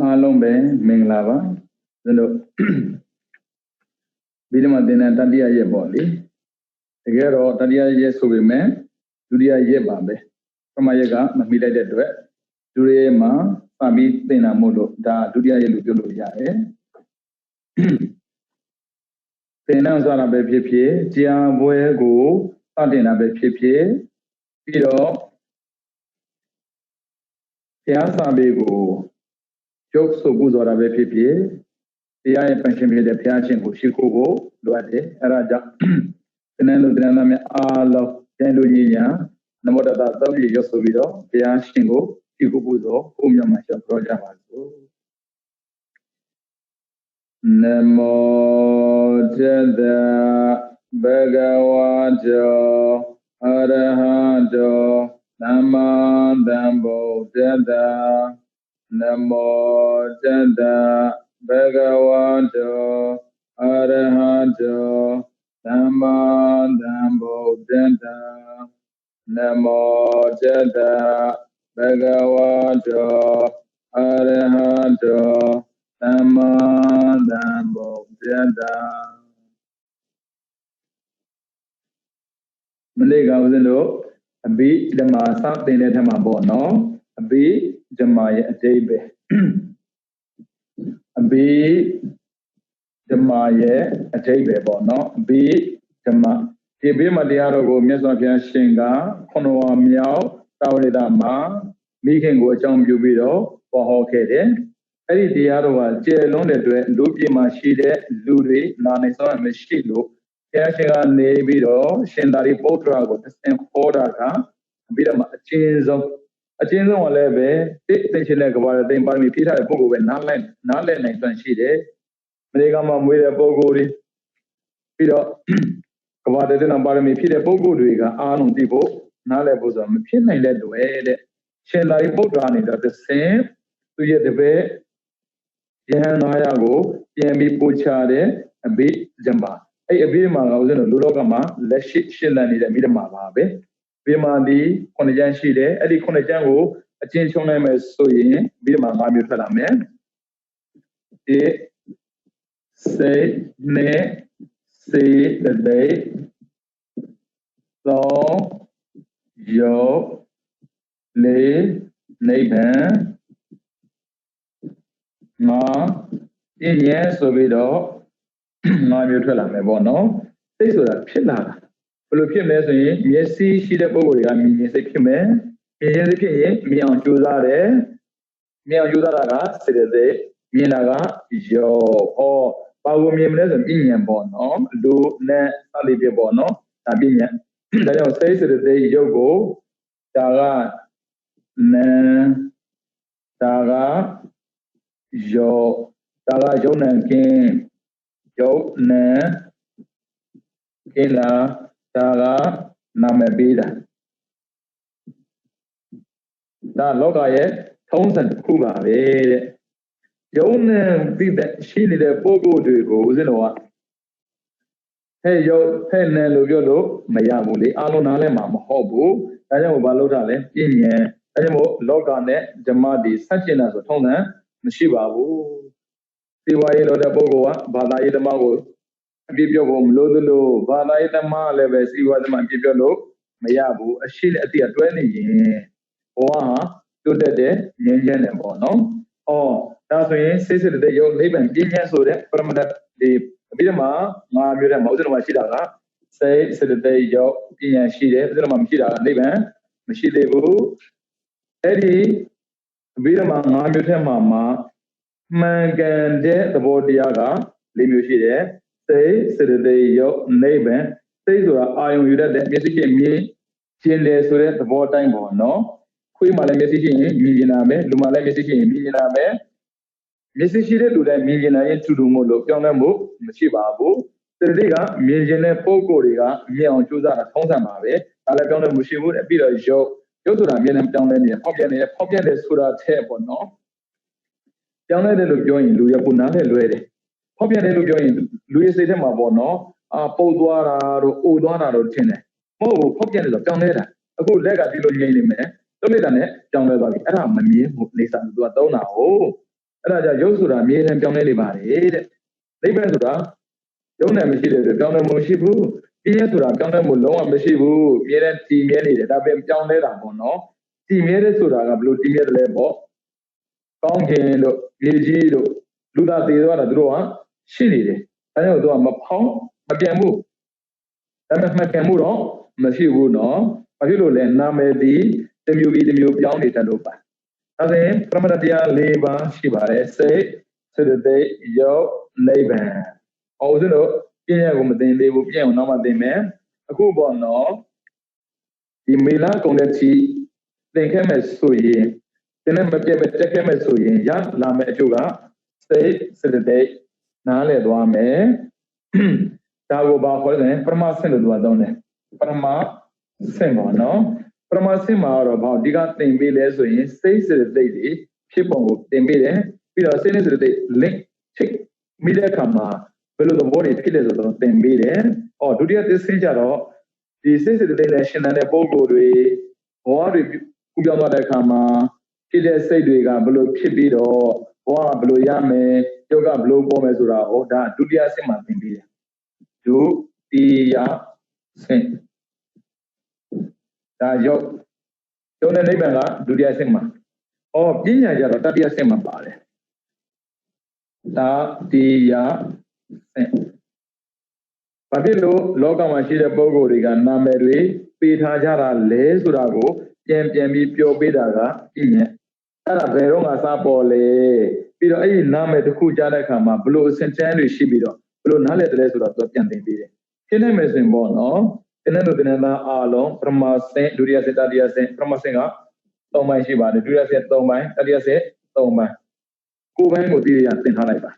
အားလုံးပဲမင်္ဂလာပါကျွန်တော်ပြီးတော့မှသင်တဲ့တတိယရက်ပေါ့လေတကယ်တော့တတိယရက်ဆိုပေမဲ့ဒုတိယရက်ပါပဲပထမရက်ကမမိလိုက်တဲ့အတွက်ဒုတိယရက်မှာစပြီးသင်တာမို့လို့ဒါဒုတိယရက်လို့ပြောလို့ရတယ်သင်တဲ့ဆိုတာပဲဖြစ်ဖြစ်ကြာပွဲကိုစတင်တာပဲဖြစ်ဖြစ်ပြီးတော့ဘုရားစာပေကိုရုပ်ဆိုပူဇော်တာပဲဖြစ်ဖြစ်တရားရဲ့ပန်ရှင်ဖြစ်တဲ့ဘုရားရှင်ကိုရှိခိုးဖို့လိုအပ်တယ်အဲဒါကြောင့်သင်တဲ့လူသင်တဲ့များအားလုံးကျန်လူကြီးညာနမောတတသုံးရရုပ်ဆိုပြီးတော့ဘုရားရှင်ကိုရှိခိုးပူဇော်ဘုရားမှာရှောက်ပြောကြပါစို့နမောတတဘဂဝတောအရဟတောသမ္မာသမ္ဗုဒ္ဓတ္တနမောတတဘဂဝတောအရဟတောသမ္မာသမ္ဗုဒ္ဓတ္တနမောတတဘဂဝတောအရဟတောသမ္မာသမ္ဗုဒ္ဓတ္တမနေ့ကဦးဇင်းတို့အဘိဓမ္မာစသင်တဲ့ထက်မှာပေါ့နော်အဘိဓမ္မာရဲ့အတိတ်ပဲအဘိဓမ္မာရဲ့အတိတ်ပဲပေါ့နော်အဘိဓမ္မာဒီဘေးမှာတရားတော်ကိုမြတ်စွာဘုရားရှင်ကခုနဝါမြောက်သာဝတိတာမှာမိခင်ကိုအကြောင်းပြုပြီးတော့ဟောခဲ့တယ်အဲ့ဒီတရားတော်ကကျေလွန်းတဲ့အတွက်လူပြေမှာရှိတဲ့လူတွေနာနေစွမ်းမရှိလို့ဘုရားရှင်ကနေပြီးတော့ရှင်သာရိပုတ္တရာကိုသင်ဟောတာကပြီးတော့မှအချင်းဆုံးကလည်းပဲသိသိချင်းတဲ့ကဘာသိပါမီဖြည့်ထားတဲ့ပုဂ္ဂိုလ်ပဲနားလည်နိုင်စွမ်းရှိတယ်အမေရိကန်မှာမွေးတဲ့ပုဂ္ဂိုလ်တွေပြီးတော့ကဘာတဲ့နာပါရမီဖြည့်တဲ့ပုဂ္ဂိုလ်တွေကအားလုံးသိဖို့နားလည်ဖို့ဆိုတာမဖြစ်နိုင်တဲ့တွေ့တဲ့ရှင်သာရိပုတ္တရာနေတော့သင်သူရဲ့တပည့်ယဟန်900ကိုပြန်ပြီးပို့ချတဲ့အဘိဓမ္မာအဲ့အဘိဓမ္မာကဦးဇင်းတို့လူလောကမှာလက်ရှိရှင်းလည်နေတဲ့အဘိဓမ္မာပါပဲအဘိဓမ္မာဒီ9ကျမ်းရှိတယ်အဲ့ဒီ9ကျမ်းကိုအကျဉ်းချုံနိုင်မယ်ဆိုရင်အဘိဓမ္မာ5မျိုးထွက်လာမယ်ဒီစေနေစေတသိက်သောယောလေးနိဗ္ဗာန်ငါပြည့်ရဲ့ဆိုပြီးတော့5မျိုးထွက်လာမယ်ပေါ့နော်စိတ်ဆိုတာဖြစ်လာတာဘယ်လိုဖြစ်မလဲဆိုရင်မျက်စိရှိတဲ့ပုဂ္ဂိုလ်တွေကမြင်ရင်စိတ်ဖြစ်မယ်မြင်ရင်စိတ်ဖြစ်ရင်မြင်အောင်ကြိုးစားတယ်မြင်အောင်ကြိုးစားတာကစေတသိက်မြင်တာကယောဘာကိုမြင်မလဲဆိုရင်ပညာပေါ့နော်လူနဲ့အလိပြပေါ့နော်ဒါပညာဒါကြောင့်စိတ်စေတသိက်ရုပ်ကိုဒါကနာဒါကယောဒါကယုံနံကင်းယုံနံကင်းလာဒါကနာမည်ပေးတာဒါလောကရဲ့ထုံးစံတစ်ခုပါပဲတဲ့ယုံနံပြီးတဲ့ရှိနေတဲ့ပုဂ္ဂိုလ်တွေကိုဦးဇင်းတော်ကဟဲ့ယုံဟဲ့နံလို့ပြောလို့မရဘူးလေအလုံးနားလဲမှာမဟုတ်ဘူးဒါကြောင့်ဘာလို့ထားလဲပြည့်ညံဒါကြောင့်မို့လောကနဲ့ဓမ္မဒီဆက်ကျင်တာဆိုထုံးစံမရှိပါဘူးဒီဝါရေးလို့တဲ့ပုဂ္ဂိုလ်ကဘာသာရေးဓမ္မကိုအပြည့်ပြောဖို့မလို့သလိုဘာသာရေးဓမ္မလည်းပဲစီဝါဓမ္မအပြည့်ပြောလို့မရဘူးအရှိနဲ့အတိအတွဲနေရင်ဘဝဟာတိုးတက်တဲ့ငြိမ်းချမ်းတယ်ပေါ့နော်ဒါဆိုရင်စိတ်တဲ့ရုပ်နိဗ္ဗာန်ပြည့်ညံ့ဆိုတဲ့ပရမတ္ထဒီအပြီးတော့မှ5မျိုးတဲ့မဟုတ်တယ်မှာရှိတာကစိတ်စေတသိက်ရုပ်ပြည့်ညံ့ရှိတယ်ပြီးတော့မှမရှိတာကနိဗ္ဗာန်မရှိသေးဘူးအဲ့ဒီအပြီးတော့မှ5မျိုးထဲမှာမှန်ကန်တဲ့သဘောတရားက4မျိုးရှိတယ်စိတ်စေတသိက်ရုပ်နိဗ္ဗာန်စိတ်ဆိုတာအာယုံယူတတ်တဲ့မျက်စိချင်းမြင်ကျင်တယ်ဆိုတဲ့သဘောတိုင်းပေါ့နော်ခွေးမှလည်းမျက်စိချင်းမြင်ကျင်တာပဲလူမှလည်းမျက်စိချင်းမြင်ကျင်တာပဲမျက်စိရှိတဲ့လူတိုင်းမြင်ကျင်တာရဲ့တူတူမို့လို့ပြောင်းလဲမှုမရှိပါဘူးစေတသိက်ကမြင်ကျင်တဲ့ပုံကိုယ်တွေကမြင်အောင်ကြိုးစားတာထုံးစံပါပဲဒါလည်းပြောင်းလဲမှုရှိဘူးတဲ့ပြီးတော့ရုပ်ဆိုတာအမြဲတမ်းပြောင်းလဲနေတယ်ဖောက်ပြန်နေတယ်ဖောက်ပြန်တယ်ဆိုတာထဲပေါ့နော်ပြောင်းလဲတယ်လို့ပြောရင်လူရကိုနားလဲလွဲတယ်ဖောက်ပြန်တယ်လို့ပြောရင်လူရဲ့စိတ်ထဲမှာပေါ့နော်ပုတ်သွားတာတို့အိုသွားတာတို့ထင်တယ်မဟုတ်ဘူးဖောက်ပြန်တယ်ဆိုပြောင်းလဲတာအခုလက်ကဒီလိုငြိမ့်နေမယ်တုံးလိုက်တာနဲ့ပြောင်းလဲသွားပြီအဲ့ဒါမမြင်ဘူးနေစာသူကသုံးတာဟုတ် အဲ့ဒါကြောင့်ရုပ်ဆိုတာအမြဲတမ်းပြောင်းလဲနေပါတယ်တဲ့နိဗ္ဗာန်ဆိုတာရုပ်နဲ့မရှိတဲ့ပြောင်းလဲမှုမရှိဘူးပြည့်ရဆိုတာပြောင်းလဲမှုလုံးဝမရှိဘူးအမြဲတမ်းတည်မြဲနေတယ်ဒါပဲပြောင်းလဲတာပေါ့နော်တည်မြဲတဲ့ဆိုတာကဘယ်လိုတည်မြဲတယ်လဲပေါ့ကောင်းခြင်းတို့မြေကြီးတို့လူသားသေးသွားတာသူတို့ကရှိနေတယ်အဲဒါကြောင့်သူကမဖောင်းမပြန်ဘူးဒါပေမဲ့မှတ်ပြန်မှုတော့မရှိဘူးနော်ဘာဖြစ်လို့လဲနာမည်ဒီတစ်မျိုးပြီးတစ်မျိုးပြောင်းနေတယ်လို့ပါအဲဒါရင်ပရမတ္တရား၄ပါးရှိပါတယ်စိတ်စေတသိက်ရုပ်နိဗ္ဗာန်ဟောဦးဇင်းတို့ပြည့်ရကိုမသိသေးဘူးပြည့်အောင်နောက်မှသိမယ်အခုပေါ့နော်ဒီမေလကုံတဲ့ချီသင်ခဲ့မဲ့ဆိုရင်သင်နဲ့မပြတ်ပဲတက်ခဲ့မဲ့ဆိုရင်ရလာမဲ့အကျိုးကစိတ်စေတသိက်နားလည်သွားမယ်ဒါကိုဘာခေါ်လဲပရမဆင့်လို့သူကသုံးတယ်ပရမဆင့်ပါနော်ပရမဆင့်မှာတော့ဘာဒီကသင်ပေးလဲဆိုရင်စိတ်စေတသိက်တွေဖြစ်ပုံကိုသင်ပေးတယ်ပြီးတော့စိတ်နဲ့စေတသိက် link ချိတ်မိတဲ့အခါမှာဘယ်လိုသဘောတွေဖြစ်လဲဆိုတော့သင်ပေးတယ်ဒုတိယသစ္စာကြတော့ဒီစိတ်စေတသိက်နဲ့ရှင်တဲ့ပုံကိုယ်တွေဘောတွေကူပြောင်းသွားတဲ့အခါမှာဖြစ်တဲ့စိတ်တွေကဘယ်လိုဖြစ်ပြီးတော့ဘောကဘယ်လိုရမယ်ယောဂဘယ်လိုပေါ်မယ်ဆိုတာဒါဒုတိယဆင့်မှာသင်ပေးတယ်ဒုတိယဆင့်ဒါရောက်တဲ့နိဗ္ဗာန်ကဒုတိယဆင့်မှာပညာကြတော့တတိယဆင့်မှာပါတယ်တတိယဆင့်ဘာဖြစ်လို့လောကမှာရှိတဲ့ပုဂ္ဂိုလ်တွေကနာမည်တွေပေးထားကြတာလဲဆိုတာကိုပြန်ပြီးပြောပေးတာကပညာအဲ့ဒါဘယ်တော့မှစပေါ်လေပြီးတော့အဲ့ဒီနာမည်တစ်ခုကြားတဲ့အခါမှာဘလို့အစဉ်ချမ်းတွေရှိပြီးတော့ဘလို့နားလည်တယ်လဲဆိုတော့သူပြန်သင်ပေးတယ်ရှင်းနေမယ်ဆိုရင်ပေါ့နော်တင်းတဲ့လူတင်းတဲ့အားလုံးပရမဆင့်ဒုတိယဆင့်တတိယဆင့်ပရမဆင့်က3ပိုင်းရှိပါတယ်ဒုတိယဆင့်3ပိုင်းတတိယဆင့်3ပိုင်းကိုယ်ပိုင်းကိုသိရသင်ထားလိုက်ပါ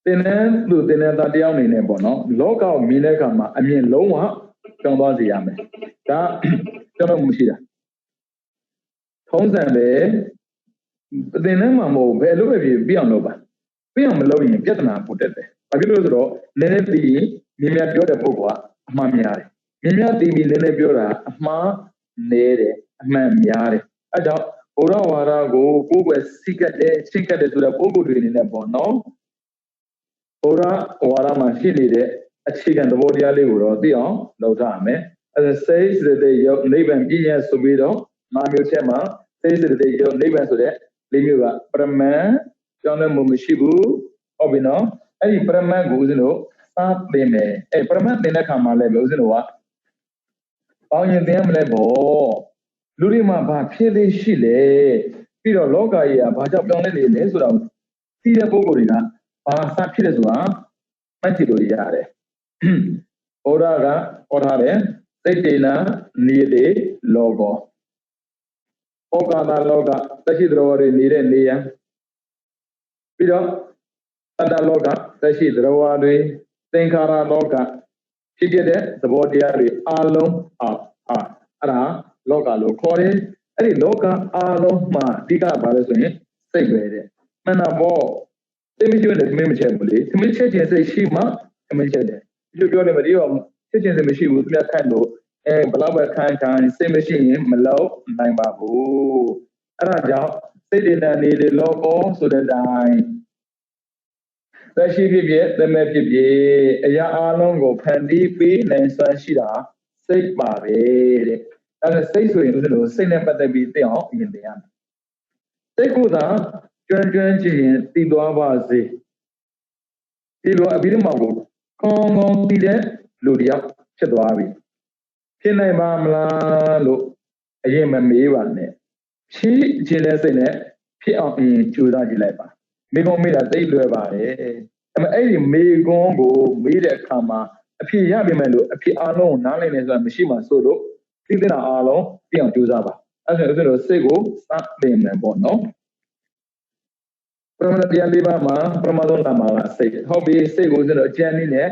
တင်းတဲ့လူတင်းတဲ့တယောက်အနေနဲ့ပေါ့နော်လောကကိုမြင်တဲ့အခါမှာအမြင်လုံးဝကြောင်းသွားစေရမယ်ဒါကျွန်တော်မရှိတာထုံးစံပဲသင်ထဲမှာမဟုတ်ဘယ်လိုပဲပြအောင်လုပ်ပါပြအောင်မလုပ်ရင်ပြဿနာပိုတက်တယ်ဘာဖြစ်လို့ဆိုတော့နည်းနည်းသိရင်မြင်များပြောတဲ့ပုဂ္ဂိုလ်ကအမှားများတယ်မြင်များသိပြီးနည်းနည်းပြောတာအမှားနည်းတယ်အမှန်များတယ်အဲကြောင့်ဘုရားဝါဒကိုကိုယ်ွယ်စိတ်ကတဲ့စိတ်ကတဲ့ဆိုတဲ့ပုဂ္ဂိုလ်တွေအနေနဲ့ပေါ့နော်ဘုရားဝါဒမှာရှိနေတဲ့အခြေခံသဘောတရားလေးကိုတော့သိအောင်လုပ်ထားရမယ်အဲစိတ်စေတသိက်ရုပ်နိဗ္ဗာန်ပြည့်ရဆိုပြီးတော့မာမျိုးချက်မှာစိတ်စေတသိက်ရုပ်နိဗ္ဗာန်ဆိုတဲ့လေးမျိုးကပရမန်ကြောင်းလည်းမရှိဘူးဟုတ်ပြီနော်အဲ့ဒီပရမတ်ကိုဦးဇင်းတို့စသင်မယ်အဲ့ပရမတ်သင်တဲ့ခါမှာလည်းဦးဇင်းတို့ကပေါင်းရင်သင်ရမလဲပေါ့လူတွေမှာဘာဖြစ်လေးရှိလဲပြီးတော့လောကကြီးကဘာကြောင့်ပြောင်းလဲနေလဲဆိုတော့သိတဲ့ပုဂ္ဂိုလ်တွေကဘာစဖြစ်လဲဆိုတာမှတ်ကြည့်လို့ရတယ်ဘုရားကဟောထားတယ်စိတ်တေနာနိတေလောကောဩကာသလောကသက်ရှိတော်တွေနေတဲ့နေရာပြီးတော့တတ္တလောကသက်ရှိသရဝါတွေသင်္ခါရလောကဖြစ်တဲ့သဘောတရားတွေအလုံးအဲ့ဒါလောကလို့ခေါ်တယ်အဲ့ဒီလောကအလုံးမှာအဓိကဘာလဲဆိုရင်စိတ်ပဲတဲ့မှန်တာပေါ့သိမကျွတ်တယ်မင်းမချက်ဘူးလေသမင်းချက်ခြင်းစိတ်ရှိမှသမင်းချက်တယ်ဒီလိုပြောတယ်မဒီတော့ချက်ခြင်းစိတ်မရှိဘူးသူကခန့်လို့ဘလောက်ပဲခန့်စိတ်မရှိရင်မလောက်နိုင်ပါဘူးအဲ့ဒါကြောင့်စိတ်တည်နေတဲ့လောကောဆိုတဲ့အတိုင်းသက်ရှိဖြစ်ဖြစ်သမဲ့ဖြစ်ဖြစ်အရာအလုံးကိုဖန်တီးပေးနိုင်စွမ်းရှိတာစိတ်ပါပဲတဲ့အဲ့ဒါစိတ်ဆိုရင်ဦးဇင်းတို့စိတ်နဲ့ပတ်သက်ပြီးသိအောင်အရင်သိရမယ်စိတ်ကိုသာကျွမ်းကြည့်ရင်သိသွားပါစေဒီလိုအပြီးတော့ကိုကောင်းကောင်းသိတဲ့လူတယောက်ဖြစ်သွားပြီဖြစ်နိုင်ပါမလားလို့အရင်မမေးပါနဲ့ဖြည့်ခြင်းတဲ့စိတ်နဲ့ဖြစ်အောင်အရင်ကြိုးစားကြည့်လိုက်ပါမိကုံးမေးတာသိလွယ်ပါတယ်အဲ့မဲ့အဲ့ဒီမိကုံးကိုမေးတဲ့အခါမှာအဖြစ်ရပြီမဲ့လို့အဖြစ်အလုံးကိုနားလည်နေဆိုတာမရှိမှဆိုလို့သိတဲ့အားလုံးပြအောင်ကြိုးစားပါအဲ့ဒါဆိုတော့စိတ်ကိုစသင်မယ်ပေါ့နော်ပရမတရားလေးပါးမှာပရမသောနာမှာစိတ်ဟုတ်ပြီစိတ်ကိုဆိုတော့အကျဉ်းနည်းနဲ့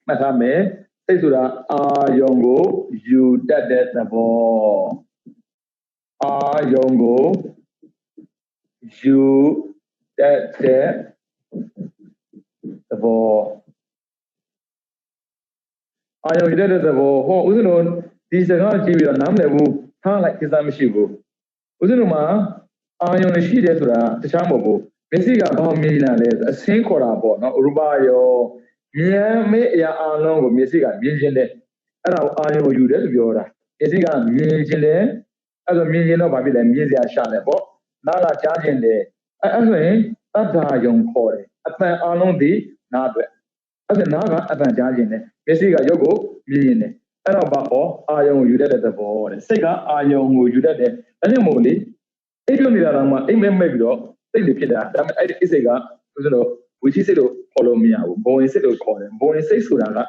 မှတ်ထားမယ်စိတ်ဆိုတာအာယုံကိုယူတတ်တဲ့သဘောအာယုံကိုယူတတ်တဲ့သဘောအာယုံယူတတ်တဲ့သဘောဟောဦးဇင်းတို့ဒီစကားကြည့်ပြီးတော့နားမလည်ဘူးထားလိုက်ကိစ္စမရှိဘူးဦးဇင်းတို့မှာ Ion Shida, the Chambo, Messiga, Mina, a sing for a board, no, Rubayo, Mia, me, ya, along with Messiga, Mijinde, and Ion, you did Viola. Messiga, Mijinde, as a million of Babylon, Mizia Shalebo, Nala charging there. I mean, that young Corey, at my along the Nadwe. As a Naga, at my charging, Messiga, Yogo, Millionaire. And about Ion, you did at the board, Sega, Ion, you did it, and then Molly. If you need a rama, maybe take the kid that I is a guy, which is it follow me out, boy, say to call him, boy, say Surana.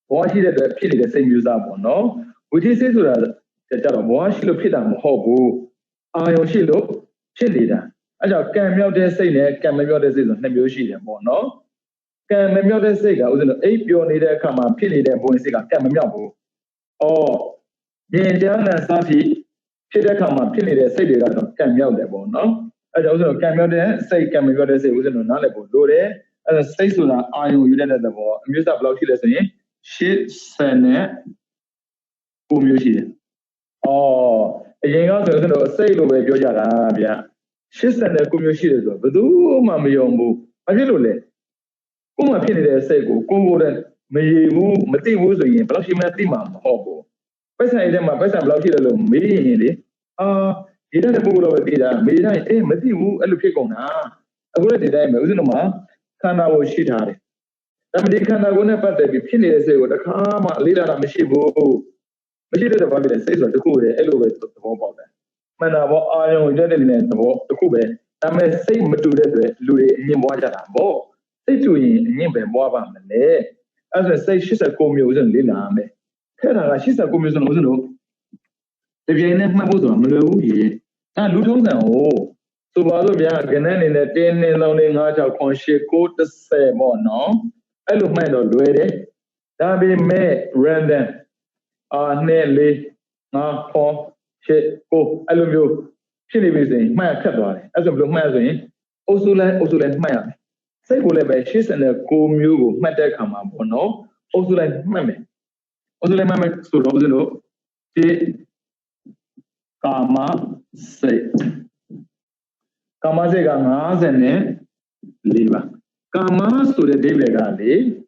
Why he did the kid the same use up, no? Which is it to the boy, she look at them, hobo. I own she look, she did that. I just can't make the say that, can't make the season, never she them, no? Can't make the say that was an 8 year need to come and pity them, boy, say, can't make me. Oh, the young and stuffy. She come up, Pilly, they say they got came out there, no? I also came out there, say, can we go to say, was in another boat, do they? As a say, so I know you did at the war, and you start blocking the she sent it, whom you see. Oh, a young also say, over your Arabia. She sent a community, but do, Mamma Yombo, I did it. Whom a penny they say, go, may move, Mati was in, but she met the mum, hobo. Person them, my person block it alone, me. He doesn't move over there. Me, Matthew, I look on. I would have done it. Ma, can I was shit at it? Somebody can I wouldn't have the opinion say what a calm leader of Mishibu. Machida of evidence says what the cool elevator to the whole about that. Man, I know gentlemen the Kube. I may say Matu, Louis, Nimwaja, Bo. Say to him, Nimbe, Boba, as I say, she's a commusion, Lina. She's a commusion. If you ain't my bosom, Louis. And Luton, oh. So, while we are getting in the 10 and lonely heart of conscious quote the same or no, I look my Lord, ready. That be me, random. Nelly, for shit, go, I love you. She lives in my cabaret, as a blue magazine. Also, like my say, whatever she's in a cool mule, my deck come up or no, also like mammy. Also, like mammy, so, she Kama say. Kama say Gamas and Liva. Kama to the David Gandhi,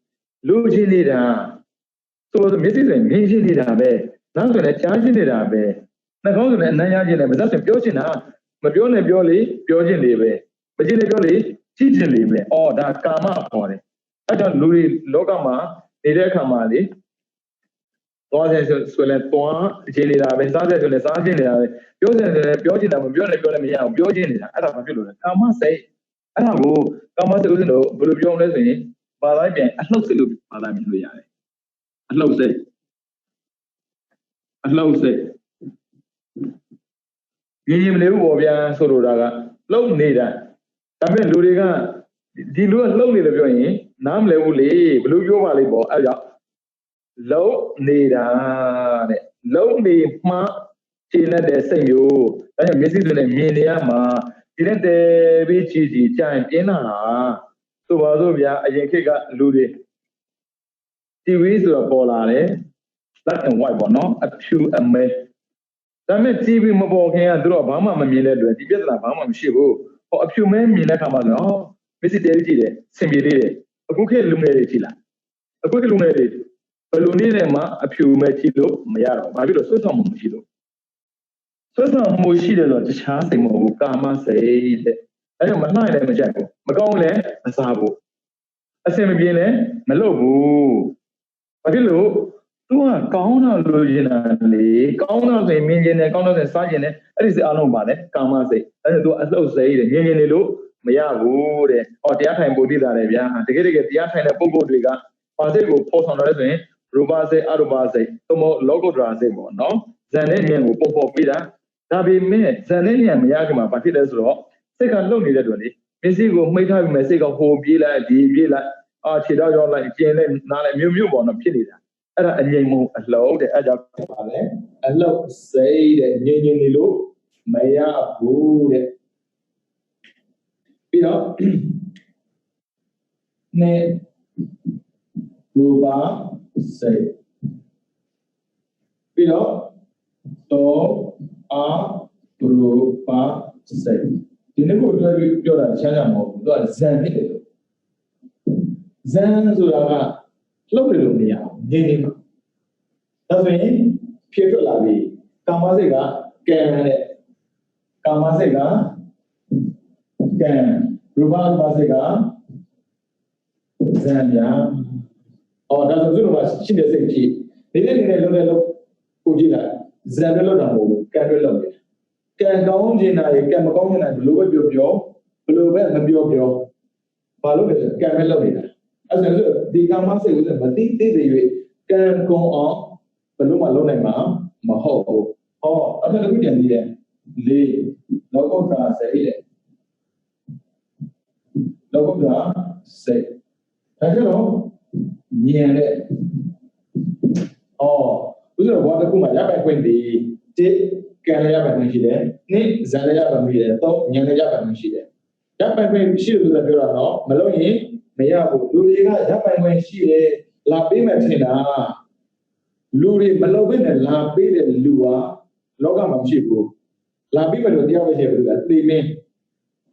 Lujinida. So the Mrs. and Mijinida be, not going to charge it up be. Not going to Nayajin, but that's a Piojina, but you only Piojin live. But in the Pioli, Chijin live, or that Kama for it. I don't Louis Logama, Nida Kamali. Swelling point, Jenny, Saturday, and Saturday. Piojin, I'm Piojin, I don't know. Kama say, I don't go, Kama say, Bulubion lesson, but I can't, I don't see look, Madame Luya. I love say. You live over Sorodaga, low neither. I mean, Ludiga, Dilu and lonely the joining, Nam Levuli, Blue Yovalibo, Aya. Low neither. Low me, ma, China de Sayo, I am missing the media, ma, didn't they be cheesy, time in a. So, Wazovia, I yankiga Ludi. TV is a polare, black and white, no, a few and me. That meant TV mobile can draw Bama Mamila, the Vietnam Bama Shibu, or a few men Mina Kamano, Mrs. Derry, Simile, a cookie luminatilla. A cookie luminated. A lunema, a few metilo, Mayaro, my little Sosa Mushilo. Sosa Mushilo, the chancing of Kama said, I am a nine and a jackal, Magone, a sabo. A semi-biene, Malobu. A pillow. Kauna originally, Kauna say million, Kauna and Sajan, that is the Alomane, Kama say, and do as low say the Yenilu, Mayabu, or the Ata and Bodida Arabia, and to get the Ata and Pogo Driga, Pasego post on resume, Rubase, Arubase, Tomo logo drasebo, no? Zananian will pop up Vida, Tabi me, Zananian Yakima, Patidas Raw, second lonely that one. Messigo made have Messigo who be like the Villa, Archida, like Jane, not a Mew on a Pilida. Anh nhìn một lỗ để ở đọc vào đấy anh lỗ xây để như đi lũ mày phụ để biết đó nên rupa xây biết đó to a rupa စိတ်ဒီနေ့ကိုတွေ့ပြီးပြောတာချမ်းသာမဟုတ်ဘူးသူကဇန်ဖြစ်တယ်လို့ဇန်ဆိုတာကလှုပ်လို့မရဘူးနေနေမှာဒါဆိုရင်ဖြစ်ထွက်လာပြီကာမစိတ်ကကံတဲ့ကာမစိတ်ကကံရူပပါစိတ်ကဇန်ညာဒါဆိုသူ့မှာရှိတဲ့စိတ်ကြီးနေတဲ့လုံးနဲ့လုံးကိုကြည့်လိုက်ဇန်တွေလောက်တာမဟုတ်ဘူးကံတွေလောက်တယ်ကံကောင်းခြင်းနိုင်ကံမကောင်းခြင်းနိုင်ဘလို့ပဲပြောဘလို့ပဲမပြောဘာလို့လဲဆိုကံပဲလောက်နေတာအဲ့ဒါဆိုဒီကာမစိတ်ကိုမသိသေးသေး၍ကံကောင်းအောင်ဘလို့မှလုံးနိုင်မှာမဟုတ်ဘူးအဲ့ဒါတခုပြန်ကြည့်တယ်လေးလောကုတ္တရာစိတ်တဲ့လောကုတ္တရာစိတ်ဒါကြတော့မြင်တဲ့ဥစ္စာဘာတခုမှရပိုင်ခွင့်ဒီတစ်ကံရပိုင်ခွင့်ရှိတယ်နှစ်ဇန်ရပိုင်ခွင့်ရှိတယ်သုံးဉာဏ်ရပိုင်ခွင့်ရှိတယ်ရပိုင်ခွင့်ရှိတယ်လို့ပြောတာတော့မလို့ရင်မရဘူးလူတွေကရပိုင်ခွင့်ရှိတယ်လာပေးမယ်ထင်တာလူတွေမလုပ်ဘဲနဲ့လာပေးတဲ့လူကလောကမှာမရှိဘူးလာပေးမယ်လို့တရားပဲရှိတယ်ကသိမင်း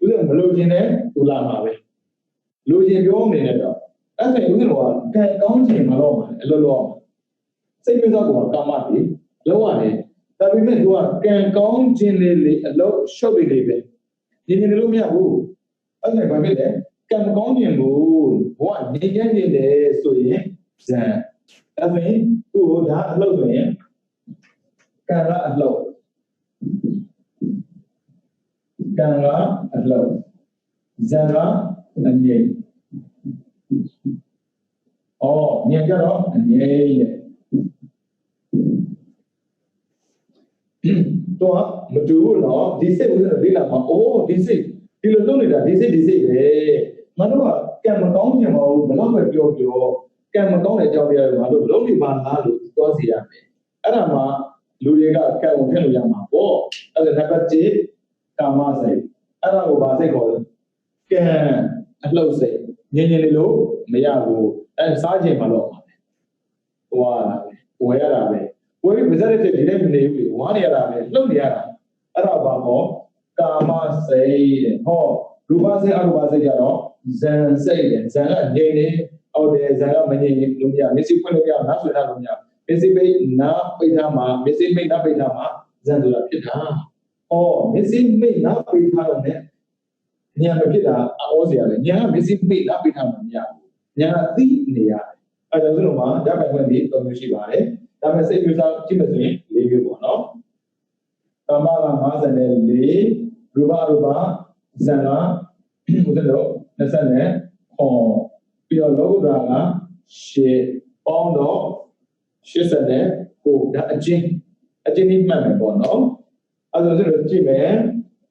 ဥစ္စာမလုပ်ခြင်းနဲ့သူလာမှာပဲလူချင်းပြောနေတယ်တော့အဲ့ဒါဥစ္စာကကံကောင်းခြင်းမလို့မှာအလိုလိုစိတ်ပြဿနာကကာမတွေလောက်ရတယ်ဒါပေမဲ့သူကကံကောင်းခြင်းလေးအလောက်ရှုပ်နေပဲညင်နေလို့မရဘူးအဲ့ဒါဘာဖြစ်လဲကံကောင်းခြင်းကိုဘဝနေကြနေတယ်ဆိုရင်ဇန်အဲ့ဒါရင်သူ့ကိုဒါအလောက်ဆိုရင်ကံကအလောက်ကံကအလောက်ဇန်ကအငြိမ်ညင်ကြတော့အငြိမ်ရဲ့တော့မတူဘူးနော်ဒီစိတ်ဦးဇင်းလေးလာမှာဒီစိတ်ဒီလိုလုပ်နေတာဒီစိတ်ပဲငါတို့ကကံမကောင်းခြင်းမဟုတ်ဘလောက်ပဲပြောကံမကောင်းတဲ့အကြောင်းတရားတွေငါတို့လုံးနေပါလားလို့ပြောစီရမယ်အဲ့ဒါမှလူတွေကကံကိုထည့်လို့ရမှာပေါ့အဲ့ဒါနံပါတ်1ကာမစိတ်အဲ့ဒါကိုဗာစိတ်ခေါ်တယ်ကံအလှုပ်စိတ်ညင်နေလို့မရဘူးအဲ့စားခြင်းမလို့ဟိုဝယ်ရတာပဲဝယ်ပြီးပါဇက်တဲ့ဒီနေ့မနေဘူးဝါနေရတာပဲလှုပ်နေရတာအဲ့ဒါဘာဟောကာမစိတ်တဲ့ရူပစိတ်အရူပစိတ်ကြတော့ဇန်စိတ်တဲ့ဇန်ကနေနေတယ်ဇန်ကမငြိမ်လို့မရမျက်စိဖွင့်လို့မရနားဆွဲထားလို့မရမျက်စိပိတ်နားပိတ်ထားမှာမျက်စိမိတ်နားပိတ်ထားမှာဇန်ဆိုတာဖြစ်တာမျက်စိမိတ်နားပိတ်ထားတော့ ဉာဏ်မဖြစ်တာအောစရာလေဉာဏ်ကမျက်စိမိတ်လာပိထားမှမရဘူးဉာဏ်ကသိနေရတယ်အဲဒါဆိုတော့မှဓာတ်ပိုင်ခွင့်ပြီး၃မျိုးရှိပါတယ်ဒါပေမဲ့စိတ်မျိုးစားကြည့်မယ်ဆိုရင်၄မျိုးပေါ့နော်ကာမက54ရူပဇန်ကဥဒ္ဒလော20နဲ့ပြီးတော့လောကုတ္တရာက10ပေါင်းတော့80နဲ့9ဒါအချင်းကြီးမှတ်မယ်ပေါ့နော်အဲဒါဆိုတော့ကြည့်မယ်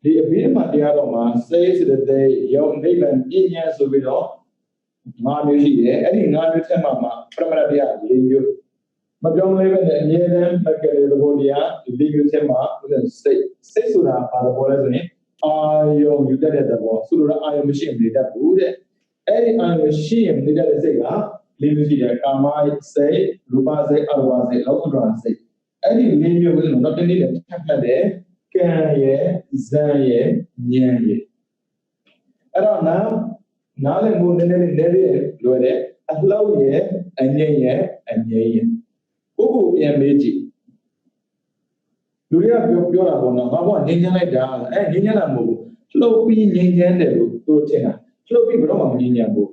ဒီအဘိဓမ္မာတရားတော်မှာစေစတဲ့ယုံနိဗ္ဗာန်ပြည့်ညတ်ဆိုပြီးတော့၅မျိုးရှိတယ်အဲ့ဒီ၅မျိုးထက်မှပရမတ္ထတရား၄မျိုးမပြောင်းလဲပဲနဲ့အမြဲတမ်းမကလေးသဘောတရား၄မျိုးထက်မှစိတ်ဆိုတာဘာသဘောလဲဆိုရင်အာယုံယူတတ်တဲ့သဘောဆိုလိုတာအာယုံမရှိရင်မနေတတ်ဘူးတဲ့အဲ့ဒီအာယုံမရှိရင်မနေတတ်တဲ့စိတ်က၄မျိုးရှိတယ်ကာမစိတ်ရူပစိတ်အရူပစိတ်လောကုတ္တရာစိတ်အဲ့ဒီ၄မျိုးကိုတော့တနည်းနဲ့ထပ်မှတ်တယ်ကံရဲ့ဇန်ရဲ့ဉာဏ်ရဲ့အဲ့တော့နားလည်းမို့နည်းနည်းလွယ်တယ်အလှုပ်ရဲ့အငြိမ့်ရဲ့အငြိမ့်ရဲ့ကိုပြန်မေးကြည့်လူတွေကပြောတာပေါ့နော်ဘာမှငြိမ်းချမ်းလိုက်တာငြိမ်းချမ်းတာမဟုတ်ဘူးလှုပ်ပြီးငြိမ်းချမ်းတယ်လို့သူထင်တာလှုပ်ပြီးဘယ်တော့မှမငြိမ်းချမ်းဘူး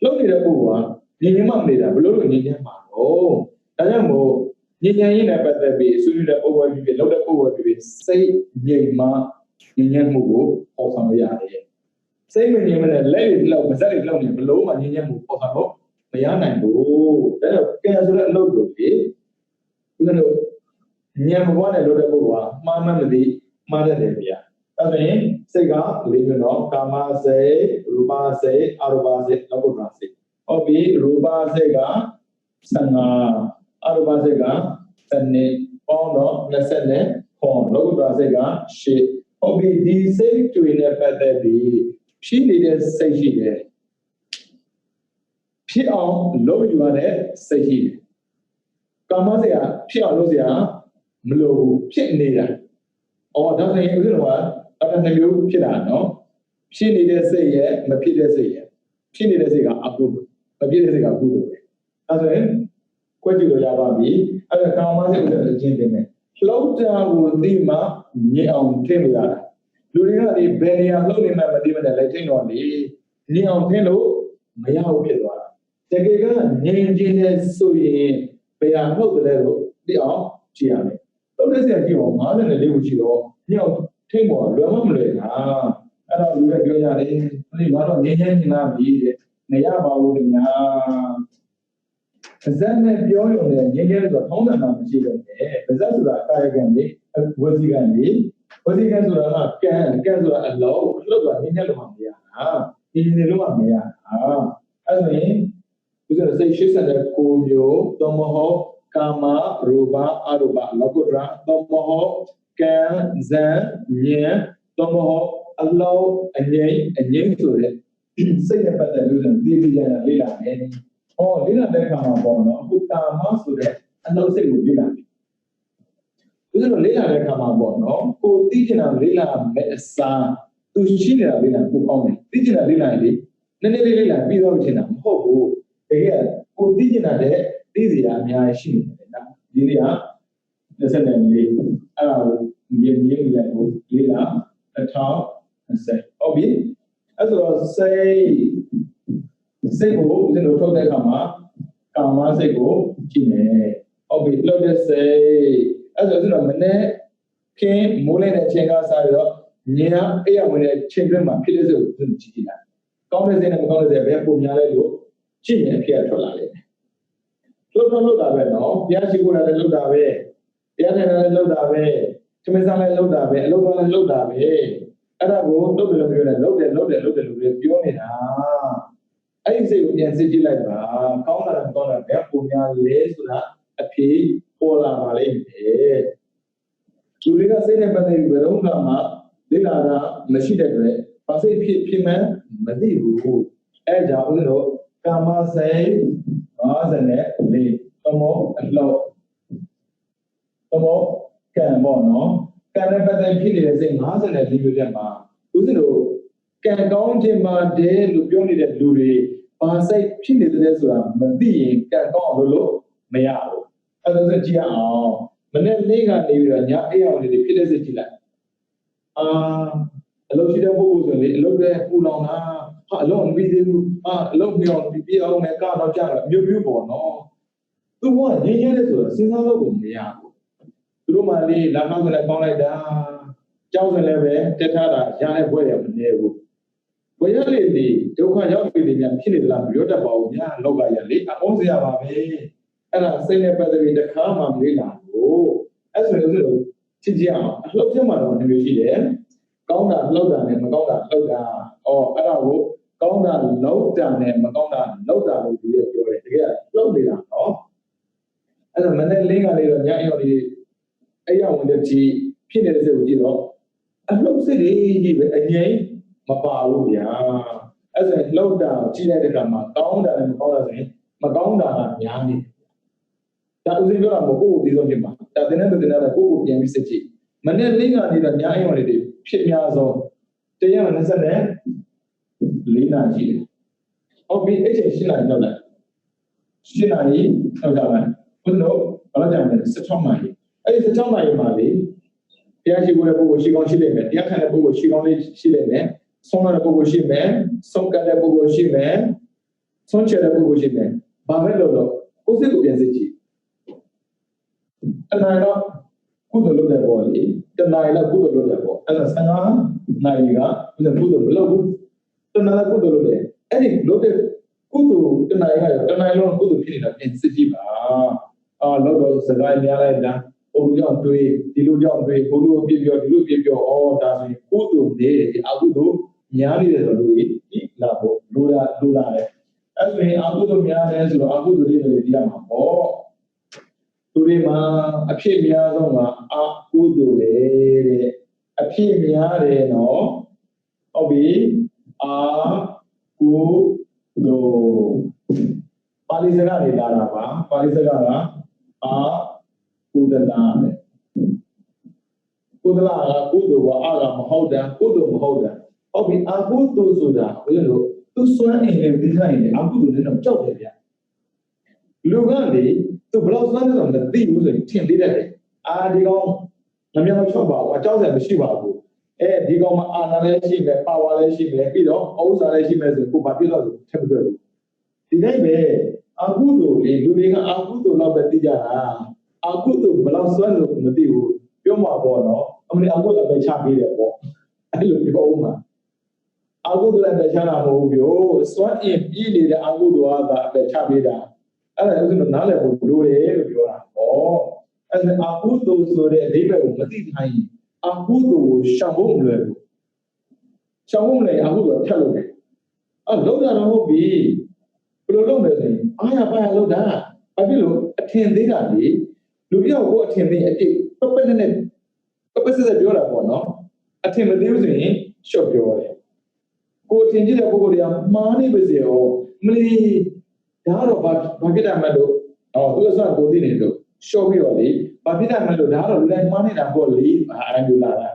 လှုပ်နေတဲ့ပုဂ္ဂိုလ်ကငြိမ်းချမ်းမှမနေတာဘယ်လိုငြိမ်းချမ်းမှာတော့ဒါကြောင့်မို့ဉာဏ်ရင်းနဲ့ပတ်သက်ပြီးဆွေးနွေးတဲ့ပုဂ္ဂိုလ်ဖြစ်လောက်တဲ့ပုဂ္ဂိုလ်ဖြစ်စိတ်ငြိမ်မှဉာဏ်မှုကိုပေါ်ဆောင်ရရတယ်။စိတ်မငြိမ်မနဲ့လက်တွေလောက်မစက်တွေလောက်နေဘလို့မှဉာဏ်မှုပေါ်ဆောင်တော့မရနိုင်ဘူး။ဒါတော့ကံဆိုတဲ့အလုပ်ကိုလေဦးဇင်းတို့ဉာဏ်မပွားတဲ့လို့တဲ့ပုဂ္ဂိုလ်ကမှားမှန်းမသိမှားတတ်တယ်ဗျာ။အဲဒါရင်စိတ်က၄မျိုးတော့ကာမစိတ်ရူပစိတ်အရူပစိတ်လောကုတ္တရာစိတ်။ဟုတ်ပြီရူပစိတ်က15အရူပစိတ်က7ပေါင်းတော့20နဲ့လောကုတ္တရာစိတ်က8ဟုတ်ပြီဒီစိတ်တွေနဲ့ပတ်သက်ပြီးဖြစ်နေတဲ့စိတ်ရှိတယ်ဖြစ်အောင်လုပ်ယူရတဲ့စိတ်ရှိတယ်ကာမစိတ်ကဖြစ်အောင်လုပ်စရာမလိုဘူးဖြစ်နေတာဒါဆိုရင်ဦးဇင်းကအ နောက်တစ်မျိုးဖြစ်တာနော်ဖြစ်နေတဲ့စိတ်ရဲ့မဖြစ်တဲ့စိတ်ရဲ့ဖြစ်နေတဲ့စိတ်ကအကုသိုလ်မဖြစ်တဲ့စိတ်ကကုသိုလ်ပဲအဲဆိုရင်ကွက်ကြည့်လို့ရပါပြီအဲဒါကာမစိတ်ကိုလည်းကျင့်တင်မယ်လှုပ်တာကိုသိမှညင်အောင်ထင်လို့ရတာလူတွေကဒီဘယ်နေရာလှုပ်နေမှမသိမနဲ့လည်းထိန်တော်နေညင်အောင်ထင်လို့မရဘူးဖြစ်သွားတာတကယ်ကငြိမ်ခြင်းနဲ့ဆိုရင်ဘယ်ဟာလှုပ်တယ်လို့သိအောင်ကြည့်ရမယ်လှုပ်တဲ့စိတ်ကြည့်အောင်54ကိုရှိတော့ညင်အောင်ထိန်ပေါ်လွယ်မလွယ်တာအဲ့တော့လူတွေပြောကြတယ်ဒီငါတော့ငြိမ်ချင်းနေတာပြီတဲ့မရပါဘူးခင်ဗျာပါဇက်နဲ့ပြောရုံနဲ့ငြိမ်းချမ်းလို့ဆိုတော့ထောင်းတာမှမရှိတော့ဘူး။ပါဇက်ဆိုတာကာယကံလေဝစီကံလေဝစီကံဆိုတာကကံဆိုတာအလုံးအလုပ်ကငြိမ်းချမ်းလို့မှမရတာ။ဒီနေလို့မှမရတာ။အဲ့ဒါရင်ဒီလိုစိတ်89မျိုးသမဟောကာမရူပအရူပလောကုတ္တရာသမဟောကံဇံဉာဏ်သမဟောအလုံးအငြိမ်းဆိုတဲ့စိတ်နဲ့ပတ်သက်လို့သိသိကြရလေ့လာမယ်။လေ့လာတဲ့အခါမှာပေါ့နော်အခုကာမဆိုတဲ့အလုံးစိတ်ကိုလေ့လာပြီ။ဒါဆိုလေ့လာတဲ့အခါမှာပေါ့နော်ကိုသိချင်တာလေ့လာမယ်အစားသူရှိနေတာလေ့လာကိုကောင်းတယ်။သိချင်တာလေ့လာရင်လေနည်းနည်းလေးလေ့လာပြီးတော့ချင်တာမဟုတ်ဘူး။တကယ်ကိုသိချင်တာတဲ့သိစရာအများကြီးရှိနေတယ်နော်။ဒီနေ့က24အဲ့ဒါကိုမြင်လိုက်ကိုလေ့လာ2020ဟုတ်ပြီ။အဲ့ဆိုတော့စိတ်ကိုဦးဇင်းတို့ထုတ်တဲ့အခါမှာကာမစိတ်ကိုကြည့်မယ်။ဟုတ်ပြီလှုပ်တဲ့စိတ်အဲ့ဆိုတော့မနေ့ခင်းမိုးလိုက်တဲ့အချိန်ကစပြီးတော့ညအိယာဝင်တဲ့ချိန်တွင်းမှာဖြစ်တဲ့စိတ်ကိုကြည့်လိုက်။ကောင်းတဲ့စိတ်နဲ့မကောင်းတဲ့စိတ်ဘယ်ပုံများလဲလို့ကြည့်ရင်အဖြစ်ထွက်လာလိမ့်မယ်။လှုပ်တာပဲနော်။တရားရှိခိုးတာလည်းလှုပ်တာပဲ။တရားထိုင်တာလည်းလှုပ်တာပဲ။သမစားလည်းလှုပ်တာပဲ။အလုပ်လည်းလှုပ်တာပဲ။အဲ့ဒါကိုလှုပ်တယ်လို့ပြောတယ်လှုပ်တယ်လို့ပြောနေတာ။အဲ့ဒီစိတ်ကိုပြန်စစ်ကြည့်လိုက်ပါကောင်းတာမကောင်းတာဘယ်ပုံများလဲဆိုတာအဖြေပေါ်လာပါလိမ့်မယ်လူတွေကစိတ်နဲ့ပတ်သက်ပြီးဘယ်တော့မှလေ့လာတာမရှိတဲ့အတွက်ဘာစိတ်ဖြစ်မှန်းမသိဘူးအဲကြောင့်ဦးဇင်းတို့ကာမစိတ်54သမုအလှသမုကံပေါ့နော်ကံနဲ့ပတ်သက်ဖြစ်နေတဲ့စိတ်54မျိုးတဲ့မှာဦးဇင်းတို့ကံကောင်းခြင်းပါတယ်လို့ပြောနေတဲ့လူတွေဘာစိတ်ဖြစ်နေတယ်ဆိုတာမသိရင်ကံကောင်းအောင်လို့မရဘူးအဲဒါဆိုကြည့်အောင်မနေ့နေ့ကနေပြီးတော့ညအိပ်အောင်နေဖြစ်တဲ့စိတ်ကြည့်လိုက်အလုပ်ရှိတဲ့ပုဂ္ဂိုလ်ဆိုရင်အလုပ်တွေပူလောင်တာအလုပ်မပြီးသေးဘူးအလုပ်ပြောင်းပြီးအောင်မယ်ကတော့ကြာတော့မျိုးပေါ့နော်သူကငြင်းရဲတယ်ဆိုတာစဉ်းစားလို့ကိုမရဘူးသူတို့မှလေလာကောင်းဆိုလည်းပေါင်းလိုက်တာကြောက်ဆိုလည်းပဲတက်ထားတာရတဲ့ဘွဲရမနေဘူးဘွဲရလေဒီဒုက္ခရောက်ပြီများဖြစ်နေသလားမပြောတတ်ပါဘူးညာလောကရလေအုံးစရာပါပဲအဲ့ဒါစိတ်နဲ့ပတ်သက်ပြီးတစ်ခါမှမေးလာဘူးအဲ့ဆိုလို့ကြည့်ကြအောင်အလှုပ်ချက်မှာတော့မျိုးရှိတယ်ကောင်းတာလှုပ်တာနဲ့မကောင်းတာလှုပ်တာအဲ့ဒါကိုကောင်းတာလှုပ်တာနဲ့မကောင်းတာလှုပ်တာလို့ပြောတယ်တကယ်လှုပ်နေတာနော်အဲ့တော့မနေ့လင်းကလေးတော့ညအိမ်လေးအဲ့ရဝင်တဲ့ကြည့်ဖြစ်နေတဲ့စိတ်ကိုကြည့်တော့အလှုပ်စိတ်ကြီးပဲအငြိမ်းမပါဘူးဗျာအဲ့ဆိုလှုပ်တာကြည့်လိုက်တဲ့အခါမှာကောင်းတာနဲ့မကောင်းတာဆိုရင်မကောင်းတာကများနေဒါဥစဉ်ပြောတာမဟုတ်ကိုယ်ကိုဒီဆုံးဖြစ်မှာဒါတင်းတဲ့ကိုယ့်ကိုပြန်ပြီးစစ်ကြည့်မနေ့လင်းကနေတော့ညအိမ်ဝင်လေးဖြစ်များဆုံး124နာရီဟုတ်ပြီအဲ့ချိန်7နာရီတော့လိုက်7နာရီတော့ကြလိုက်ဘုရားတို့ဘာလို့ကြမ်းလဲ16နာရီအဲ့ဒီ16နာရီမှာလေတရားရှိခိုးတဲ့ပုဂ္ဂိုလ်ရှိကောင်းရှိလိမ့်မယ်တရားခံတဲ့ပုဂ္ဂိုလ်ရှိကောင်းလေးရှိလိမ့်မယ်ဆုံးတဲ့ပုဂ္ဂိုလ်ရှိမယ်ဆုံးကတဲ့ပုဂ္ဂိုလ်ရှိမယ်ဆုံးချတဲ့ပုဂ္ဂိုလ်ရှိမယ်ဘာပဲလို့တော့ကိုယ်စိတ်ကိုပြန်စစ်ကြည့်အဲ့ဒါတော့ကုသိုလ်လုပ်တဲ့ပေါ်လေတဏှာလည်းကုသိုလ်လုပ်တဲ့ပေါ်အဲ့ဒါ15နာရီကဘယ်လိုကုသိုလ်မလုပ်ဘူးတဏှာလည်းကုသိုလ်လုပ်တယ်အဲ့ဒီလုပ်တဲ့ကုသိုလ်တဏှာရရောတဏှာလုံးကုသိုလ်ဖြစ်နေတာပြန်စစ်ကြည့်ပါလောက်တော့စကားများလိုက်တာဟိုလူကြောင့်တွေးဒီလူကြောင့်တွေးဟိုလူပြပြောဒီလူပြပြောဒါဆိုရင်ကုသိုလ်နေအကုသိုလ်များနေတယ်ဆိုလို့ဒီလာဖို့လိုလာတယ်အဲ့ဆိုရင်အကုသိုလ်များတယ်ဆိုတော့အကုသိုလ်တွေလည်းတရားမှာပေါ့သူတွေမှာအဖြစ်များဆုံးကအကုသိုလ်ပဲတဲ့အဖြစ်များတယ်နော်ဟုတ်ပြီအကုသိုလ်ပါဠိစကားတွေလာတာပါပါဠိစကားကအကုသလာပဲ ကုသလကကုသိုလ်ကအာကမဟုတ်တယ်ကုသိုလ်မဟုတ်တယ်ဟုတ်ပြီအကုသိုလ်ဆိုတာဘယ်လိုသူစွမ်းအင်နဲ့ပြီးဆိုင်ရင်အကုသိုလ်နဲ့တော့ကြောက်တယ်ဗျလူကလေသူဘလောက်စွမ်းတယ်ဆိုတော့မသိဘူးဆိုရင်ထင်သေးတယ်အာဒီကောင်ငမြောက်ချောက်ပါဘူးအကြောက်စရာမရှိပါဘူးဒီကောင်မှာအာဏာလည်းရှိမယ်ပါဝါလည်းရှိမယ်ပြီးတော့ဥစ္စာလည်းရှိမယ်ဆိုကိုဘာဖြစ်လို့ထပ်ပြောဘူးဒီတိုင်းပဲအကုသိုလ်လေလူတွေကအကုသိုလ်တော့ပဲသိကြတာအကုသိုလ်ဘလောက်စွမ်းလို့မသိဘူးပြောမှာပေါ့နော်အမလီအကုသိုလ်ပဲချပေးတယ်ပေါ့အဲ့လိုပြောဦးမှာအကုသိုလ်လည်းပဲချတာမဟုတ်ဘူးစွမ်းအင်ပြီးနေတဲ့အကုသိုလ်ကသာပဲချပေးတာအဲ့ဒါဥစဉ်နားလည်ဖို့လိုတယ်လို့ပြောတာဟောအဲ့ဒါအကုသိုလ်ဆိုတဲ့အဓိပ္ပာယ်ကိုမသိနိုင်ရင်အကုသိုလ်ကိုရှောင်ဖို့မလွယ်ဘူးရှောင်ဖို့မလွယ်အကုသိုလ်ထက်လို့တယ်လုံးတာတော့ဟုတ်ပြီဘယ်လိုလုပ်မလဲဆိုရင်အားရပါရလုပ်တာဘာဖြစ်လို့အထင်သေးတာလေလူပြောက်ကိုအထင်သေးအတိပပနဲ့ပစစပြောတာပေါ့နော်အထင်မသေးဘူးဆိုရင်ရှော့ပြောတယ်ကိုအထင်ကြီးတဲ့ပုဂ္ဂိုလ်တွေကမှားနေပါစေရောမလီဒါတော့ဘာဖြစ်တာမှလို့သူအစကိုသိနေလို့ရှော့ပြီးတော့လေဘာဖြစ်တာမှလို့ဒါတော့လူတိုင်းမှားနေတာပေါ့လေအဲ့လိုလာတာ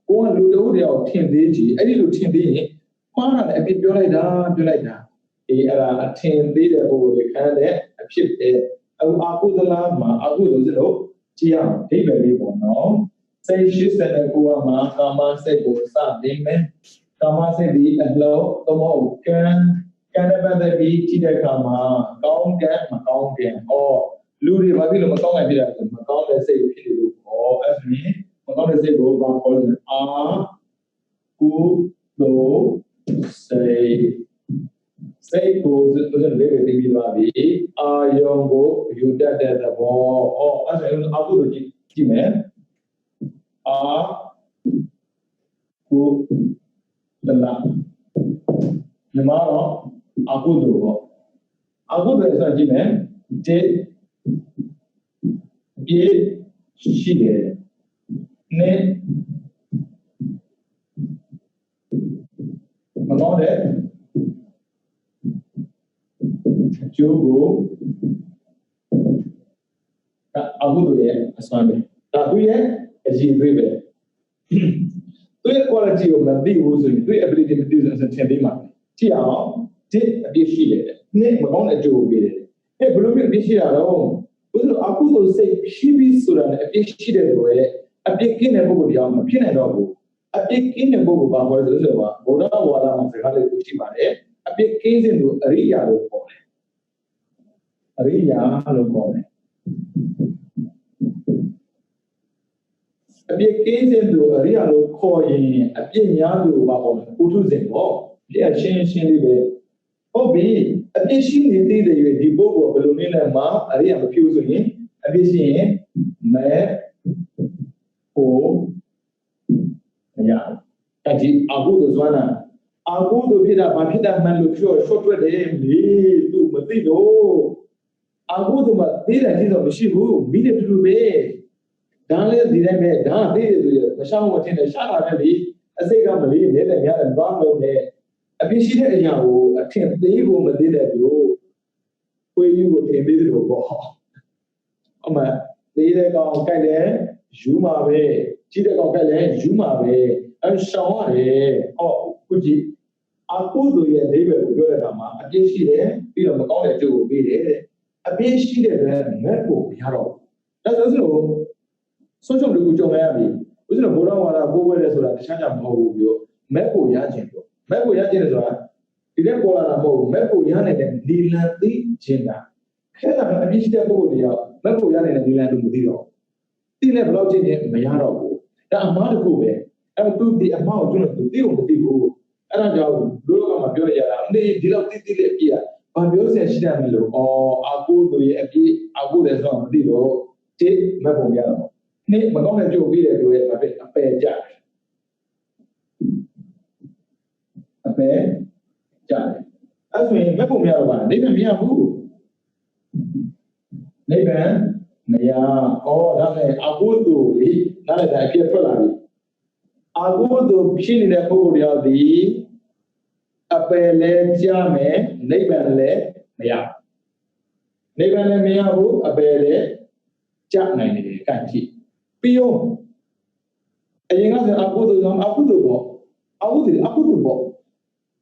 ကိုကလူတို့တယောက်ထင်သေးကြီးအဲ့ဒီလိုထင်သေးရင်မှားတာလည်းအပြစ်ပြောလိုက်တာအဲ့ဒါအထင်သေးတဲ့ပုဂ္ဂိုလ်တွေခံတဲ့အဖြစ်ပဲအကုသလမှာအကုသိုလ်စလို့ကြည့်အောင်ဒိဗ္ဗေလေးပေါ့နော်စိတ်89ကမှာကာမစိတ်ကိုစတင်မယ်ကာမစိတ်ဒီအလောသမဟုတ်ကံတဲ့ပတ်သက်ပြီးကြည့်တဲ့အခါမှာကောင်းကံမကောင်းကံလူတွေဘာဖြစ်လို့မကောင်းနိုင်ဖြစ်တာလဲမကောင်းတဲ့စိတ်ဖြစ်လို့အဲ့ဒါနဲ့မကောင်းတဲ့စိတ်ကိုဘာခေါ်လဲအာကုသိုလ်စိတ်ကိုသူတို့လည်းသိပြီးသွားပြီအာယုံကိုယူတတ်တဲ့သဘောအဲ့ဒါအကုသိုလ်ကြည့်မယ်အာကုသလညီမတော့အကုသိုလ်ပေါ့အကုသိုလ်ဆိုကြည့်မယ်ဒီပြေရှိတယ်နဲ့မကောင်းတဲ့ကျိုးကိုအကုသိုလ်ရဲ့အစွမ်းပဲဒါသူရဲ့အကြည့်တွေပဲသူရဲ့ quality ကိုမသိဘူးဆိုရင်သူရဲ့ ability မသိဘူးဆိုရင်သင်ပေးမှာကြည့်အောင်ဒီအပြည့်ရှိတယ်နဲ့မကောင်းတဲ့အကျိုးကိုပေးတယ်ဘယ်လိုမျိုးအပြည့်ရှိတာတော့ဘုရားအကုသိုလ်စိတ်ရှိပြီးဆိုတာနဲ့အပြည့်ရှိတဲ့လူရဲ့အပြည့်ကင်းတဲ့ပုဂ္ဂိုလ်တရားမဖြစ်နိုင်တော့ဘူးအပြည့်ကင်းတဲ့ပုဂ္ဂိုလ်ဘာခေါ်လဲဆိုတော့ဗုဒ္ဓဝါဒမှာစကားလေးကိုရှိပါတယ်အပြည့်ကင်းစဉ်ကိုအရိယာလို့ခေါ်တယ်အရိယာလို့ခေါ်တယ်အပြည့်ကင်းစဉ်ကိုအရိယာလို့ခေါ်ရင်အပြည့်များလို့ဘာခေါ်လဲပုထုဇဉ်ပေါ့ဒီအရှင်းလေးပဲဟုတ်ပြီအပြည့်ရှိနေသေးတယ်ရွေးဒီပုဂ္ဂိုလ်ဘယ်လိုနည်းနဲ့မှအရိယာမဖြစ်ဘူးဆိုရင်အပြည့်ရှိရင်မဲဟိုမရအဲ့ဒီအကုသိုလ်စွမ်းတာအကုသိုလ်ဖြစ်တာဘာဖြစ်တာမှန်လို့ပြောရှော့ထွက်တယ်လေသူမသိတော့အကုသိုလ်မှာသိတယ်ကြီးတော့မရှိဘူးမိတဲ့တူပဲဒါလည်းဒီတိုင်းပဲဒါသိတယ်ဆိုရမရှောင်းမထင်တယ်ရှာတာပဲလေအစိတ်ကမလေးနေတဲ့များတယ်သွားလို့နဲ့အပြည့်ရှိတဲ့အရာကိုအထင်သေးကိုမသိတဲ့မျိုးခွေးကြီးကိုထင်သေးတယ်လို့ပေါ့အမှသေးတဲ့ကောင်ကြိုက်တယ်ယူမှာပဲကြီးတဲ့ကောင်ကြိုက်တယ်ယူမှာပဲအဲရှောင်းရတယ်ခုကြည့်အကုသိုလ်ရဲ့အဓိပ္ပာယ်ကိုပြောတဲ့အခါမှာအပြည့်ရှိတယ်ပြီးတော့မကောင်းတဲ့အကျိုးကိုပေးတယ်တဲ့အပြည့်ရှိတဲ့လည်းမဲ့ကိုမရတော့ဒါဆိုလို့ဆုံးရှုံးတွေကိုကြုံရပြီဥစ္စာဘုရားဝါဒကိုးဝဲတယ်ဆိုတာတခြားကြမဟုတ်ဘူးပြောမဲ့ကိုရခြင်းပြောမဲ့ကိုရခြင်းဆိုတာဒီတဲ့ပေါ်လာတာမဟုတ်ဘူးမဲ့ကိုရနိုင်တဲ့ဒီလန်သိခြင်းတာခဲတာအပြည့်ရှိတဲ့ပုဂ္ဂိုလ်တွေရောက်မဲ့ကိုရနိုင်တဲ့ဒီလန်သူမသိတော့သိလဲဘယ်လောက်ချင်းမရတော့ဘူးဒါအမှားတစ်ခုပဲအဲ့သူဒီအမှားကိုကျွန်းသူသိအောင်မသိဘူးအဲ့ဒါကြောင့်လူလောကမှာပြောရတာဒီလောက်သိလေအပြည့်ဘာပြောစရာရှိတယ်မလို့အကုသိုလ်ရဲ့အပြည့်အကုသိုလ်ဆိုတော့မသိတော့တိမဲ့ပုံရတော့နေ့မကောင်းတဲ့ကြိုးပြီးတဲ့လူရဲ့ဘာဖြစ်အပယ်ကြတယ်အပယ်ကြတယ်အဲ့ဆိုရင်မဲ့ပုံရတော့ဗာနိဗ္ဗာန်မရဘူးနိဗ္ဗာန်မရဒါနဲ့အကုသိုလ်လေနားလည်တာအပြည့်ထွက်လာပြီအကုသိုလ်ဖြစ်နေတဲ့ပုဂ္ဂိုလ်တွေဒီအပယ်လည်းကြမယ်နိဗ္ဗာန်လည်းမရနိဗ္ဗာန်လည်းမရဘူးအပယ်လည်းကြနိုင်တယ်ကန့်ကြည့်ပြီးတော့ အရင်ကဆိုအခုတို့ပေါ့အခုတို့ပေါ့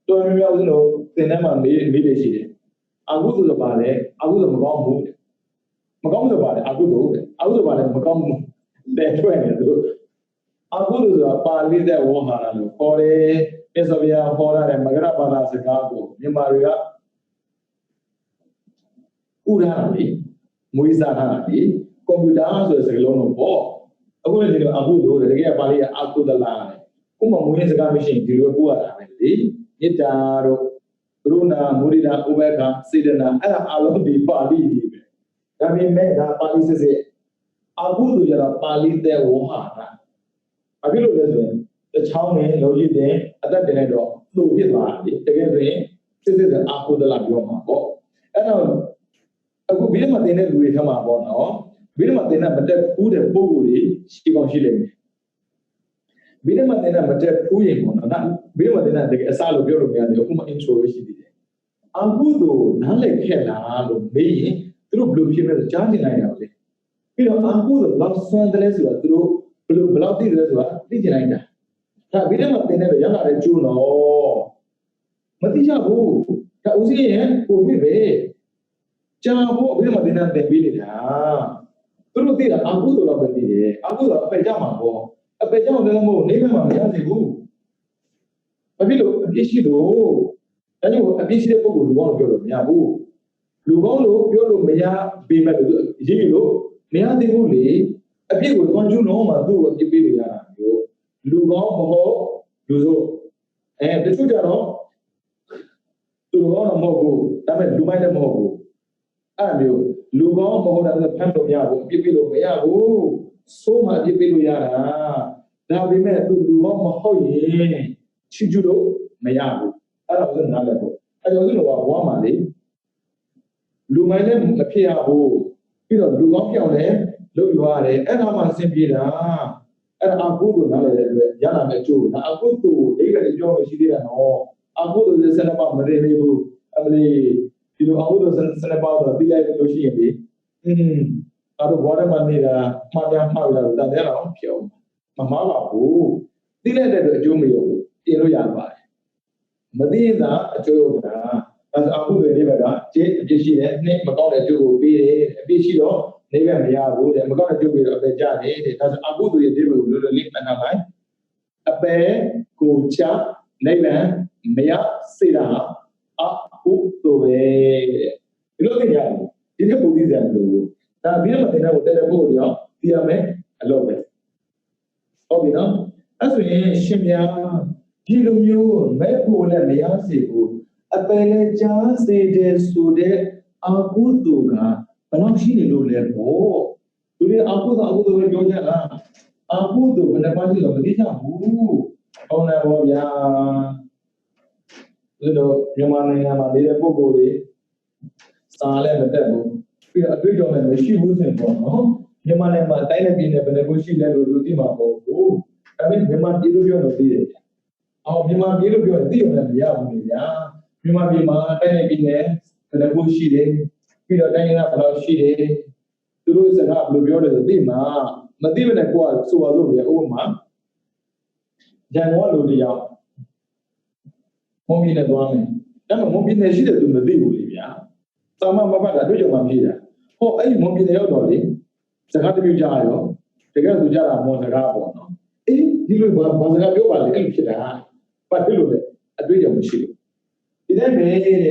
တော်များများဦးဇင်းတို့သင်တန်းမှာမေးလေရှိတယ်အခုတို့ဆိုပါလေအခုတို့မကောင်းဘူးမကောင်းဆိုပါလေအခုတို့အခုဆိုပါလေမကောင်းဘူးတဲ့ထွက်နေသူအခုတို့ဆိုတာပါဠိတဲ့ဝဟာရလို့ခေါ်တယ်ပြစ္ဆဗျာဟောရတဲ့မဂရဘာသာစကားကိုမြန်မာတွေကဥရဟလေမွေးစားတာလေကွန်ပျူတာဆိုတဲ့စကားလုံးတော့ပေါ့အခုလည်းဒီလိုအခုတို့တကယ်ပါဠိကအခုဒလာတယ်ဥပမာမွေးစကားမရှိရင်ဒီလိုကိုရတာပဲလေမေတ္တာတို့ကရုဏာမုဒိတာဥပေက္ခစေတနာအဲ့ဒါအလုံးဒီပါဠိကြီးပဲဒါပေမဲ့ဒါပါဠိစစ်စစ်အခုတို့ကျတော့ပါဠိတဲ့ဝဟာရအခုလို့လဲဆိုရင်တချောင်းနဲ့လောကြီးတဲ့အသက်တင်လိုက်တော့သူ့ဖြစ်သွားတယ်တကယ်ဆိုရင်စစ်စစ်အခုဒလာပြောမှာပေါ့အဲ့တော့အခုဘိဓမ္မာသင်တဲ့လူတွေထမှာပေါ့နော်ဘိဓမ္မာသင်တဲ့မတက်ဘူးတဲ့ပုံကိုယ်ကြီးရှိကောင်းရှိလိမ့်မယ်ဘိဓမ္မာသင်တဲ့မတက်ဘူးရင်ပေါ့နော်ဒါဘိဓမ္မာသင်တဲ့တကယ်အစလို့ပြောလို့မရတယ်အခုမှ intro ရှိသေးတယ်အခုတို့နားလည်ခဲ့လားလို့မေးရင်သူတို့ဘယ်လိုဖြစ်မလဲကြားနေနိုင်ရအောင်လေပြီးတော့အခုတို့လောက်ဆွမ်းတယ်ဆိုတာသူတို့ဘယ်လောက်သိတယ်ဆိုတာသိချင်နိုင်တာဒါဘိဓမ္မာသင်တဲ့ရလာတဲ့ကျိုးတော့မသိကြဘူးဒါဦးစီးရဲ့ကိုပြည့်ပဲကြာဖို့ဘိဓမ္မာသင်တဲ့သင်ပေးနေတာသူတို့သိတာအခုတို့တော့ပဲသိတယ်အခုတော့အပေကြမှာပေါ့အပေကြောင့်လည်းမဟုတ်နေဘက်မှာမရသေးဘူးဘာဖြစ်လို့အပြစ်ရှိလို့ဒါကြောင့်အပြစ်ရှိတဲ့ပုဂ္ဂိုလ်လူကောင်းလို့ပြောလို့မရဘူးလူကောင်းလို့ပြောလို့မရပေမဲ့လို့ရေးလို့မရသေးဘူးလေအပြစ်ကိုတွန်းကျူးတော့မှသူ့ကိုအပြစ်ပေးလို့ရတာမျိုးလူကောင်းမဟုတ်လူဆိုတချို့ကြတော့သူကောင်းတော့မဟုတ်ဘူးဒါပေမဲ့လူမိုက်လည်းမဟုတ်ဘူးအဲ့မျိုးလူကောင်းမဟုတ်တာဆိုဖမ်းလို့မရဘူးအပြစ်ပေးလို့မရဘူးဆိုးမှအပြစ်ပေးလို့ရတာဒါပေမဲ့သူလူကောင်းမဟုတ်ရင်ချီကျူးလို့မရဘူးအဲ့ဒါကိုနားလည်ဖို့အဲ့တော့သူတို့ကဝါမှာလေလူမိုက်လည်းမဖြစ်ရဘူးပြီးတော့လူကောင်းပြောင်းလည်းလုပ်ယူရတယ်အဲ့ဒါမှအဆင်ပြေတာအဲ့ဒါအခုတို့နားလည်တဲ့အတွက်ရလာမယ့်အကျိုးဒါအခုတို့အိဗယ်လေးပြောလို့ရှိသေးတယ်နော်အခုတို့စနပါမရင်းနေဘူးအမလီဒီလိုအခုတို့စနပါတော့တိလိုက်လို့ရှိရင်လေအဲ့တော့ဘောရမနေတာမှားများမှားလာတော့တန်တယ်တော့ဖြစ်အောင်မမှားပါဘူးတိလိုက်တဲ့အတွက်အကျိုးမရဘူးပြင်လို့ရပါတယ်မသိရင်သာအကျိုးရတာဒါဆိုအခုတွေလေးဘက်ကကျေးအပြစ်ရှိတယ်နှစ်မကောင်းတဲ့အကျိုးကိုပေးတယ်အပြစ်ရှိတော့နေဘက်မရဘူးတဲ့မကောင်းတဲ့အကျိုးပေးတော့အပေကြတယ်တဲ့ဒါဆိုအခုတွေရဲ့ဒီဘက်ကိုလိုလိုလေးမှတ်ထားလိုက်အပေကိုချနေဘက်မရစေတာအခုတို့ပဲဒီလိုသိရတယ်ဒီတစ်ပုဒ်သိစရာမလိုဘူးဒါပြီးတော့တင်တဲ့ကိုတဲ့ဖို့ရောသိရမယ်အလုပ်ပဲဟုတ်ပြီနော်အဲ့ဆိုရင်ရှင်များဒီလိုမျိုးမဲ့ဖို့လည်းမရစေဘူးအပယ်လည်းကြားစေတဲ့ဆိုတဲ့အကုသိုလ်ကဘယ်လောက်ရှိနေလို့လဲပေါ့သူတွေအကုသိုလ်ပဲပြောကြတာအကုသိုလ်ဘယ်နှပါးရှိလို့မသိကြဘူးဟုတ်တယ်ဗောဗျာဒီလိုမြန်မာနိုင်ငံမှာနေတဲ့ပုဂ္ဂိုလ်တွေစားလည်းမတက်ဘူးပြီးတော့အတွေ့အကြုံလည်းမရှိဘူးဆိုရင်ပေါ့နော်မြန်မာနိုင်ငံမှာတိုင်းနဲ့ပြည်နယ်ဘယ်နှခုရှိလဲလို့သူသိမှာပေါ့ဘူးဒါပေမဲ့မြန်မာပြည်လို့ပြောလို့သိတယ်မြန်မာပြည်လို့ပြောရင်သိရတယ်မရဘူးလေဗျာမြန်မာပြည်မှာတိုင်းနဲ့ပြည်နယ်ဘယ်နှခုရှိတယ်ပြီးတော့တိုင်းရင်းသားဘယ်လောက်ရှိတယ်သူတို့စကားဘယ်လိုပြောတယ်ဆိုသိမှာမသိဘဲနဲ့ကိုကဆိုပါလို့ဗျာဥပမာရန်ကုန်လူတယောက်မုံပြည်နဲ့သွားမယ်ဒါပေမဲ့မုံပြည်နဲ့ရှိတယ်သူမသိဘူးလေဗျာသာမမပတ်တာတွေ့ကြမှာဖြစ်တာဟောအဲ့ဒီမုံပြည်နဲ့ရောက်တော့လေစကားတမျိုးကြားရောတကယ်သူကြားတာမွန်စကားပေါ့နော်ဒီလိုဘာစကားပြောပါလဲအဲ့လိုဖြစ်တာပတ်ဖြစ်လို့လေအတွေ့အကြုံမရှိလို့ဒီတဲ့ပဲတဲ့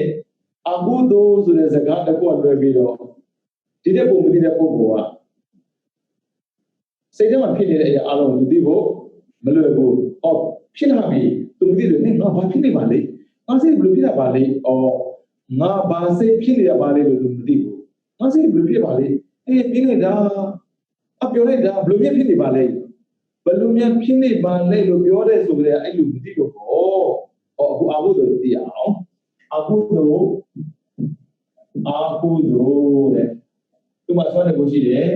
အကုသိုလ်ဆိုတဲ့စကားတစ်ခုလွယ်ပြီးတော့ဒီတဲ့ပုံမသိတဲ့ပုဂ္ဂိုလ်ကစိတ်ထဲမှာဖြစ်နေတဲ့အရာအလုံးကိုသိဖို့မလွယ်ဘူးဖြစ်လာပြီသူမသိလို့ငါဘာဖြစ်နေပါလဲငါစိတ်ဘယ်လိုဖြစ်တာပါလဲငါဘာစိတ်ဖြစ်နေရပါလဲလို့သူမသိဘူးငါစိတ်ဘယ်လိုဖြစ်ပါလဲပြင်းနေတာပြောလိုက်တာဘယ်လိုဖြစ်နေပါလဲဘယ်လိုများဖြစ်နေပါလဲလို့ပြောတဲ့ဆိုကြတဲ့အဲ့လိုမသိလို့ပေါ့အခုအကုသိုလ်သိအောင်အကုသိုလ်တဲ့သူမှဆွမ်းနေကိုရှိတယ်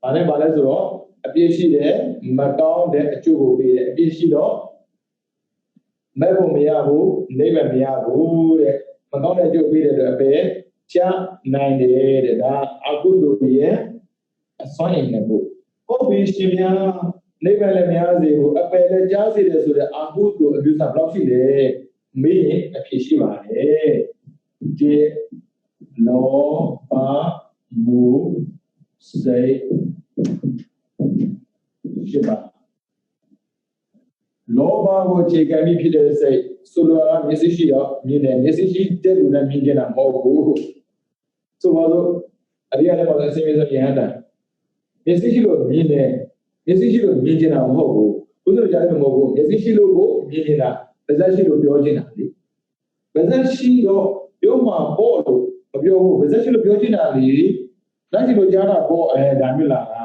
။ဘာလဲဆိုတော့အပြည့်ရှိတယ်မကောင်းတဲ့အကျိုးကိုပေးတယ်အပြည့်ရှိတော့မဲ့ဖို့မရဘူးနိဗ္ဗာန်မရဘူးတဲ့မကောင်းတဲ့အကျိုးပေးတဲ့အတွက်အပေချနိုင်တယ်တဲ့ဒါအကုသိုလ်ရဲ့အစွမ်းရည်နဲ့ကို ဟုတ်ပြီရှင်များနိဗ္ဗာန်လည်းများစေကိုအပယ်လည်းကြားစေတယ်ဆိုတဲ့အာဟုတုအပြုစာဘယ်လောက်ရှိလဲမေးရင်အဖြေရှိပါတယ်ဒီလောဘမူစိတ်ရှိပါလောဘကိုအခြေခံပြီးဖြစ်တဲ့စိတ်ဆိုလိုတာမျက်စိရှိတော့မြင်တယ်မျက်စိရှိတဲ့လူနဲ့မြင်ကြတာမဟုတ်ဘူးဆိုပါတော့အရိယာလည်းပေါ့အစင်းမျိုးဆိုယဟန်တာမျက်စိရှိလို့မြင်တယ်မျက်စိရှိလို့မြင်ကြတာမဟုတ်ဘူးဘုရားကြားတယ်မဟုတ်ဘူးမျက်စိရှိလို့ကိုမြင်နေတာပါးစပ်ရှိလို့ပြောချင်တာလေပါးစပ်ရှိတော့ပြောမှာပေါ့လို့မပြောဘူးပါးစပ်ရှိလို့ပြောချင်တာလေလက်ရှိလို့ကြားတာပေါ့ဒါမျိုးလားဒါ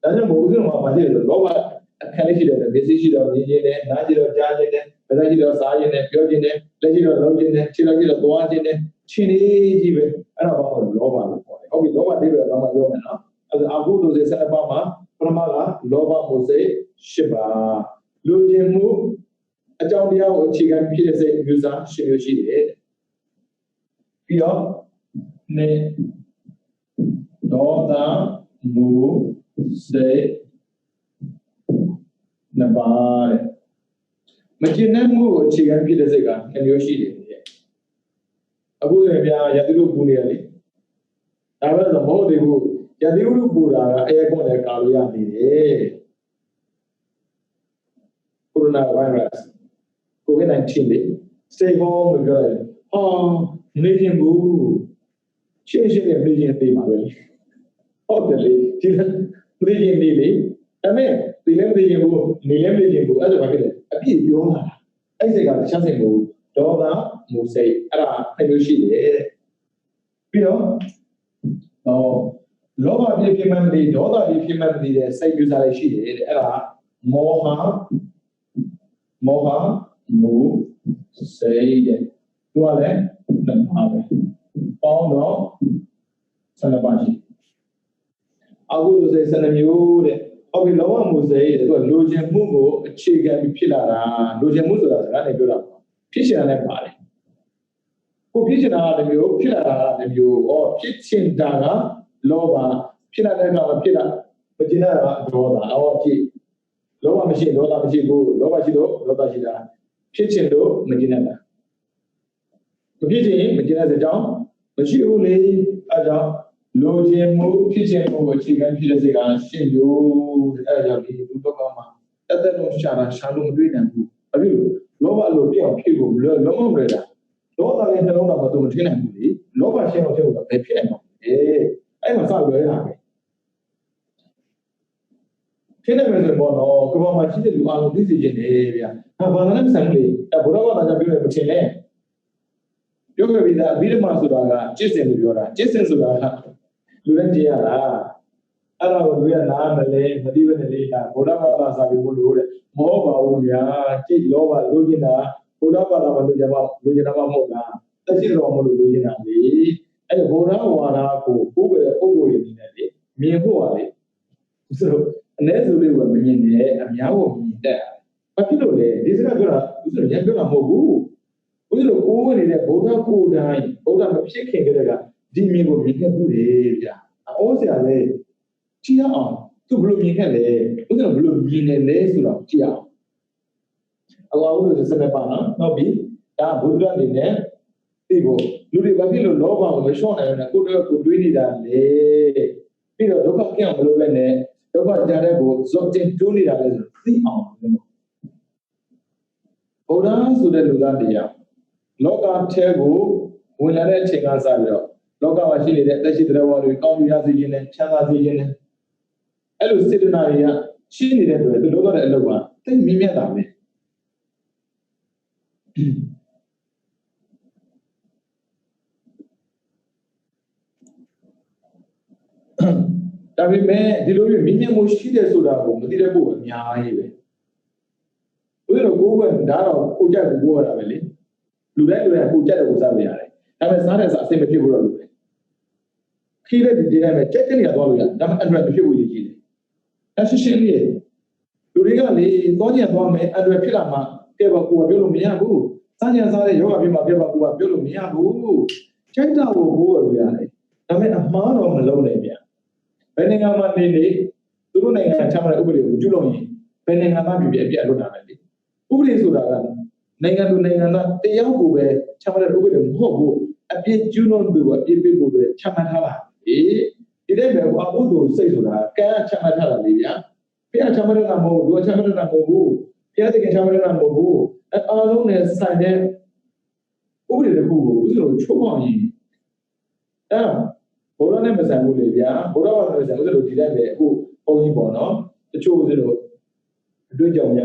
ကြောင့်ဘုရားမှာပါတယ်လို့လောဘအခက်လေးရှိတယ်မျက်စိရှိတော့မြင်ခြင်းနဲ့နားရှိတော့ကြားခြင်းနဲ့ပါးစပ်ရှိတော့စားခြင်းနဲ့ပြောခြင်းနဲ့လက်ရှိတော့လုံးခြင်းနဲ့ခြေလက်ရှိတော့သွားခြင်းနဲ့ချင်းလေးကြီးပဲအဲ့တော့ဘာလို့လောဘလို့ခေါ်လဲဟုတ်ပြီလောဘတိပဲတော့မှပြောမယ်နော်အဲ့ဒါအဘုဒ္ဓစေ7ပါးမှာပထမကလောဘမှုစိတ်8ပါးလူကျင်မှုအကြောင်းတရားကိုအခြေခံဖြစ်တဲ့စိတ်မျိုးစား10မျိုးရှိတယ်ပြီးတော့နေဒေါသမူစိတ်2ပါးတဲ့မကျင်တဲ့မှုကိုအခြေခံဖြစ်တဲ့စိတ်က2မျိုးရှိတယ်အခုဆိုရင်ဗျာယတိရုပူနေရလေဒါပဲဆိုမဟုတ်သေးဘူးယတိရုပူတာကအဲကွန်လည်းကာလို့ရနေတယ်ကိုရိုနာဗိုင်းရပ်စ် COVID-19 လေစိတ်ဘောမပြောရနေခြင်းဘူးရှင်းရှင်းနဲ့နေခြင်းသိမှာပဲဟုတ်တယ်လေဒီနေခြင်းနေလေဒါပေမဲ့ဒီလည်းမသိခြင်းဘူးနေလည်းမသိခြင်းဘူးအဲ့ဒါဘာဖြစ်လဲအပြည့်ပြောလာတာအဲ့စိတ်ကတခြားစိတ်မဟုတ်ဒေါသမူစိတ်အဲ့ဒါနှစ်မျိုးရှိတယ်ပြီးတော့လောဘပြည့်ပြမှမသိဒေါသပြည့်ပြမှမသိတဲ့စိတ်မျိုးစားလေးရှိတယ်တဲ့အဲ့ဒါမောဟမူစိတ်တဲ့သူကလည်းနှစ်ပါးပဲပေါင်းတော့12ပါးရှိအကုသိုလ်စိတ်12မျိုးတဲ့ဟုတ်ပြီလောဘမူစိတ်တဲ့သူကလိုချင်မှုကိုအခြေခံပြီးဖြစ်လာတာလိုချင်မှုဆိုတာစကားနဲ့ပြောတာဖြစ်ချင်တာနဲ့ပါတယ်ကိုဖြစ်ချင်တာကတစ်မျိုးဖြစ်လာတာကတစ်မျိုးဖြစ်ချင်တာကလောဘဖြစ်လာတဲ့အခါမှာဖြစ်လာမကျင်တာကဒေါသကြည့်လောဘမရှိဒေါသမရှိဘူးလောဘရှိလို့ဒေါသရှိတာဖြစ်ချင်လို့မကျင်တာမဖြစ်ချင်မကျင်တဲ့ကြောင့်မရှိဘူးလေအဲကြောင့်လိုချင်မှုဖြစ်ချင်မှုကိုအခြေခံဖြစ်တဲ့စိတ်ကရှင်းလို့အဲကြောင့်ဒီလူဘက်ကမှတက်တက်လုံးရှာလို့မတွေ့နိုင်ဘူးဘာဖြစ်လို့လောဘလိုပြအောင်ဖြစ်ဖို့လုံးဝမလွယ်တာဒေါသလည်းနှလုံးသားမှာသူမထင်နိုင်ဘူးလေလောဘရှင်းအောင်ဖြစ်ဖို့ဘယ်ဖြစ်နိုင်မှာလဲအဲ့မှာစလွယ်တာပဲဖြစ်နေမယ်ဆိုတော့ကဘာမှရှိတဲ့လူအားလုံးသိစေခြင်းလေဗျာဘာသာနဲ့ဆိုင်လေဘုရားဘာသာကြောင့်ပြောရမချင်းလဲပြောခဲ့ပြီးသားအဘိဓမ္မာဆိုတာကจิตစဉ်လို့ပြောတာจิตစဉ်ဆိုတာကလူတိုင်းကြည့်ရတာအဲ့ဒါကိုလူရနားမလဲမသိဘဲနဲ့လေဒါဘုရားဘာသာစာပြီးလို့တဲ့မဟုတ်ပါဘူးဗျာจิตလောဘလိုချင်တာဘုရားဘာသာမလိုချင်တာမဟုတ်လားတက်ရှိတော်မလို့လိုချင်တာလေအဲ့ဒီဘုရားဝါဒကိုပို့ပဲပုံကိုယ်ရင်းနေတယ်လေမြင်ဖို့ပါလေဆိုတော့အ ਨੇ စုလေးကမမြင်နဲ့အများကိုမြင်တတ်ဘာဖြစ်လို့လဲဒီစကားပြောတာဥစ္စာရပြောတာမဟုတ်ဘူးဥစ္စာကိုယ်ဝင်နေတဲ့ဘုရားကိုယ်တိုင်ဘုရားမဖြစ်ခင်ကတည်းကဒီမြင်ကိုမြင်ခဲ့ဘူးလေဗျာအော်ဆရာလေကြည့်အောင်သူဘယ်လိုမြင်ခဲ့လဲဥစ္စာဘယ်လိုမြင်နေလဲဆိုတော့ကြည့်အောင်အလောင်းလို့စနေပါနော်ဟုတ်ပြီဒါဘုရားအနေနဲ့သိဖို့လူတွေဘာဖြစ်လို့လောဘကိုမလျှော့နိုင်လဲကိုယ်တော့ကိုတွေးနေတာလေပြီးတော့ဒုက္ခကြောက်မလို့ပဲနဲ့ဒုက္ခကြားတဲ့ကိုဇော့တင်တိုးနေတာလဲဆိုသိအောင်လို့ဘုရားဆိုတဲ့လူသားတရားလောကထဲကိုဝင်လာတဲ့အချိန်ကစပြီးတော့လောကမှာရှိနေတဲ့အသက်ရှိတဲ့ဘဝတွေကောင်းပြီးရစေခြင်းနဲ့ချမ်းသာစေခြင်းနဲ့အဲ့လိုစေတနာတွေကရှိနေတဲ့အတွက်သူလောကရဲ့အလုပ်ကသိမြင့်မြတ်တာပဲဒါပေမဲ့ဒီလိုမျိုးမြင့်မြတ်မှုရှိတယ်ဆိုတာကိုမသိတဲ့ပုဂ္ဂိုလ်အများကြီးပဲဘယ်လိုကိုယ်ကဒါတော့ကိုကြိုက်ကိုပြောရတာပဲလေလူတိုင်းကိုကြိုက်တယ်ကိုစားလို့ရတယ်ဒါပေမဲ့စားတဲ့စားအစိမ့်မဖြစ်ဘူးတော့လို့ပဲခီးတဲ့ဒီတိုင်းပဲကြိုက်တဲ့နေရာသွားလို့ရဒါပေမဲ့အန်ဒရယ်မဖြစ်ဘူးကြီးတယ်အရှင်းလေးလူတွေကလေသွားကြံသွားမယ်အန်ဒရယ်ဖြစ်လာမှကဲပါကိုကပြောလို့မရဘူးစားကြံစားတဲ့ယောဂဖြစ်မှာကဲပါကိုကပြောလို့မရဘူးကြိုက်တာကိုဘိုးရလို့ရတယ်ဒါပေမဲ့အမှားတော့မလုံးနဲ့ဗျာဘယ်နေရာမှာနေ သူတို့နိုင်ငံချမှတ်တဲ့ဥပဒေကိုကျူးလွန်ရင်ဘယ်နိုင်ငံသားပြည်အပြည့်အလွတ်တာပဲလေဥပဒေဆိုတာကနိုင်ငံသူနိုင်ငံသားတရားကိုပဲချမှတ်တဲ့ဥပဒေမဟုတ်ဘူးအပြည့်ကျူးလွန်သူကအပြည့်ပေးဖို့တွေချမှတ်ထားတာဒီတဲ့ပဲအဘုဒ္ဓစိတ်ဆိုတာကံချမှတ်ထားတာလေဗျာဘုရားချမှတ်တာမဟုတ်ဘူးသူချမှတ်တာမဟုတ်ဘူးဘုရားသခင်ချမှတ်တာမဟုတ်ဘူးအားလုံးနဲ့ဆိုင်တဲ့ဥပဒေတစ်ခုကိုဥစ္စာကိုချုပ်အောင်ရင်ဘုရားနဲ့မဆိုင်ဘူးလေဗျာဘုရားဘာလို့ဆိုင်ဥစ္စာကိုဒီတိုင်းပဲအခုဘုန်းကြီးပေါ့နော်တချို့ဥစ္စာတို့အတွင်းကြောင်ရ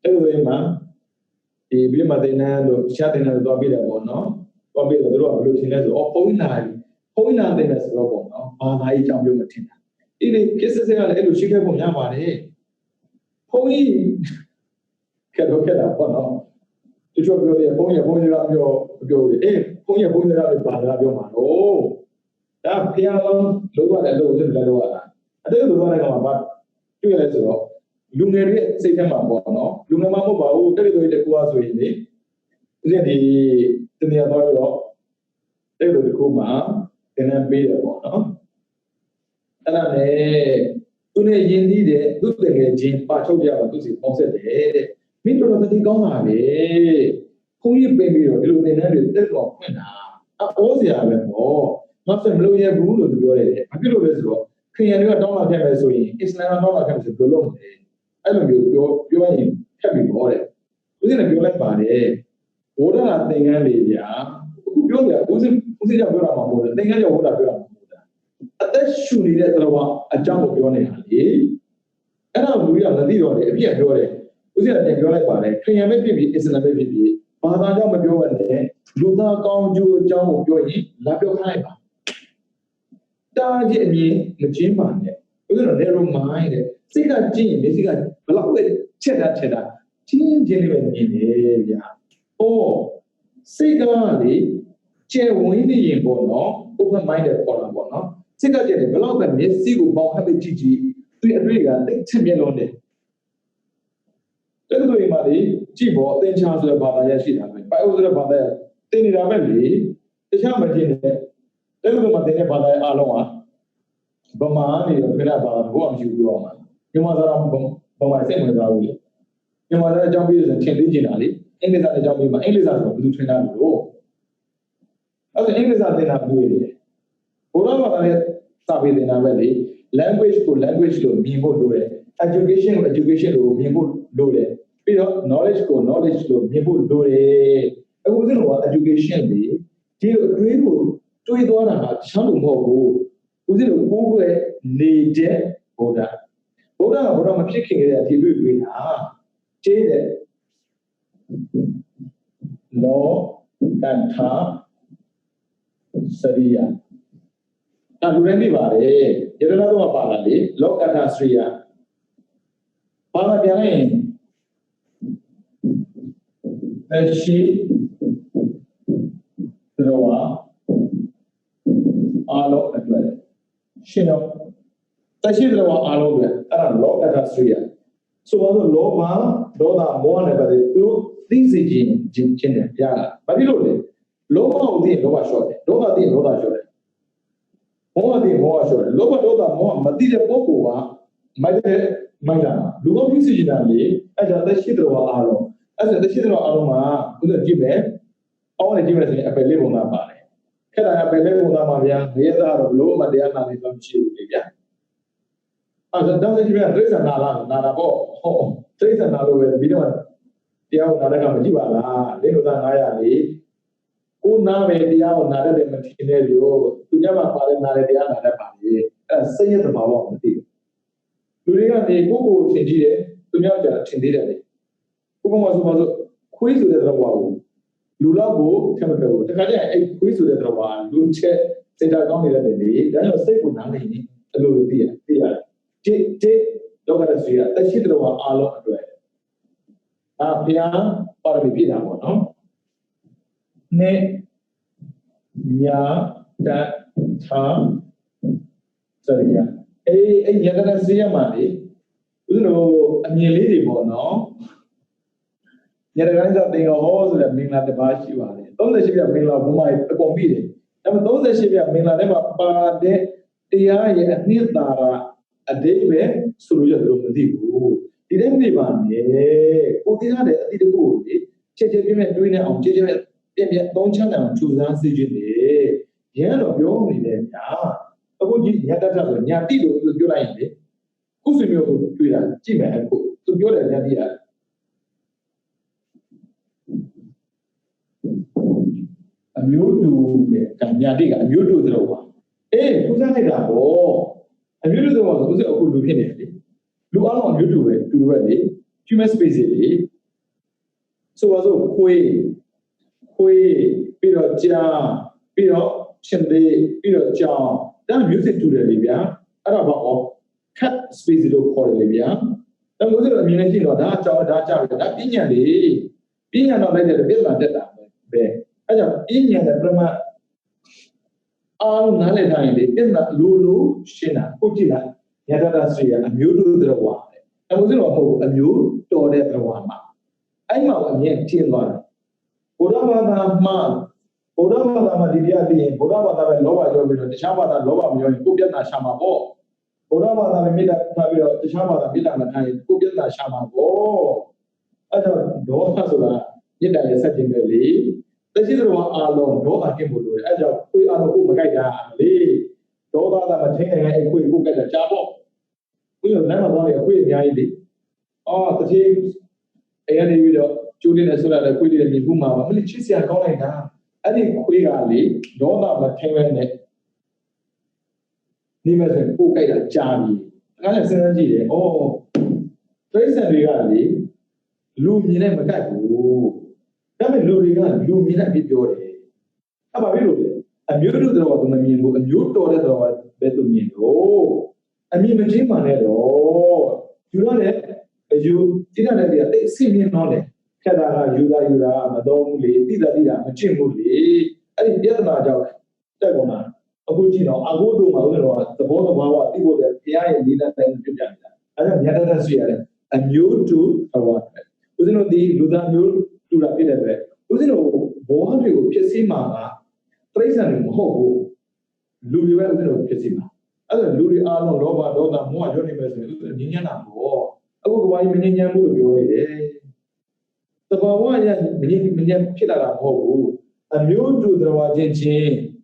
အဲ့လိုမှဒီပြိမသိန်းတို့ရှားတင်တို့တော့ပြတယ်ပေါ့နော်တော့ပြတယ်တို့ကဘယ်လိုထင်လဲဆိုဘုန်းကြီးလာတယ်ဆိုတော့ပေါ့နော်ဘာသာရေးအကြောင်းပြောမထင်တာဒီကိစ္စစကလည်းအဲ့လိုရှိခဲ့ပုံရပါတယ်ဘုန်းကြီးကတော့ခဲ့တာပေါ့နော်တချို့ပြောတယ်ဘုန်းကြီးကပြောတယ်ဘုန်းကြီးကဘာသာပြောမှာတော့ဒါဖျားလုံးလို့ရတယ်လို့ဆိုတယ်လို့ရတာအဲ့ဒါလိုရတဲ့ကောင်ကတွေ့ရလဲဆိုတော့လူငယ်တွေစိတ်ထဲမှာပေါ့နော်လူငယ်မှာမဟုတ်ပါဘူးတက်တဲ့တကူအားဆိုရင်လေဒီတနည်းတော့တက်တဲ့တကူမှာသင်တန်းပေးတယ်ပေါ့နော်အဲ့ဒါနဲ့သူနဲ့ယဉ်သီးတဲ့သူ့တကယ်ချင်းပါထုတ်ကြတာသူစီပေါင်းဆက်တယ်တဲ့မင်းတို့တော့တတိကောင်းတာပဲခုံးကြီးပေးပြီးတော့ဒီလိုသင်တန်းတွေတက်တော့ဖွင့်တာအိုးစရာပဲပေါ့ငါဆက်မလို့ရဘူးလို့သူပြောတယ်ဘာဖြစ်လို့လဲဆိုတော့ခရီးရတွေကတောင်းလာခဲ့မယ်ဆိုရင်အစ္စလာမ်တောင်းလာခဲ့မယ်ဆိုဘယ်လိုလုပ်မလဲအဲ့လိုမျိုးပြောရင်ခက်ပြီပေါ့တဲ့ဦးဇင်းကပြောလိုက်ပါတယ်ဘုရားသင်္ကန်းလေးဗျာအခုပြောတယ်ဦးဇင်းကြောင့်ပြောတာမှမဟုတ်ဘူးသင်္ကန်းကြောင့်ဘုရားပြောတာမဟုတ်ဘူးအသက်ရှူနေတဲ့တော်အကြောင်းကိုပြောနေတာလေအဲ့ဒါလူတွေကမသိတော့တယ်အပြည့်ပြောတယ်ဦးဇင်းကပြန်ပြောလိုက်ပါတယ်ခရီးရပဲဖြစ်ပြီးအစ္စလာမ်ပဲဖြစ်ပြီးဘာသာကြောင့်မပြောဘဲနဲ့လူသားကောင်းကျိုးအကြောင်းကိုပြောရင်လာပြောခိုင်းပါတားကြီးအမြင်မကျင်းပါနဲ့ဦးဇင်းက narrow mind တဲ့စိတ်ကကြည့်ရင်မျက်စိကဘလောက်ပဲချက်တာချင်းလေးပဲမြင်တယ်ဗျာ။စိတ်ကလေကျယ်ဝန်းနေရင်ပေါ့နော် open minded ပေါ်လာပေါ့နော်စိတ်ကကျယ်တယ်ဘလောက်ပဲမျက်စိကိုပေါက်ဟပ်ပြီးကြည့်သူ့အတွေ့ကတိတ်ချက်မြက်လုံးတယ်တဲ့တို့အိမ်မှာလေကြည့်ပေါ့အသင်္ချာဆိုတဲ့ဘာသာရရှိတာပဲပိုက်အိုဆိုတဲ့ဘာသာရသင်နေတာပဲလေတခြားမတင်နဲ့တဲ့တို့မှာသင်တဲ့ဘာသာရအားလုံးကဗမာနေတော့ခဏဘာသာကိုမရှိဘူးပြောအောင်မြန်မာသာဗမာစိတ်ဝင်စားဘူးလေမြန်မာလည်းအကြောင်းပြည့်စုံထင်သိကျင်တာလေအင်္ဂလိပ်စာအကြောင်းပြမှာအင်္ဂလိပ်စာဆိုဘယ်လိုထင်တာလို့အဲ့ဒါအင်္ဂလိပ်စာသင်တာဘူးလေဘုရားဘာသာနဲ့စာပေသင်တာပဲလေ language ကို language လို့မြင်ဖို့လိုတယ် education ကို education လို့မြင်ဖို့လိုတယ်ပြီးတော့ knowledge ကို knowledge လို့မြင်ဖို့လိုတယ်အခုဦးဇင်းတို့က education လေဒီအတွေးကိုတွေးသွားတာကတခြားလို့မဟုတ်ဘူးဦးဇင်းတို့ကိုယ်ကိုယ်နေတဲ့ဘုရားမဖြစ်ခင်ကတည်းကဒီတွေ့တွေ့တာကျေးတဲ့လောကန္ထာစရိယလူတိုင်းသိပါတယ်ယရနာတော့ပါလာလေလောကန္ထာစရိယဘာမှပြန်လိုက်ရင်ရှိတော့အားလုံးအတွက်ရှင်းတော့ရှိတော့အားလုံးပဲအဲ့ဒါလောကန္ထာစရိယဆိုတော့လောဘဒေါသမောဟနဲ့ပတ်သက်သူသိစေခြင်းနဲ့ပြရတာဘာဖြစ်လို့လဲလောဘကိုသိရင်လောဘလျှော့တယ်ဒေါသသိရင်ဒေါသလျှော့တယ်မောဟသိရင်မောဟလျှော့တယ်လောဘဒေါသမောဟမသိတဲ့ပုဂ္ဂိုလ်ကမိုက်တာလူကဖြစ်စီနေတာလေအဲ့ဒါသက်ရှိတော်အားလုံးအဲ့ဒါသက်ရှိတော်အားလုံးမှာဘုရားကြည့်မယ်အောင်းနေကြည့်မယ်ဆိုရင်အပယ်လေးပုံသားပါတယ်ခက်တာအပယ်လေးပုံသားပါဗျာမေရသားတော့လို့မတရားနာနေတော့မရှိဘူးလေဗျာအဲ့ဒါတော့ဒီမှာဒိဋ္ဌာနာတာပေါ့ဒိဋ္ဌာနာလို့ပဲပြီးတော့တရားကိုနားကမကြည့်ပါလားလင်းလို့သား900လေကိုနားပဲတရားကိုနားတဲ့မထင်တဲ့လို့သူညမှာပါတဲ့နားတဲ့တရားနားတတ်ပါလေအဲ့စိတ်ရဲ့သဘာဝမသိဘူးလူတွေကနေကိုထင်ကြည့်တယ်သူများကြထင်သေးတယ်လေဥပမာဆိုပါစို့ခွေးဆိုတဲ့သဘောကိုလူလောက်ကိုထင်မပြောဘူးတခါကျရင်အဲ့ခွေးဆိုတဲ့သဘောကလူချက်စိတ်ဓာတ်ကောင်းနေတဲ့နေလေဒါကြောင့်စိတ်ကိုနားနေနေအလိုလိုသိရတယ်တိလောကရစီရတရှိတော်အားလုံးအတွက်ဘုရားပါရမီပြည့်တာပေါ့နော်နေညာတထာစရိယအဲ့ယတနာစီရမှာလေဦးဇင်းတို့အမြင်လေးတွေပေါ့နော်ယတနာဆိုတင်ဟောဆိုတဲ့မင်္ဂလာတစ်ပါးရှိပါတယ်38ပြမင်္ဂလာဘုံမှာအကုန်ပြီးတယ်ဒါပေမဲ့38ပြမင်္ဂလာထဲမှာပါတဲ့တရားရဲ့အနှစ်သာရ Adebe, Soluja Romadibu. Didn't be one, Utina, the good. Chejamin doing it on Chejamin, don't channel to the CJ. Yan of your only then, ah. A good Yatata, Yatido, you like it. Who's in your Twitter? Jimmy, to your Yadia. A mute to Yadiga, a mute to the one. Eh, who's that? Oh, a mute to the one who's a good looking. Look on YouTube to ready, human species. So, also, Peter Jam, Peter Chende, Peter Jam, that music to the Libya, Araba, cat species of Port Libya. That was a community of that Indian, being not like the bill at that time. I have Indian the Brahma all Naladine, in the Lulu, Shina, Putina, Yadada Sria, and you do the one. I was a new door at the one. I'm not a young teen one. Bodava man, Bodava Didia, Bodava Lova, the Shabba Lova, Kubiana Shama Bo. Bodava Mida, the Shabba Mida, Kubiana Shama Bo. I don't know Hasula, yet I said in the league. The children are alone, no one can do it. I don't put on the Kumagaita, Lee. Dova Matain and quick book at the Jabo. We have never wanted a quick idea. Oh, the teams, any video, Julian as well as the quick in Buma, only Chisia calling down. I think quick Ali, Dova Matain and Nimas and Pukay Jami. I have synergy. Oh, Trace and Regali, Lumina Macaco. That means Lumina video. How about you? A mutual draw to me, a new daughter draw better me. Oh, I mean, Majima, you know that you didn't have the same knowledge. Kadara, Yuda, Madame, Dida, Majimuli, I didn't get another Dagona. A good, you know, I go to my the board of our people that PI and Dina and Pujana. I don't get that year. A new to a water. Within the Luda Mule to rapid away. Within a board, you Pesima. Trace and Ho, Lulu within a Pesima. Other Lulu Arno, Loba, Doda, more Johnny Messi, Nina, or I would buy Minia Mulu. The Bawayan, Minia Killa Ho, a new to the Wajin,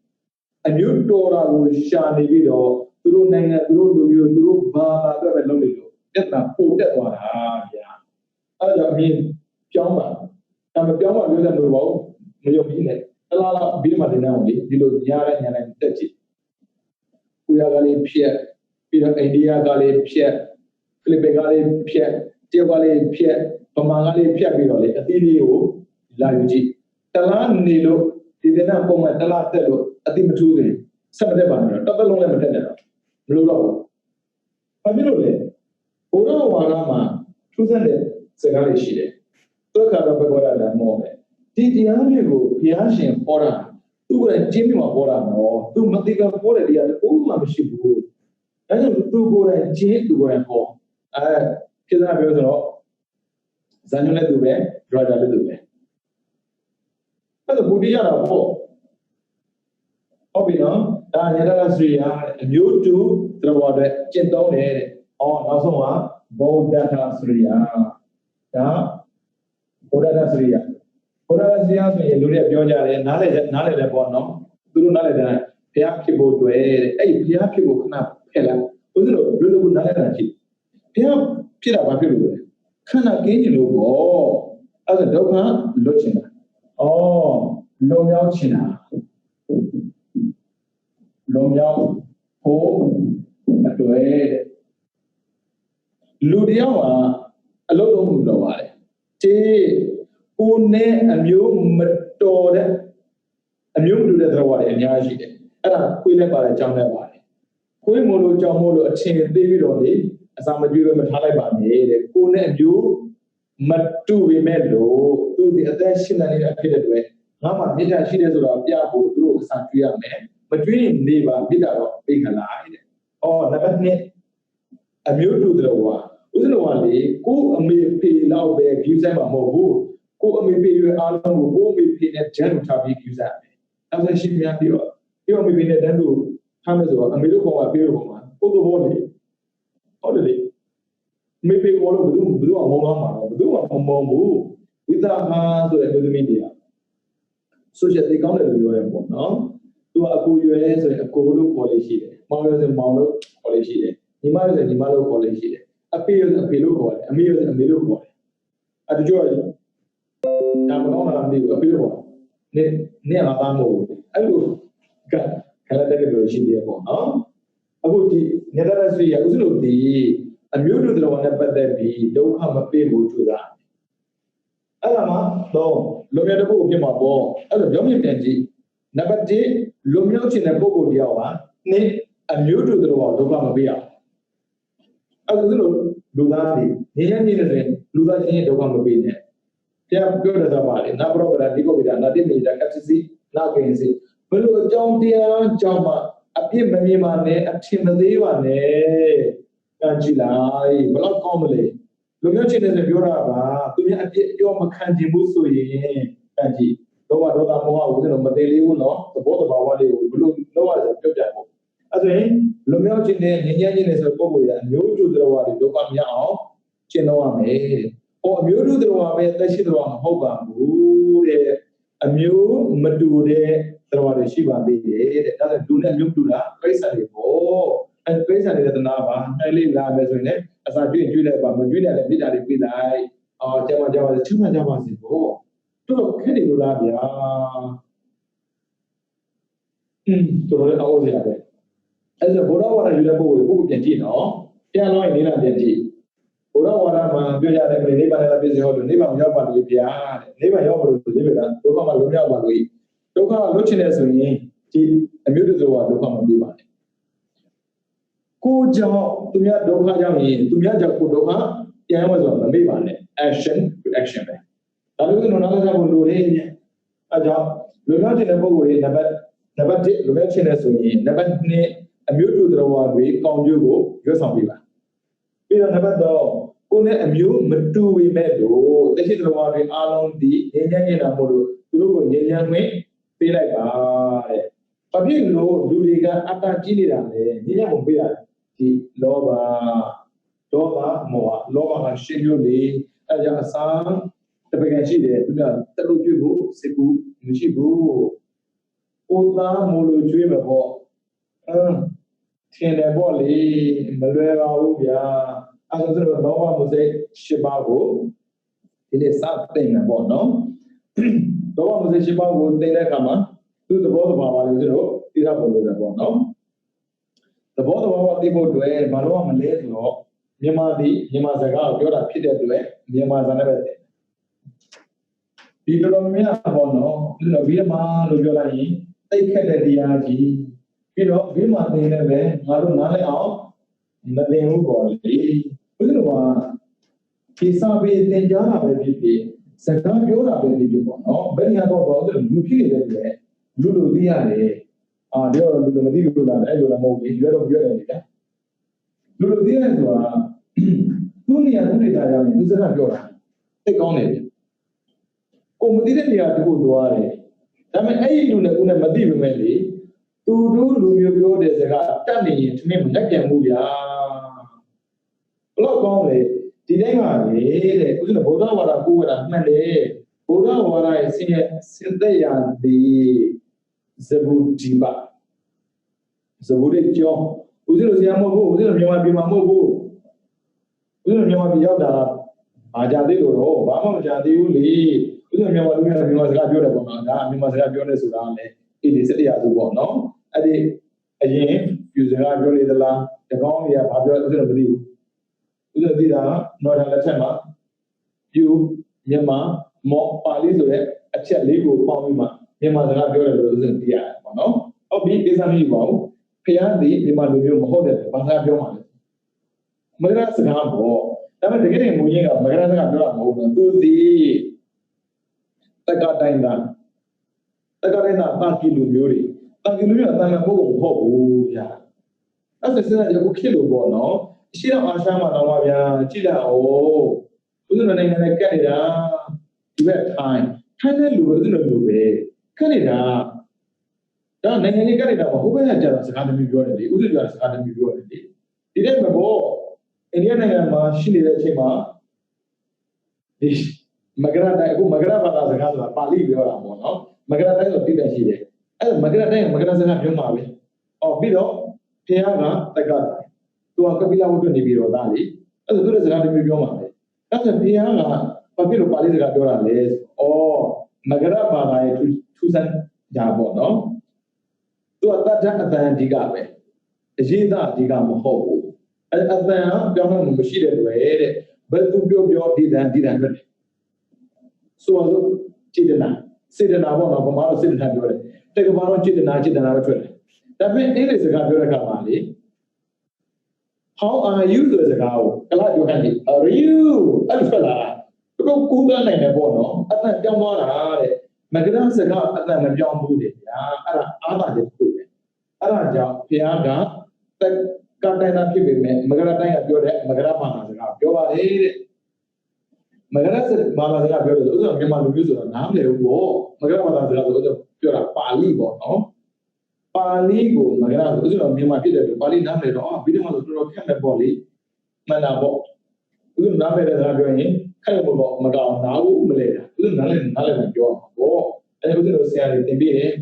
a new Dora will shine video through Nanga, through you, through Baba, and Lulu. Get that put that one. I mean, Jamba. I'm a Jamba with them about Mayo. Alala Bima Dinali, Dilo Yara and Tachi. We are Gali Pierre, Peter India Gali Pierre, Philippe Gali Pierre, Tiagali Pierre, Pamangali Pierre Biroli, Atilio, Laji. Talan Nilo, Didena Poma Talatelo, Atimatu, some of them, double limited. Blue. Pamilole, Ura Warama, 200 Sagari Shide. Toka Pagoda more. Did the Amigo, Piashin, Ora, who were Jimmy Ora, no, two Matica Ora, the other Shibu. I don't go and change to go and home. I kill a person. Zanula Dube, Brother Dube. But the Buddha war. Obino, Daniela Sria, and you two throw out the Chentone, or Nasoma, Bow Data Sria. Boda Sria. Boda Sria, Luria Georgia, Nale Bono, Duru Nale, Piakibo to a Piakibo Knap, Pella, Ulu Nalachi. Pia Pira Papiru. Kana Gay logo, as a doka, Lochina. Oh, Lomiao China. Lomiao, Ho, Atoe. Ludiawa, a lot of Mudawai. Te Une a new metode, a new to the Rawai and Yaji. And a queen by a Jamawai. Quimolo Jamolo, a chain David only. As I'm a Jew, Matalabani, Une and you, Matu Vimelo, to the attention and in a fitted way. Mama, Mita, she does a Piapo through Santia man, between Neva, Mita, big and I, or Nabatne, a mute to the one. Within one day, who may pay now bag, gives them a more who may pay you all who may pay a general topic, use that. As I should be at you may be a Dandu, Hamas or a middle or a beer woman, who the body. ဟုတ်တယ်လေမေပေကောလို့ဘယ်သူကမောမှာဘယ်သူကမမောဘူးဝိသဟာဆိုတဲ့အမျိုးသမီးတွေကဆိုရှယ်သိကောင်းတယ်လို့ပြောရပေါ့နော်သူကအကိုရွယ်ဆိုရင်အကိုလို့ခေါ်လို့ရှိတယ်မောင်ရွယ်ဆိုမောင်လို့ခေါ်လို့ရှိတယ်ညီမရွယ်ဆိုညီမလို့ခေါ်လို့ရှိတယ်အဖေရွယ်ဆိုအဖေလို့ခေါ်တယ်အမေရွယ်ဆိုအမေလို့ခေါ်တယ်အဲ့ဒါကြောင့်ဒါမကောင်းတာမသိဘူးအဖေလို့ခေါ်နေငါသားမဟုတ်ဘူးအဲ့လိုခက်လက်တဲ့လို့ရှိတယ်ပေါ့နော်အခုဒီနေတရဆွေရဥစ္စာလို့ဒီအမျိုးတို့တော်နဲ့ပတ်သက်ပြီးဒုက္ခမပေးဘူးသူသားအဲ့ဒါမှတော့လွန်မြောက်တဲ့ပုဂ္ဂိုလ်ဖြစ်မှာပေါ့အဲ့လိုပြောမြင်ပြန်ကြည့်နံပါတ်1လွန်မြောက်ခြင်းတဲ့ပုဂ္ဂိုလ်တယောက်ဟာနှစ်အမျိုးတို့တော်ဒုက္ခမပေးရအဲ့ဒါလို့လူသားတွေငြင်းနေတယ်ဆိုရင်လူသားချင်းဒုက္ခမပေးနဲ့တရားပြောတဲ့သဘာဝလေနာပရောပရာဒီကိုဗိဒါနာတိမိတာကတ္တစီနာကိဉ္စီဘယ်လိုအကြောင်းတရားကြောင့်မှအပြစ်မမြင်ပါနဲ့အထင်မသေးပါနဲ့ကံကြည့်လိုက်ဘယ်တော့ကောင်းမလဲလူမျိုးချင်းတွေပြောတာပါသူများအပြစ်ပြောမခံချင်ဘူးဆိုရင်ကံကြည့်တော့ဒေါသမောဟဦးဇင်းတို့မသေးလေးဘူးနော်သဘောတဘာဝလေးကိုဘယ်လိုလုပ်ရလဲပြောပြဖို့အဲ့ဆိုရင်လူမျိုးချင်းတွေငြင်းချင်းတွေဆိုပုံပေါ်ရအမျိုးတို့တော်တွေဒုက္ခမရအောင်ကျင့်တော့ရမယ်ဟောအမျိုးတို့တော်ပဲတက်ရှိတော်မဟုတ်ပါဘူးတဲ့အမျိုးမတူတဲ့တော်တွေရှိပါသေးတယ်တဲ့ဒါဆိုလူနဲ့မျိုးတူတာပြိဿတွေပေါ့အဲပြိဿတွေတနာပါအဲ့လေးလာမယ်ဆိုရင်လည်းအစာကျွေးလိုက်ပါမကျွေးတယ်လည်းပြတာတွေပြလိုက်ကျမချမ်းသာကြပါစေပေါ့တော့ခက်တယ်လို့လားဗျာတော်တော်အောက်ရရတယ်အဲ့ဒါဘုရားဝါဒယူတဲ့ပုဂ္ဂိုလ်ကိုပြန်ကြည့်နော်ပြန်လို့နေလာပြန်ကြည့်ဘုရားဝါဒမှာပြောကြတယ်နိဗ္ဗာန်နဲ့ပြည့်စုံလို့နိဗ္ဗာန်ရောက်ပါလို့ဗျာတဲ့နိဗ္ဗာန်ရောက်ပါလို့ဒီဘက်ကဒုက္ခမှလွတ်မြောက်ပါလို့ဒုက္ခလွတ်ချင်တယ်ဆိုရင်ဒီအမျိုးတစ်စုံကဒုက္ခမပြေးပါနဲ့ကိုကြောင့်သူများဒုက္ခကြောင့်ရင်သူများကြောင့်ကိုဒုက္ခပြန်ရမယ်ဆိုတော့မမေ့ပါနဲ့ action to action ပဲဒါလို့ကျွန်တော်နားလည်ကြဖို့လိုတယ်အဲကြောင့်လူမျိုးချင်းတဲ့ပုံကိုယ်တွေနံပါတ်1လူမျိုးချင်းတဲ့ဆိုရင်နံပါတ်2အမျိုးတူတော်ဝါတွေကောင်းကျိုးကိုရွတ်ဆောင်ပေးပါပြီးတော့နံပါတ်3ကိုယ်နဲ့အမျိုးမတူပေမဲ့လို့တရှိတော်ဝါတွေအားလုံးဒီငြိမ်းချမ်းနေတာမို့လို့သူတို့ကိုငြိမ်းချမ်းခွင့်ပေးလိုက်ပါတဲ့။ဘာဖြစ်လို့လူတွေကအတ္တကြီးနေတာလဲငြိမ်းချမ်းမှုပေးရတယ်ဒီလောဘမောဟလောဘကရှင်းလို့လေအဲကြောင့်အစာတပည့်ကရှိတယ်သူကတက်လို့ကြွေးဖို့စိတ်ကူမရှိဘူး။ကိုသားမို့လို့ကြွေးမှာပေါ့ထင်တယ်ပေါ့လေမလွယ်ပါဘူးဗျာအဲဒါဆိုတော့လောဘမှုစိတ်၈ပါးကိုဒီနေ့စတင်မှာပေါ့နော်လောဘမှုစိတ်၈ပါးကိုတင်တဲ့အခါမှာသူသဘောတဘာဝလေးဆိုတော့သိရဖို့လိုတယ်ပေါ့နော်သဘောတဘာဝသိဖို့အတွက်ဘာလို့မလဲဆိုတော့မြန်မာစကားကိုပြောတာဖြစ်တဲ့အတွက်မြန်မာစကားနဲ့ပဲတင်ဒီတော်တော်များပေါ့နော်ပြီးတော့ဘီးမာလို့ပြောလိုက်ရင်တိတ်ခက်တဲ့တရားကြီးပြီးတော့ဘီးမာတင်လည်းပဲငါတို့နားလည်အောင်မတင်ဘူးပေါ့လေဘယ်လိုကဒီစာပေသင်ကြားတာပဲဖြစ်ဖြစ်စကားပြောတာပဲဖြစ်ဖြစ်ပေါ့နော်ဘယ်နေရာတော့ဘာလို့လူဖြစ်နေတဲ့အတွက်လူလိုသိရတယ်ဒီတော့လူလိုမသိလို့လားအဲ့လိုလည်းမဟုတ်ဘူးရွေးတော့ပြောတယ်လေလူလိုသိရတယ်ဆိုတာသူ့နေရာသူ့ဒေသရောက်ရင်သူစကားပြောတာသိကောင်းတယ်ကိုမသိတဲ့နေရာတခုသွားတယ်ဒါပေမဲ့အဲ့ဒီလူနဲ့ကိုယ်နဲ့မသိပေမဲ့လေသူတို့လူမျိုးပြောတဲ့စကားတတ်နေရင်သမင်းမလက်ပြန်ဘူးဗျာဘလို့ကောင်းလေဒီတိုင်းပါလေတဲ့ဥစ္စာဗုဒ္ဓဝါဒကိုယ်ကမှန်တယ်ဗုဒ္ဓဝါဒရဲ့စင်သက်ရာဒီဇဘူဒီပါဇဘူရဲ့ကျောင်းဥစ္စာလို့ဆရာမဟုတ်ဘူးဥစ္စာမြန်မာပြည်မှာမဟုတ်ဘူးဥစ္စာမြန်မာပြည်ရောက်တာအားကြသေးလို့တော့ဘာမှမကြသေးဘူးလေဥစ္စာမြန်မာလူမျိုးမြန်မာစကားပြောတယ်ပေါ့နော်ဒါမြန်မာစကားပြောနေဆိုတာလည်းအေဒီ7ရာစုပေါ့နော်အဲ့ဒီအရင်ပြူစကားပြောနေသလားတကောင်းကြီးကဘာပြောဥစ္စာမသိဘူးဥစ္စာသိတာနော်ဒါလက်ချက်မှာပြူမြန်မာမော်ပါဠိဆိုတဲ့အချက်လေးကိုပေါင်းပြီးမှမြန်မာစကားပြောတယ်လို့ဥစ္စာသိရတယ်ပေါ့နော်ဟုတ်ပြီကိစ္စမရှိပါဘူးဖျားသည်မြန်မာလူမျိုးမဟုတ်တဲ့ဘာသာပြောမှလဲမဂရစကားပေါ့ဒါပေမဲ့တကယ်မူရင်းကမဂရစကားပြောတာမဟုတ်ဘူးသူသည်တက္ကတိုင်းသားတာကီလူမျိုးတွေတာကီလူမျိုးအတန်မဟုတ်ဘူးဟုတ်ဘူးဗျာအဲ့ဒါစဉ်းစားကြည့်ခုခေတ်လို့ပေါ့နော်အရှိတော်အာရှမှာတော့ဗျာကြည့်လိုက်အောင်ဘုရားနိုင်ငံနဲ့ကတ်နေတာဒီဘက်ထိုင်းတဲ့လူဘယ်လိုမျိုးပဲကတ်နေတာဒါနိုင်ငံကြီးကတ်နေတာပေါ့ဟိုဘက်ကကျတော့စကားတမျိုးပြောတယ်လေဥစ္စာပြောစကားတမျိုးပြောတယ်လေဒီတဲ့မပေါ့ အိန္ဒိယနိုင်ငံမှာရှိနေတဲ့အချိန်မှာဒီမကရတိုင်းအခုမကရဘာသာစကားဆိုတာပါဠိပြောတာပေါ့နော်မကရတိုင်းဆိုပြည်တယ်ရှိတယ်အဲ့မကရတိုင်းမကရစကားပြောမှာပဲပြီးတော့ဘုရားကတက္ကတာသူကကပိလဝတ္ထုနေပြီးတော့သားလေအဲ့ဒါသူတဲ့စကားတွေပြောမှာပဲအဲ့ဒါဘုရားကဘာဖြစ်လို့ပါဠိစကားပြောတာလဲမကရဘာသာရဲ့ထူးဆန်းကြပေါ့နော်သူကတတ်တဲ့အတန်အဓိကပဲအရေးသားအဓိကမဟုတ်ဘူးအဲ့အတန်ကပြောင်းလို့မရှိတဲ့တွေတဲ့ဘယ်သူပြောဒီတန်ပဲဆိုတော့จิตနာစေတနာပေါ့နော်ဘာမှတော့စေတနာပြောတယ်တက္ကဘာတော့จิตနာပဲထွက်တယ်ဒါပေမဲ့အင်္ဂလိပ်စကားပြောတဲ့အခါမှာလေ how are you ဆိုတဲ့စကားကိုကလာပြောခိုင်းတယ် are you အဲ့လိုထွက်လာတာတော့ကူးကနိုင်တယ်ပေါ့နော်အတန်ပြောင်းသွားတာတဲ့မကရစကားအတန်မပြောင်းဘူးလေဗျာအဲ့ဒါအားသာတဲ့ကိုပဲအဲ့ဒါကြောင့်ဘုရားကတက္ကတိုင်းသာဖြစ်ပေမဲ့မကရတိုင်းကပြောတဲ့မကရဘာသာစကားပြောပါလေတဲ့မကရဘာသာစကားပြောလို့ဥစ္စာမြန်မာလူမျိုးဆိုတာနားမလည်ဘူးပေါ့မကရဘာသာစကားဆိုတော့ပြောတာပါဠိပေါ့နော်ပါဠိကိုမကရဆိုဥစ္စာမြန်မာဖြစ်တယ်လို့ပါဠိနားမလည်တော့ပြီးတော့မှဆိုတော့ခက်မဲ့ပေါ့လေမှန်တာပေါ့ဥစ္စာနားမလည်တဲ့စကားပြောရင်ခက်လို့ပေါ့မကောင်းနားဘူးမလဲတာဥစ္စာနားလည်းပြောမှာပေါ့အဲ့ဒါဥစ္စာတို့ဆရာတွေသင်ပေးတယ်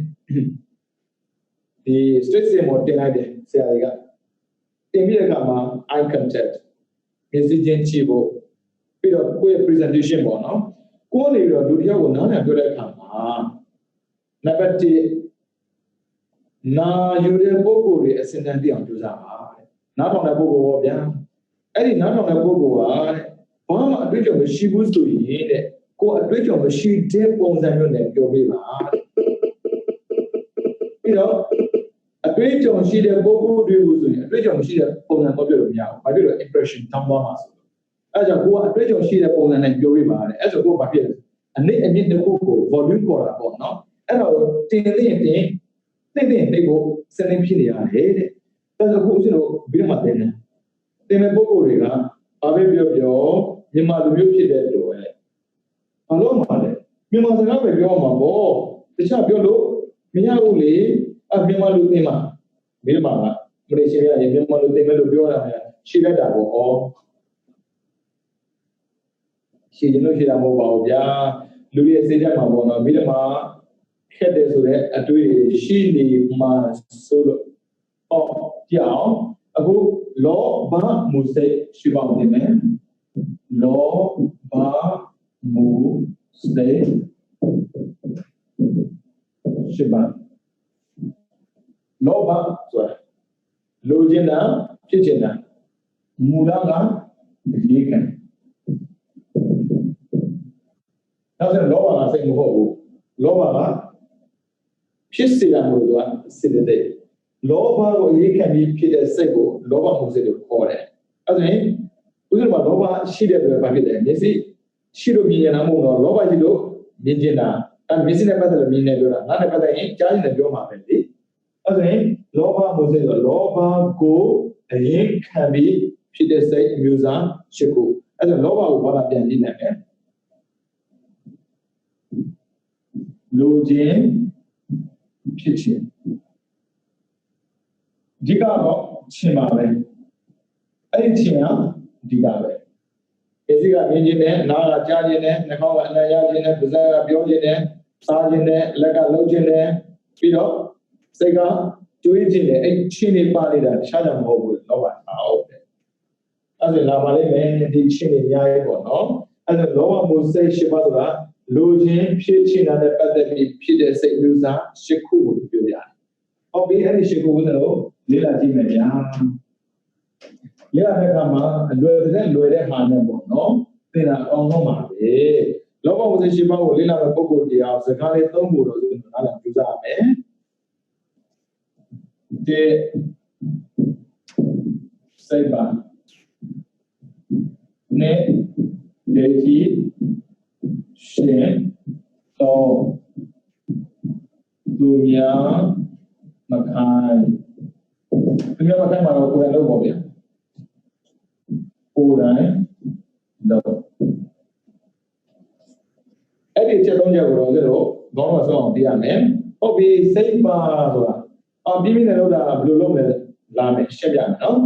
ဒီ straight စင်ပေါ်တင်လိုက်တယ်ဆရာတွေကတင်ပြီးတဲ့အခါမှာ eye contact မျက်စိချင်းကြည့်ဖို့ပြီးတော့ကိုယ့်ရဲ့ presentation ပေါ့နော်ကိုယ်နေပြီးတော့လူတစ်ယောက်ကိုနားလည်ပြောတဲ့အခါမှာနံပါတ်1နာယူတဲ့ပုဂ္ဂိုလ်တွေအစင်တန်ပြအောင်ကြိုးစားပါတဲ့နားထောင်တဲ့ပုဂ္ဂိုလ်ပေါ့ဗျာအဲ့ဒီနားထောင်တဲ့ပုဂ္ဂိုလ်ကဘာမှအတွေ့အကြုံမရှိဘူးဆိုရင်တဲ့ကိုယ်အတွေ့အကြုံမရှိတဲ့ပုံစံမျိုးနဲ့ပြောပေးပါပြီးတော့အတွေ့အကြုံရှိတဲ့ပုဂ္ဂိုလ်တွေကိုဆိုရင်အတွေ့အကြုံမရှိတဲ့ပုံစံတော့ပြောလို့မရဘူးဘာဖြစ်လို့ impression တောင်းသွားမှာဆိုအဲကြောင့်ကိုကအတွေ့အကြုံရှိတဲ့ပုံစံနဲ့ပြောပေးပါတဲ့အဲဆိုကိုဘာဖြစ်လဲအနည်းအမြင့်တစ်ခုကို volume ပေါ်တာပေါ့နော်အဲ့တော့တင်ဖို့စနေဖြစ်နေရတယ်တဲ့ဒါဆိုကိုဦးဇင်းတို့ပြီးတော့မှတင်တဲ့ပုဂ္ဂိုလ်တွေကဘာပဲပြောမြန်မာလူမျိုးဖြစ်တဲ့တော်ရဲ့ဘာလို့မှလဲမြန်မာစကားပဲပြောမှာပေါ့တခြားပြောလို့မရဘူးလေမြန်မာလူသင်မှာမြန်မာကမလေးရှားရဲ့မြန်မာလူသင်မဲ့လို့ပြောတာရှိလိုက်တာပေါ့ရှိရင်လို့ရှိတာမဟုတ်ပါဘူးဗျာလူရဲ့စိတ်ဓာတ်မှာပေါ့နော်မိဓမ္မာခက်တယ်ဆိုတဲ့အတွေ့ရှိနေမှာဆိုလို့ကြောင်အခုလောဘမှုစိတ်ရှိပါဦးမယ်လောဘမှုစိတ်ရှိပါလောဘဆိုတာလိုချင်တာဖြစ်ချင်တာမူလကအရေးခံဒါဆိုလောဘကစိတ်မဟုတ်ဘူးလောဘကဖြစ်စေတာမဟုတ်ဘူးကစေတဲ့လောဘကိုအရေးခံပြီးဖြစ်တဲ့စိတ်ကိုလောဘမှုစိတ်လို့ခေါ်တယ်အဲ့ဒါရင်ဥစ္စာမှာလောဘရှိတဲ့အတွက်ဘာဖြစ်လဲမျက်စိရှိလို့မြင်နေတာမဟုတ်တော့လောဘရှိလို့မြင်ကျင်တာမျက်စိနဲ့ပတ်သက်လို့မြင်နေပြောတာနားနဲ့ပတ်သက်ရင်ကြားရင်လည်းပြောမှာပဲလေအဲ့ဒါရင်လောဘမှုစိတ်ဆိုလောဘကိုအရင်ခံပြီးဖြစ်တဲ့စိတ်အမျိုးအစားရှိခုအဲ့ဒါလောဘကိုဘာသာပြန်ကြည့်နိုင်မယ်လိုခြင်းဖြစ်ခြင်းဒီကတော့ခြင်းပါပဲအဲ့ဒီခြင်းကဒီကပဲဒီစိကမြင်ခြင်းနဲ့နားကကြားခြင်းနဲ့နှာခေါင်းကအနံ့ရခြင်းနဲ့ပါးစပ်ကပြောခြင်းနဲ့စားခြင်းနဲ့လက်ကလှုပ်ခြင်းနဲ့ပြီးတော့စိတ်ကတွေးခြင်းနဲ့အဲ့ချင်းတွေပါနေတာတခြားကြမဟုတ်ဘူးလောဘဟုတ်တယ်အဲ့ဒါလာပါလိမ့်မယ်ဒီချင်းတွေအများကြီးပေါ့နော်အဲ့ဒါလောဘမှုစိတ်ရှိပါဆိုတာလိုခြင်းဖြစ်ခြင်းနဲ့ပတ်သက်ပြီးဖြစ်တဲ့စိတ်မျိုးစားရှစ်ခုကိုပြောပြတယ်ဟုတ်ပြီအဲ့ဒီရှစ်ခုကိုတော့လေ့လာကြည့်မယ်ဗျာလေ့လာတဲ့အခါမှာအလွယ်တဲ့ဟာနဲ့ပေါ့နော်သင်တာအအောင်ဆုံးပါပဲလောဘဝစိတ်ရှိပါကိုလေ့လာတဲ့ပုဂ္ဂိုလ်တရားစကားလေးသုံးဖို့တော့ဒီလိုနားလည်ကြိုးစားရမယ်ဒီစိတ်ပါနဲ့ဒေတိရှင်တော့သူများမခိုင်းမှာတော့ကိုယ်တိုင်လုပ်ပါဗျာကိုယ်တိုင်လုပ်အဲ့ဒီချက်သုံးချက်ကိုတော့ကျွန်တော်ခေါင်းတော်ဆုံးအောင်ပြရမယ်ဟုတ်ပြီစိတ်ပါဆိုတာပြင်းပြင်းနဲ့လုပ်တာဘယ်လိုလုပ်လဲလာမယ်ရှင်းပြမယ်နော်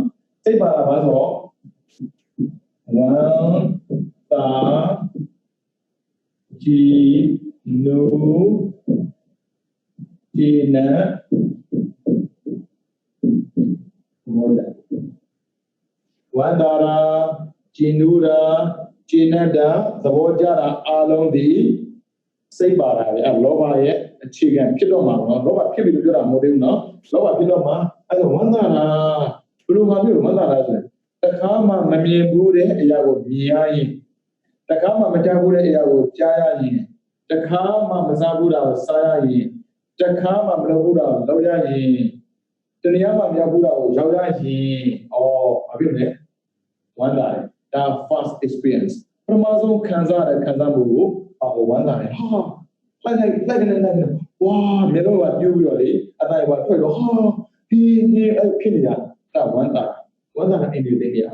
စိတ်ပါတာဘာဆို one ta chi nu chi na one dara chi nu ra chi na da thabo ja ra along diစိတ်ပါတာလေလောဘရဲ့အခြေခံဖြစ်တော့မှာနော်လောဘဖြစ်ပြီးလို့ပြောတာမဟုတ်သေးဘူးနော်လောဘဖြစ်တော့မှာအဲ့ဒါဝန္တာနာဘယ်လိုမှမျိုးဝန္တာနာဆိုရင်တခါမှမမြင်ဘူးတဲ့အရာကိုမြင်ရရင်တခါမှမကြားဘူးတဲ့အရာကိုကြားရရင်တခါမှမစားဘူးတာကိုစားရရင်တခါမှမလုပ်ဘူးတာကိုလုပ်ရရင်တနည်းမှမရောက်ဘူးတာကိုရောက်ရရင်ဘာဖြစ်လဲဝန္တာလေဒါ first experience ပထမဆုံးခံစားရတဲ့ခံစားမှုကိုဝမ်းသာတယ်ဟာလိုက်နေဝါမြေတော့ကပြူးပြီးတော့လေအတိုင်းကထွက်တော့ဟာဒီအဲ့ဖြစ်နေတာဒါဝမ်းသာအိမ်တွေသိနေရ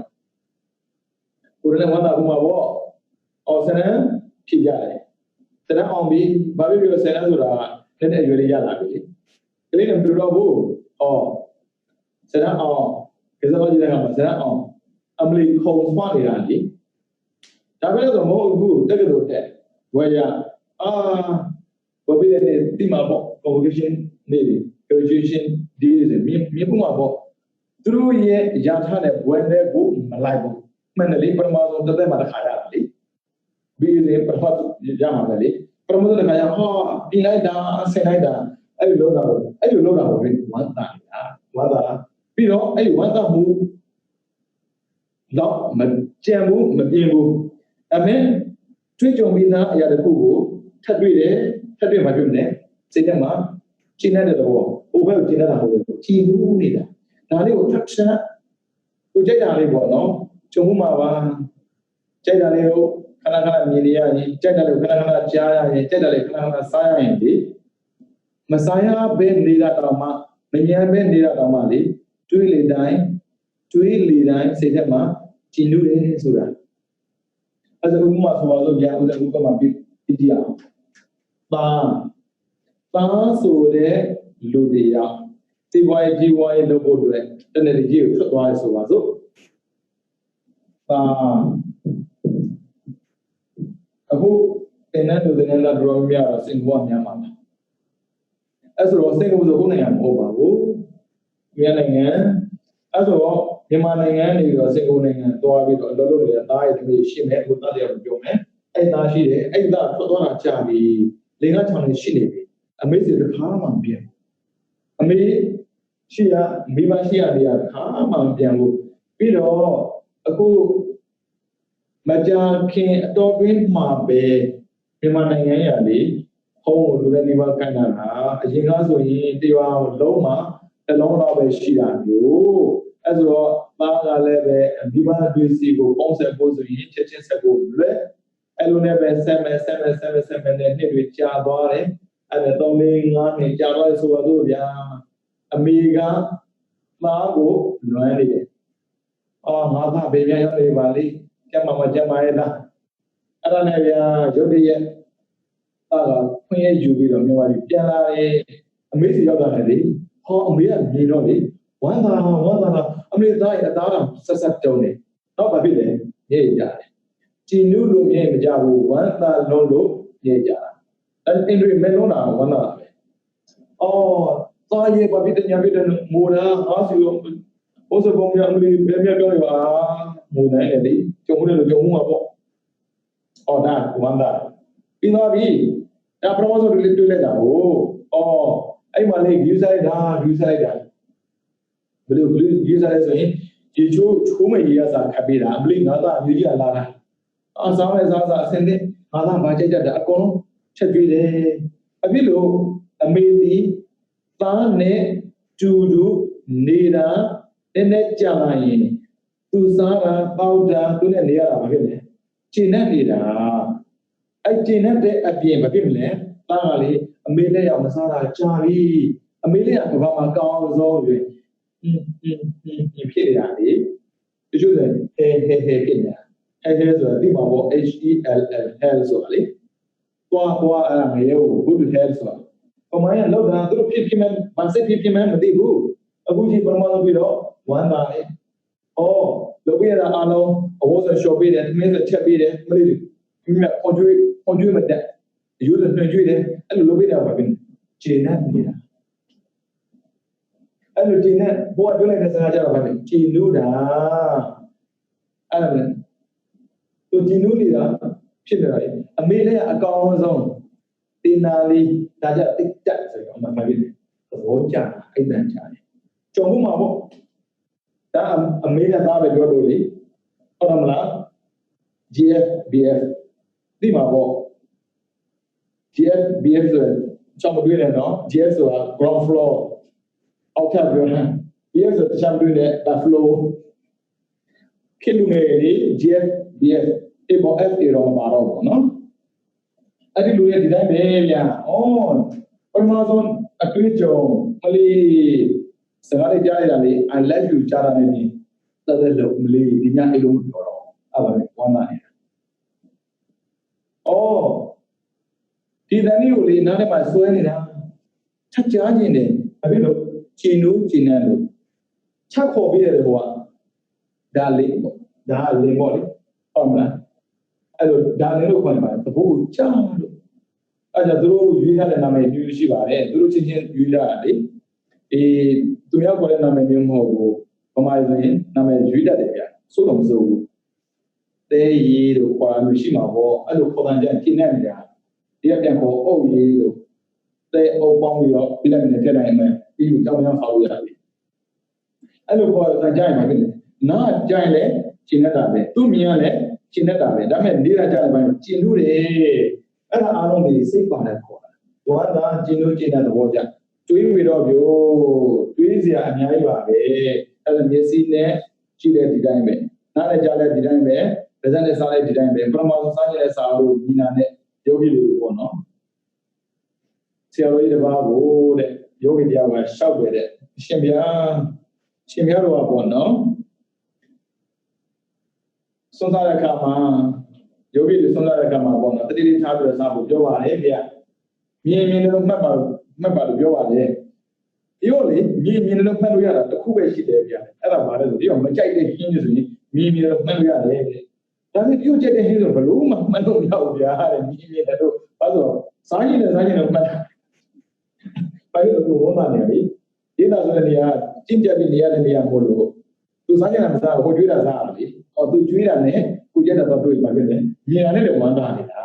ကိုယ်လည်းဝမ်းသာဥမာပေါ့ဆနန်းဖြစ်ကြတယ်ဆနန်းအောင်ပြီးဘာဖြစ်လို့ဆနန်းဆိုတာလက်နဲ့အရွယ်လေးရလာပြီလေကလေးနဲ့မတူတော့ဘူးဆနန်းအောင်ကစားကြည့်တဲ့အခါမှာဆနန်းအောင်အမလီခုံဆွနေတာလေဒါပဲလို့ဆိုမဟုတ်ဘူးတက်ကတော်တဲ့ဝယ်ရဘယ်လိုလဲဒီမှာပေါ့ convocation နေတယ် graduation day မြေပုံမှာပေါ့သူတို့ရဲ့ရထားတဲ့ဘွယ်နဲ့ကိုမလိုက်ဘူးမှန်တယ်လေပထမဆုံးတစ်သက်မှာတစ်ခါရတယ်လေပြီးရင်ပထမရမှာပဲလေပထမဆုံးတစ်ခါရပြင်လိုက်တာဆင်လိုက်တာအဲ့လိုလုပ်တာပေါ့ဝမ်းသာပြီးတော့အဲ့ဝမ်းသာမှုတော့မကြံဘူးမပြင်းဘူးအမေတွေ့ကြုံပြီးသားအရာတစ်ခုကိုထပ်တွေ့မှပြုနေစိတ်ထဲမှာရှင်းတဲ့တော့ဟိုဘက်ကိုရှင်းတာမဟုတ်ဘူးရှင်းလို့နေတာဒါလေးကိုထပ်ချက်ကိုကြိုက်တာလေးပေါ့နော်ကြုံမှုမှာပါကြိုက်တာလေးကိုခဏမြင်နေရရင်ကြိုက်တာလေးကိုခဏကြားရရင်ကြိုက်တာလေးခဏစားရရင်ဒီမစားရဘဲနေတာတော့မှမဉဏ်ပဲနေတာတော့မှလေတွေးလေတိုင်းစိတ်ထဲမှာရှင်းလို့တယ်ဆိုတာအဲ့ဒါဥပမာဆိုပါတော့ကြာဥပမာပြီးကြည့်အောင်ပါဆိုတဲ့လူတွေရစီဝိုင်းကြီးဝိုင်းလုပ်ဖို့အတွက်တနေ့ကြီးကိုထွက်သွားရဆိုပါစို့ပါအခုတင်တဲ့လူတွေနဲ့တော့တော်များတော့စင်ကာပူများမှာအဲ့ဆိုတော့စင်ကာပူဆိုကိုနိုင်ငံမဟုတ်ပါဘူးမြန်မာနိုင်ငံအဲ့ဆိုတော့မြန်မာနိုင်ငံနေပြီးတော့စင်ကာပူနိုင်ငံသွားပြီးတော့အလုပ်လုပ်နေတဲ့အသားရည်တွေရှိမယ်အခုသားတရားကိုပြောမယ်အဲ့သားရှိတယ်အဲ့သားထွက်သွားတာကြာပြီလင်္ကာချောင်းနေရှိနေပြီအမေစီတစ်ခါမှမပြန်အမေရှိရမိမရှိရနေရတစ်ခါမှမပြန်ဘူးပြီးတော့အခုမကြာခင်အတော်တွင်းမှာပဲမြန်မာနိုင်ငံရလေဟောလူလည်းနေပါကန်တာအရင်ကဆိုရင်တရားလုံးမှာတစ်လုံးတော့ပဲရှိတာမျိုးအဲ့ဆိုတော့သားကလည်းပဲမိဘတွေစီကိုပုံစံပို့ဆိုရင်ချက်ချင်းဆက်ဖို့လွယ်အဲ့လိုနဲ့ပဲဆက်မယ်နဲ့နှစ်တွေကြာသွားတယ်အဲ့ဒါ3 4 5နှစ်ကြာသွားဆိုတော့ဗျာအမေကသားကိုလွမ်းနေတယ်ငါသားဘေးပြန်ရောက်နေပါလိကျမရဲ့လားအဲ့ဒါနဲ့ဗျာရုပ်တရက်ခွင့်ရယူပြီးတော့မြန်မာပြည်ပြန်လာတယ်အမေစီရောက်တာနဲ့လေအမေကမြင်တော့လေဝမ်းသာအမေသားရဲ့အသားတော်ဆက်တုံးနေတော့ဘာဖြစ်လဲညစ်ကြတယ်ကြည်နုလို့မြင်မကြဘူးဝမ်းသာလုံးလို့ညစ်ကြတာအဲ့အင်ဒရီမဲလုံးတာဝမ်းသာပဲသားရဲ့ဘာဖြစ်တယ်ညာဖြစ်တယ်မိုးတာအားစီလို့ဘုဇဘုံမြအမေဘယ်မြပြောရပါမိုးနိုင်တယ်လေကြုံမှုမှာပေါ့ဒါဝမ်းသာပြီးသွားပြီဒါပထမဆုံးတွေ့လိုက်တာအဲ့မှာလေ view ဆိုင်တာဘယ်လို view ဆိုင်ဆိုရင်ဒီချိုးမဲ့ရေးရစာခပ်ပေးတာအမလေးငါသားမျိုးကြီးလာတာစားမဲ့စားအစင်းနဲ့ငါသားမကြိုက်တတ်တာအကုန်လုံးချက်ကျွေးတယ်အဖြစ်လို့အမေဒီသားနဲ့တူနေတာနည်းနည်းကြာလာရင်သူစားတာပေါက်တာသူနဲ့နေရတာမဖြစ်လဲကျင်နဲ့နေတာအဲ့ကျင်နဲ့တဲ့အပြင်မဖြစ်မလဲသားကလေအမေနဲ့ရောက်မစားတာကြာပြီအမေလေးကဘာမှကောင်းအောင်ဆုံးပြီဖြစ်နေတာလေတချို့ဆိုဖြစ်နေတာဆိုတာဒီမှာပေါ့ HELL ဆိုတာလေသွားအဲ့ဒါငရေကို good health ဆိုတာပမာရလောက်တာသူတို့ဖြစ်မှမစစ်ဖြစ်မှမသိဘူးအခုကြီးပရမလို့ပြီးတော့ဝမ်းသာလေလုပ်ပြရတာအားလုံး အဝတ်ဆိုရှော့ပေးတယ်သမင်းဆိုချက်ပေးတယ်မလေးမြတ်ခွန်ကျွေးမတက်ရိုးဆိုနှွှကျွေးတယ်အဲ့လိုလုပ်ပေးတာပါပြင်ခြေနဲ့နေတာအဲ့လိုခြေနဲ့ဘိုးကပြောလိုက်တဲ့စကားကြတော့ဗာလေခြေနူးတာအဲ့ဒါလည်းသူခြေနူးနေတာဖြစ်နေတာလေအမေလည်းအကောင်းဆုံးတင်နာလေးဒါကြတိတ်တက်ဆိုတော့မှတ်ပြီးသဘောကျအိတ်တန်ချတယ်ကြုံမှုမှာပေါ့ဒါအမေကသားပဲပြောလို့လေဟုတ်တယ်မလား GFBF ဒီမှာပေါ့ GFBF ဆိုချောင်းမတွေ့နဲ့နော် GF ဆိုတာ ground floor အောက်ထပ်ပြောတာ BF ဆိုတခြားမတွေ့နဲ့ the floor ဖြစ်လူငယ်လေ GFBF အေဘော FA တော့မပါတော့ဘူးနော်အဲ့ဒီလူရဲ့ဒီတိုင်းပဲဗျာပထမဆုံးအတွေ့အကြုံမလေးစကားလေးကြားရတာလေ I love you ကြားတာနေပြီတော်တယ်လို့မလေးဒီညအိလုံးမပြောတော့အဲ့ပါလေဝမ်းသာနေတာဒီတန်းလေးကိုလေနားထဲမှာဆွဲနေတာချက်ကြားခြင်းတယ်ဘာဖြစ်လို့ချီနူးချီနန်းလို့ချက်ခေါ်ပြီးတယ်ကွာဒါလေးပေါ့ဒါလင်းပေါ့လေဟုတ်မလားအဲ့လိုဒါလင်းလို့ခေါ်နေပါတယ်သဘောကိုကြားလို့အဲ့ဒါသူတို့ရွေးထားတဲ့နာမည်မျိုးရှိပါတယ်သူတို့ချင်းချင်းရွေးထားတာလေသူများခေါ်တဲ့နာမည်မျိုးမဟုတ်ဘူးဗမာဆိုရင်နာမည်ရွေးတတ်တယ်ဗျာစိုးတော့မစိုးဘူးတဲရီလို့ခေါ်တာမျိုးရှိမှာပေါ့အဲ့လိုခေါ်တဲ့ကြရင်နေနေတာဒီကပြန်ခေါ်အုပ်ရီလို့တဲအုပ်ပေါင်းပြီးတော့ပြလိုက်နေထက်တိုင်းမှာပြီးပြီးကြောင်းကြောင်းဆောက်လို့ရတယ်အဲ့လိုခေါ်တဲ့ကြရင်မှာဖြစ်တယ်နားကြရင်လည်းရှင်းနေတာပဲသူ့မြင်ရလည်းရှင်းနေတာပဲဒါပေမဲ့နေတာကြတဲ့ဘက်ကျင်လို့တယ်အဲ့ဒါအားလုံးတွေစိတ်ပါနဲ့ခေါ်တာဝါသာကျင်လို့ကျင်တဲ့သဘောကြတွေးပြီးတော့ပြိုတွေးစရာအများကြီးပါပဲအဲ့ဒါမျက်စိနဲ့ကြည့်တဲ့ဒီတိုင်းပဲနားနဲ့ကြားတဲ့ဒီတိုင်းပဲဗဇက်နဲ့စားတဲ့ဒီတိုင်းပဲပရမတ်စားတဲ့စားလို့ဒီနာနဲ့ယောဂီတွေပေါ့နော်ဆရာတော်ကြီးတစ်ပါးကိုတဲ့ယောဂီတရားကရှောက်တယ်တဲ့ရှင်ဗျာတော့ပေါ့နော်စွန့်စားတဲ့အခါမှာယောဂီတွေစွန့်စားတဲ့အခါမှာပေါ့နော်တတိတိထားပြီးတော့စားဖို့ပြောပါတယ်ဗျာမြင်လို့မှတ်ပါလို့ပြောပါတယ်ဒီလိုလေမြင်လို့မှတ်လို့ရတာတစ်ခုပဲရှိတယ်ဗျာအဲ့ဒါပါလဲဆိုဒီတော့မကြိုက်တဲ့ဟင်းဆိုရင်မြင်လို့မှတ်လို့ရတယ်တဲ့ဒါပေမဲ့ဒီလိုကြိုက်တဲ့ဟင်းဆိုဘလို့မှမှတ်လို့မရဘူးဗျာတဲ့မြင်တယ်လို့ဘာလို့စားရင်တော့မှတ်တာဘာလို့သူဝန်မှနေလေဒီသာဆိုတဲ့နေရာကျင့်ကြပြီးနေရတဲ့နေရာမို့လို့သူစားကြတာမစားဘူးဟိုကျွေးတာစားတယ်လေသူကျွေးတာနဲ့ကိုကြက်တာတော့တွေ့ပါဖြစ်တယ်မြင်ရတဲ့လေဝမ်းသာနေတာ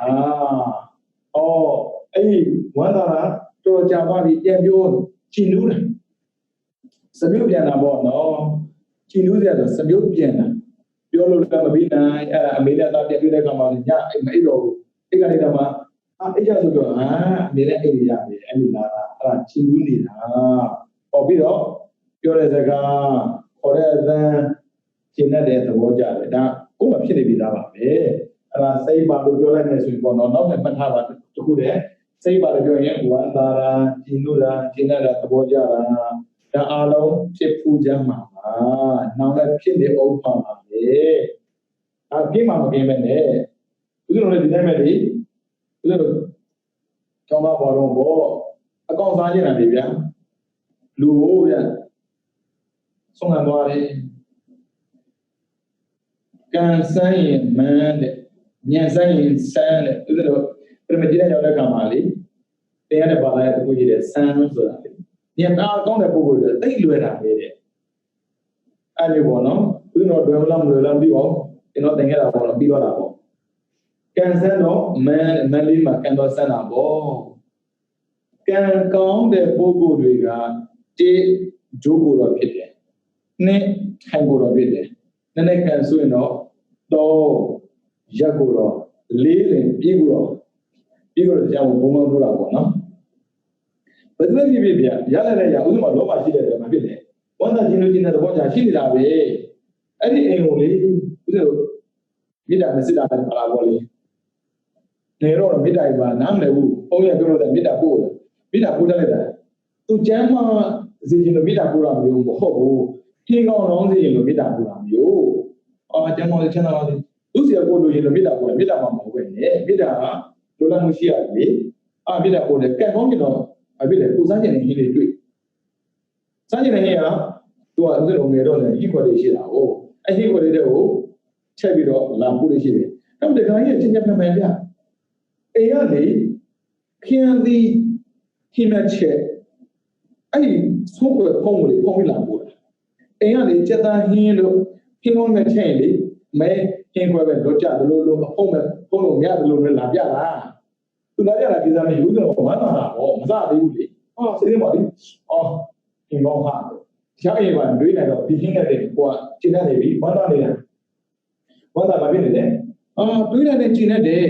အဲ့ဒီဝမ်းသာတာတော်ကြာသွားပြီပြန်ပြောချီနူးတယ်စမြုပ်ပြန်တာပေါ့နော်ချီနူးစရာဆိုစမြုပ်ပြန်တာပြောလို့လည်းမပြီးနိုင်အမေနဲ့သားပြန်တွေ့တဲ့ခါမှာညအိမ်မအိပ်တော့ဘူးအိတ်ကနေတော့မှအိတ်ကြဆိုတော့အမေနဲ့အိတ်ရရတယ်အဲ့လိုလာတာအဲ့ဒါချီနူးနေတာပြီးတော့ပြောတဲ့စကားခေါ်တဲ့အသံရှင်းတဲ့သဘောကြတယ်ဒါကိုယ်မှဖြစ်နေပြီသားပါပဲအဲ့ဒါစိတ်ပါလို့ပြောလိုက်နေဆိုရင်ပေါ့နော်နောက်နဲ့မှတ်ထားတာတခုတည်းစိတ်ပါလို့ပြောရင်ဝမ်းသာတာကျင်လို့တာကျင်တဲ့သဘောကြတာဒါအားလုံးဖြစ်ဖူးကြမှာပါနောက်လည်းဖြစ်နေအောင်ပါပါပဲပြင်းမှမကင်းမဲ့နဲ့ဦးဇင်းတို့လည်းဒီတိုင်းပဲလေဦးဇင်းတို့ကျောင်းသားဘောလုံးပေါ့အကောင်စားနေတာလေဗျာလူဟိုဗျာဆုံးခံသွားတယ်ကံဆိုင်ရင်မန်းတဲ့ညံဆိုင်ရင်စမ်းတဲ့ဦးဇင်းတို့ပြမကြည့်တဲ့ရောက်တဲ့ခါမှာလေတရားတဲ့ဘာသာရဲ့တခုကြီးတဲ့စမ်းဆိုတာလေညံသားကောင်းတဲ့ပုဂ္ဂိုလ်တွေသိလွယ်တာပဲတဲ့အဲ့ဒီပေါ့နော်ဦးဇင်းတို့လွယ်မလားမလွယ်လားမသိပါဘူးကျွန်တော်သင်ခဲ့တာပေါ့နော်ပြီးတော့တာပေါ့ကံစမ်းတော့မန်းလေးမှာကံတော်စမ်းတာပေါ့ကံကောင်းတဲ့ပုဂ္ဂိုလ်တွေကတေးဂျိုးကိုတော့ဖြစ်တယ်နှစ်ထိုင်ကိုတော့ဖြစ်တယ်နည်းနည်းကံဆိုရင်တော့တော့ရက်ကိုတော့လေးလင်ပြီးကိုတော့ကြောင်ဘုံမလို့တာပေါ့နော်ဘယ်သူဖြစ်ဖြစ်ဗျာရလာတဲ့ရဥစ္စာမှာလောဘရှိတဲ့တယ်မဖြစ်နဲ့ဝန္တာချင်းလို့ချင်းတဲ့သဘောကြာရှိနေတာပဲအဲ့ဒီအိမ်ကိုလေဥစ္စာမိတာမစစ်တာလည်းပါလာပေါ့လေနေတော့မိတာကြီးပါနားမလည်ဘူးဘုံရပြောလို့တဲ့မိတာပို့တယ်မိတာပို့တတ်လိုက်တာသူကျမ်းမှာစီရင်လို့မိတာပို့တာမျိုးမဟုတ်ဘူးထင်းကောင်းလောင်းစီရင်လို့မိတာပို့တာမျိုးကျမ်းမှာချမ်းသာပါစေသူစီပို့လို့ရင်လို့မိတာပို့တယ်မိတာမှမဟုတ်ပဲနဲ့မိတာကလိုလားမှုရှိရတယ်လေမိတာပို့တယ်ကဲကောင်းကြတော့ဘာဖြစ်လဲကိုစားကျင်နေဟင်းလေးတွေ့စားကျင်နေဟင်းကသူကဥစ္စာလုံးငယ်တော့လည်းဟိခွက်လေးရှိတာဟုတ်အဲ့ဟိခွက်လေးတွေကို ချက်ပြီးတော့လာပို့လို့ရှိတယ်အဲ့ဒီကောင်ကြီးချင်းချင်းမှန်မှန်ပြအိမ်ကနေခင်းသည်ခင်းမဲ့ချက်အဲ့ဒီဆုံးွယ်ဖုံးကိုဖုံးပြီးလာပို့တာအိမ်ကနေစက်သားဟင်းလို့ခင်းလုံးနဲ့ချက်လေမဲခင်းခွဲပဲတော့ကြတယ်လို့အဖုံးမဲ့ဖုံးလို့မရတယ်လို့လည်းလာပြတာသူလာပြတာဒီစားမယူတော့မနာတာပေါ့မစားသေးဘူးလေဟာစိတ်ထဲမှာဒီအော်ဒီမောင်ဟာကြားအိမ်မှာတွေးနေတော့ဒီခင်းတဲ့ကိုကကျင်းနေပြီမနာနေတာမနာမဖြစ်နေတယ်တွေးနေတဲ့ကျင်းနေတဲ့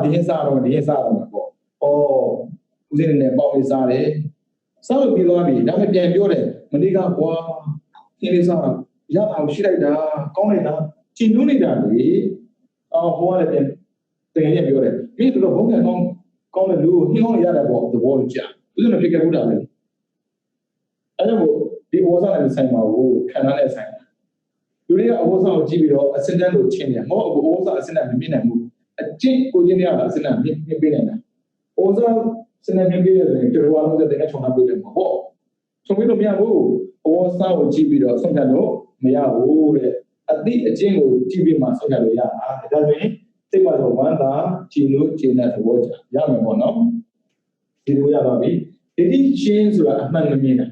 ဒီဟင်းစားတော့ပေါ့ဦးစင်းနဲ့ပေါင်းပြီးစားတယ်စားလို့ပြီးသွားပြီဒါပေမဲ့ပြန်ပြောတယ်မနေ့ကကွာခင်းလေးစားတော့ရအောင်ရှိလိုက်တာကောင်းလိုက်တာကျင်းနှူးနေတာလေဟိုကလည်းပြန်တကယ်ပြောတယ်မင်းတို့ဘုံကကောင်းတဲ့လူကိုဟင်းကောင်းရတဲ့ပေါ့သဘောကျဦးစင်းမဖြစ်ခဲ့ဘူးတာလေအဲ့ဒါမို့ဒီဘောစားနဲ့ဆိုင်မှာကိုခံထားတဲ့ဆိုင်လူတွေကအဘောစားကိုကြည့်ပြီးတော့အစင်တန်းကိုချင်းတယ်မဟုတ်ဘူးဘောစားအစင်တန်းမမြင်နိုင်ဘူးအကျင့်ကိုချင်းတွေကလည်းအစင်တန်းမြင်ပေးနေတာဘောစားစင်တန်းမြင်ပေးတယ်ဆိုရင်တော်တော်လုံးတဲ့ချုံနာပေးတယ်မဟုတ်ချုံပြီးလို့မရဘူးဘောစားကိုကြည့်ပြီးတော့ဆုံးဖြတ်လို့မရဘူးတဲ့အသည့်အကျင့်ကိုကြည့်ပြီးမှဆုံးဖြတ်လို့ရတာဒါဆိုရင်စိတ်မှာတော့ဝမ်းသာကြည်လို့ကျင်တဲ့သဘောကြရမယ်ပေါ့နော်ဒီလိုရပါပြီဒီချင်းဆိုတာအမှန်မမြင်တာ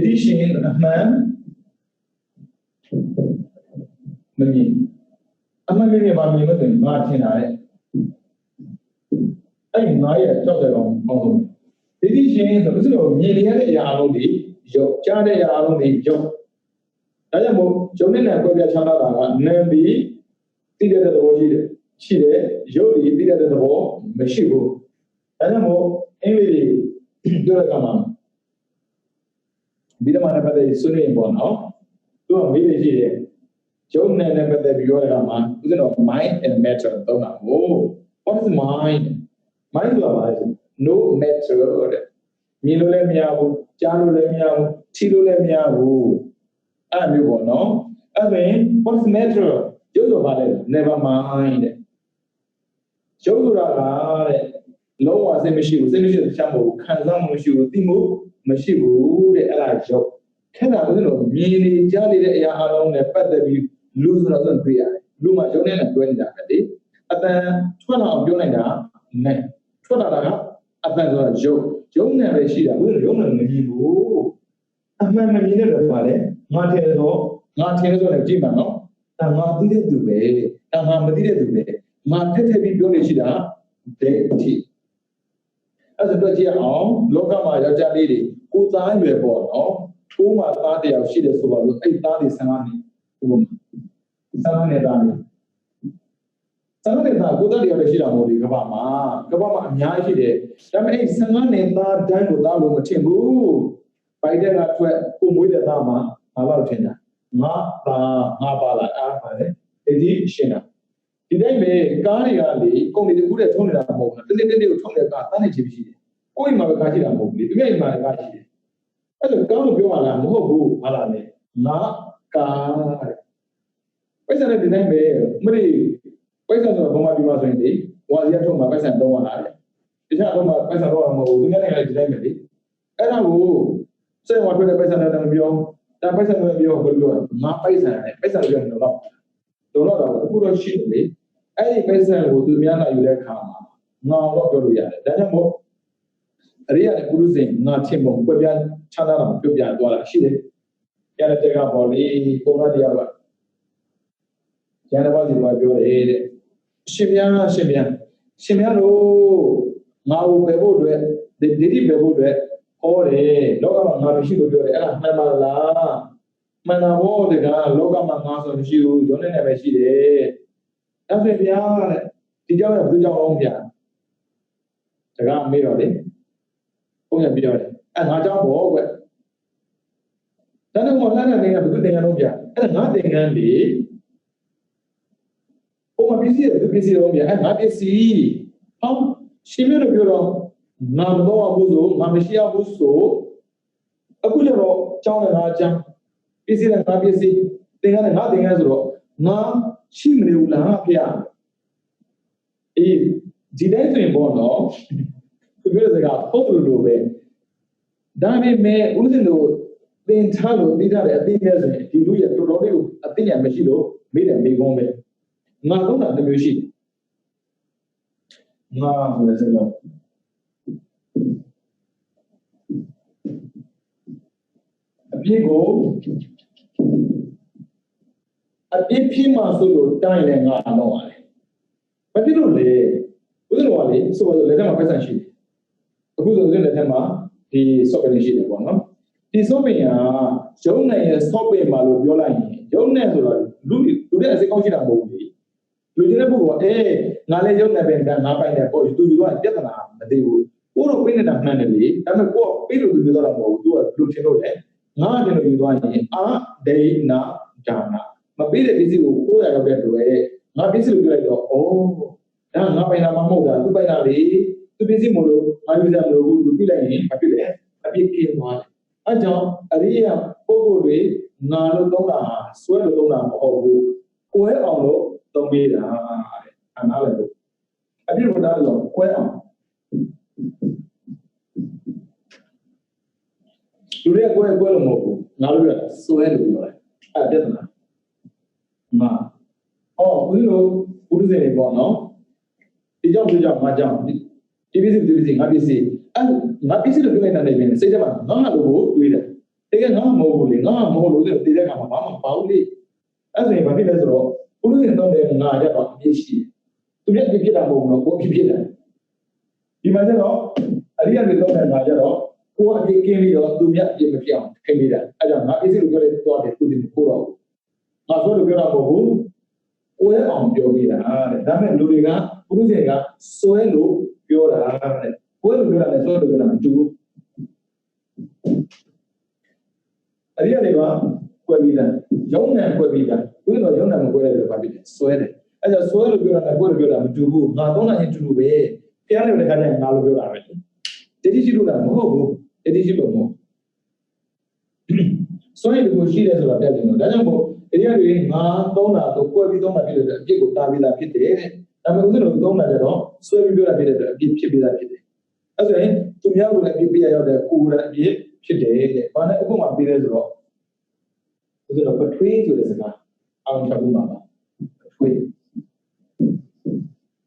ဒီချင်းအမှန်မမြင်အမှန်မြင်ပါမြင်လို့ဆိုရင်ငါထင်တာလေအဲ့ငါရဲ့ကြောက်တယ်ကောင်ပေါ့ဒီချင်းဆိုလို့မြင်ရတဲ့အရာအလုံးတွေရုပ်ကြားတဲ့အရာအလုံးတွေရုပ်ဒါကြောင့်မို့ဂျုံနဲ့ကွဲပြားခြားနာတာကနာမ်ပြီးသိတဲ့သဘောရှိတယ်ရုပ်တွေသိတဲ့သဘောမရှိဘူးဒါကြောင့်မို့အင်္ဂလိပ်ပြောတဲ့အခါမှာဒီမှာလည်းပတ်သက်ဆွေးနွေးရင်ပေါ့နော်သူကမေးလို့ရှိတယ်ဂျုံနဲ့ပတ်သက်ပြီးပြောတဲ့အခါမှာဦးဇင်းတော် mind and matter သုံးတာကို what is mind ဆိုတာဘာလဲ no matter တဲ့မြင်လို့လည်းမရဘူးကြားလို့လည်းမရဘူးထိလို့လည်းမရဘူးအဲ့မျိုးပေါ့နော်အဲ့ဒါရင် what is matter ရုပ်ဆိုတာဘာလဲ never mind တဲ့ရုပ်ဆိုတာကတဲ့လုံးဝစိတ်မရှိဘူးစိတ်မရှိတဲ့ချက်မဟုတ်ဘူးခံစားမှုမရှိဘူးသိမှုမရှိဘူးတဲ့အဲ့ဒါရုပ်ခက်တာဦးဇင်းတော်မြင်နေကြားနေတဲ့အရာအလုံးနဲ့ပတ်သက်ပြီးလူဆိုတာဆိုတွေ့ရတယ်လူမှရုပ်နဲ့တွဲနေတာပဲလေအတန်ထွက်လာအောင်ပြောလိုက်တာနဲ့ထွက်လာတာကအတန်ဆိုတာရုပ်နဲ့ပဲရှိတာဦးဇင်းတော်ရုပ်နဲ့မမြင်ဘူးအမှန်မမြင်တဲ့တော့ပါလေငါထင်တယ်ဆိုလည်းကြည့်ပါနော်ဒါငါသိတဲ့သူပဲဒါငါမသိတဲ့သူပဲငါထက်ပြီးပြောနေရှိတာတဲ့အထိအဲ့ဒါတော့ကြည့်အောင်လောကမှာယောက်ျားလေးတွေကိုသားရွယ်ပေါ့နော်ထိုးမှသားတယောက်ရှိတယ်ဆိုပါလို့အဲ့သားတွေ15နှစ်ဥပမာ15နှစ်သားလေး15နှစ်သားကိုသားတယောက်လည်းရှိတာမဟုတ်ဒီကမ္ဘာမှာအများကြီးရှိတယ်ဒါပေမဲ့အဲ့15နှစ်သားတန်းကိုသားလို့မထင်ဘူးဘိုက်တဲ့ကထွက်ကိုမွေးတဲ့သားမှာဘာလို့ထင်တာငါပါလာအားပါလေဒီရှင်းတာဒီတိုင်းပဲကားတွေကလေကုန်တွေတခုတည်းထုံးနေတာမဟုတ်ဘူးတနေ့ကိုထုံးတဲ့ကားတန်းနေချင်ရှိတယ်ကိုယ်အိမ်မှာပဲကားရှိတာမဟုတ်ဘူးလေသူရဲ့အိမ်မှာလည်းကားရှိတယ်အဲ့လိုကားလို့ပြောမှလားမဟုတ်ဘူးဟာလားလေငါကားတဲ့ပိုက်ဆံနဲ့ဒီတိုင်းပဲမလို့ပိုက်ဆံဆိုတော့ဘုံမပြီးမှဆိုရင်လေဝါစီရထုံးမှာပိုက်ဆံ300လာတယ်တခြားတော့မှပိုက်ဆံတော့မဟုတ်ဘူးသူများနိုင်ငံလည်းဒီတိုင်းပဲလေအဲ့ဒါကိုစိတ်ဝင်ထွက်တဲ့ပိုက်ဆံနဲ့မပြောဒါပိုက်ဆံနဲ့ပြောဘယ်လိုလဲငါပိုက်ဆံနဲ့ပိုက်ဆံပြောနေတော့အခုတော့ရှိတယ်လေအဲ့ဒီပိုက်ဆံကိုသူများလာယူတဲ့အခါမှာငါတော့ပြောလို့ရတယ်ဒါကြောင့်မို့အရိယာနဲ့ပုရုဇဉ်ငါထင်ပုံပြပြခြားတာပြပြသွားတာရှိတယ်ရတဲ့တက်ကပေါ်လေပုံရတရားကရန်တော်စီကပြောတယ်တဲ့ရှင်များတို့ငါ့ကိုပဲဖို့အတွက်ဒိဋ္ဌိပဲဖို့အတွက်ဟောတယ်လောကမှာငါမရှိလို့ပြောတယ်အဲ့ဒါမှန်ပါလားမှန်တာဘောတကလောကမှာငါဆိုမရှိဘူးရုံးနဲ့ပဲရှိတယ်အဲ့ဒါဗျာတဲ့ဒီကြောင့်ဘယ်ကြောင့်လုံးဗျာတကမေးတော့လေဘုန်းကြီးပြောတယ်အဲ့ငါကြောင့်ဘောကွဒါနဲ့မော်လာတဲ့နေကဘယ်သူတင်ရလုံးဗျာအဲ့ငါတင်ကန်းလေဘုံမပစ္စည်းတယ်ပစ္စည်းလုံးဗျာအဲ့ငါပစ္စည်းဟောရှင်မျိုးတို့ပြောတော့ငါမတော့ဘူးဆိုငါမရှိရဘူးဆိုအခုကျတော့ကြောင်းနဲ့ငါအကြောင်းပစ္စည်းနဲ့ငါပစ္စည်းသင်္ကန်းနဲ့ငါသင်္ကန်းဆိုတော့ငါရှိမနေဘူးလားဖေ။ဒီတိုင်းဆိုရင်ပေါ့နော်သူပြောတဲ့စကားဟုတ်တယ်လို့ပဲဒါပေမဲ့ဦးဇင်းတို့ သင်ထားလို့သိထားတဲ့အသိဉာဏ်ဆိုရင်ဒီလူရဲ့တော်တော်လေးကိုအသိဉာဏ်မရှိလို့မိတယ်မိကုန်းပဲငါသုံးတာတစ်မျိုးရှိငါဆိုတဲ့စကားအပြစ်ကိုအပြစ်ဖြစ်မှဆိုလို့တိုင်းလည်းငါတော့ရတယ်ဘာဖြစ်လို့လဲဦးဇင်းတော်ကလေဆိုတော့လက်ထက်မှာပတ်စံရှိတယ်အခုဆိုဦးဇင်းလက်ထက်မှာဒီ software ရှိတယ်ပေါ့နော်ဒီ software ကရုံးနိုင်ရဲ့ software မှာလို့ပြောလိုက်ရင်ရုံးနိုင်ဆိုတော့လူတဲ့အစိတ်ကောင်းရှိတာမဟုတ်ဘူးလေလူချင်းတဲ့ပုဂ္ဂိုလ်ကငါလည်းရုံးနိုင်ပဲငါပိုင်တယ်ပေါ့သူယူတော့ပြဿနာမသိဘူးကိုတော့ပြင်းနေတာမှန်တယ်လေဒါပေမဲ့ကိုကပြလို့သူပြောတာမဟုတ်ဘူးသူကလူထင်လို့လေငါတင်လို့ယူသွားရင်အာဒေနာဒါနာမပေးတဲ့ပစ္စည်းကိုကိုရရောက်တဲ့တွေ့ငါပစ္စည်းကိုပြောလိုက်တော့ဩဒါငါပိုင်တာမဟုတ်တာသူပိုင်တာလေသူပစ္စည်းမလို့ငါယူစားမလို့သူပြလိုက်ရင်မဖြစ်လေအပြစ်ကင်းသွားတယ်အဲကြောင့်အရိယာပုဂ္ဂိုလ်တွေငါလို့သုံးတာဆွဲလို့သုံးတာမဟုတ်ဘူးကွဲအောင်လို့သုံးပေးတာတဲ့အနာလည်းလို့အပြစ်ကိုတားလို့ကွဲအောင်လူတွေကကွဲလို့မဟုတ်ဘူးငါတို့ကဆွဲလို့ပြောတယ်အဲ့ပြဿနာမှာဦးလို့ဘုရားရှင်တွေပေါ့နော်ဒီကြောင့်ငါကြောင့်ဒီပစ္စည်းငါပစ္စည်းအဲ့ငါပစ္စည်းလို့ပြောလိုက်တာလည်းပြင်စိတ်ထဲမှာငါလို့ကိုတွေးတယ်တကယ်ငါမဟုတ်ဘူးလေငါမဟုတ်လို့တည်တဲ့အခါမှာဘာမှမပေါ့လေအဲ့ဆိုရင်ဘာဖြစ်လဲဆိုတော့ဘုရားရှင်တော့တယ်ငါကြတော့အပြစ်ရှိတယ်သူလည်းပြဖြစ်တာမဟုတ်ဘူးနော်ကိုဖြစ်တယ်ဒီမှာကျတော့အရိယာတွေတော့တယ်ငါကြတော့ကိုအပြစ်ကင်းပြီးတော့သူမြတ်အပြစ်မဖြစ်အောင်ထိန်းနေတာအဲ့ကြောင့်ငါပစ္စည်းလို့ပြောလိုက်တော့တယ်သူဒီမကိုတော့ငါဆိုလို့ပြောတာမဟုတ်ဘူးကိုယ်အောင်ပြောပြတာတဲ့ဒါပေမဲ့လူတွေကဘုရားရှင်ကစွဲလို့ပြောတာတဲ့ကိုယ်လိုပြောတာနဲ့စွဲလို့ပြောတာမတူဘူးအရိယာတွေကကွဲပြီးတာရုံးနဲ့ကွဲပြီးတာဘုရားတော်ရုံးနဲ့မကွဲတယ်လို့ပြောပြီးတယ်စွဲတယ်အဲ့ဒါစွဲလို့ပြောတာနဲ့ကိုယ်လိုပြောတာမတူဘူးငါသုံးတာချင်းတူတူပဲဘုရားလည်းတခါတည်းငါလိုပြောတာပဲတတိရှိလို့လားမဟုတ်ဘူးတတိရှိလို့မဟုတ်စွဲလို့ရှိတယ်ဆိုတာတက်တယ်နော်ဒါကြောင့်မို့အရိယာတွေငါသုံးတာတော့ကွဲပြီးသုံးတာဖြစ်တဲ့အပြစ်ကိုတားပြီးသားဖြစ်တယ်တဲ့ဒါပေမဲ့ဦးဇင်းတို့သုံးတာကြတော့စွဲပြီးပြောတာဖြစ်တဲ့အတွက်အပြစ်ဖြစ်ပြီးသားဖြစ်တယ်အဲ့ဆိုရင်သူများကိုလည်းအပြစ်ပေးရရောက်တဲ့ကိုယ်လည်းအပြစ်ဖြစ်တယ်တဲ့ဘာနဲ့အခုမှပြီးလဲဆိုတော့ဦးဇင်းတို့ပထွေးဆိုတဲ့စကားအောင်ချက်ဘူးမှာပါ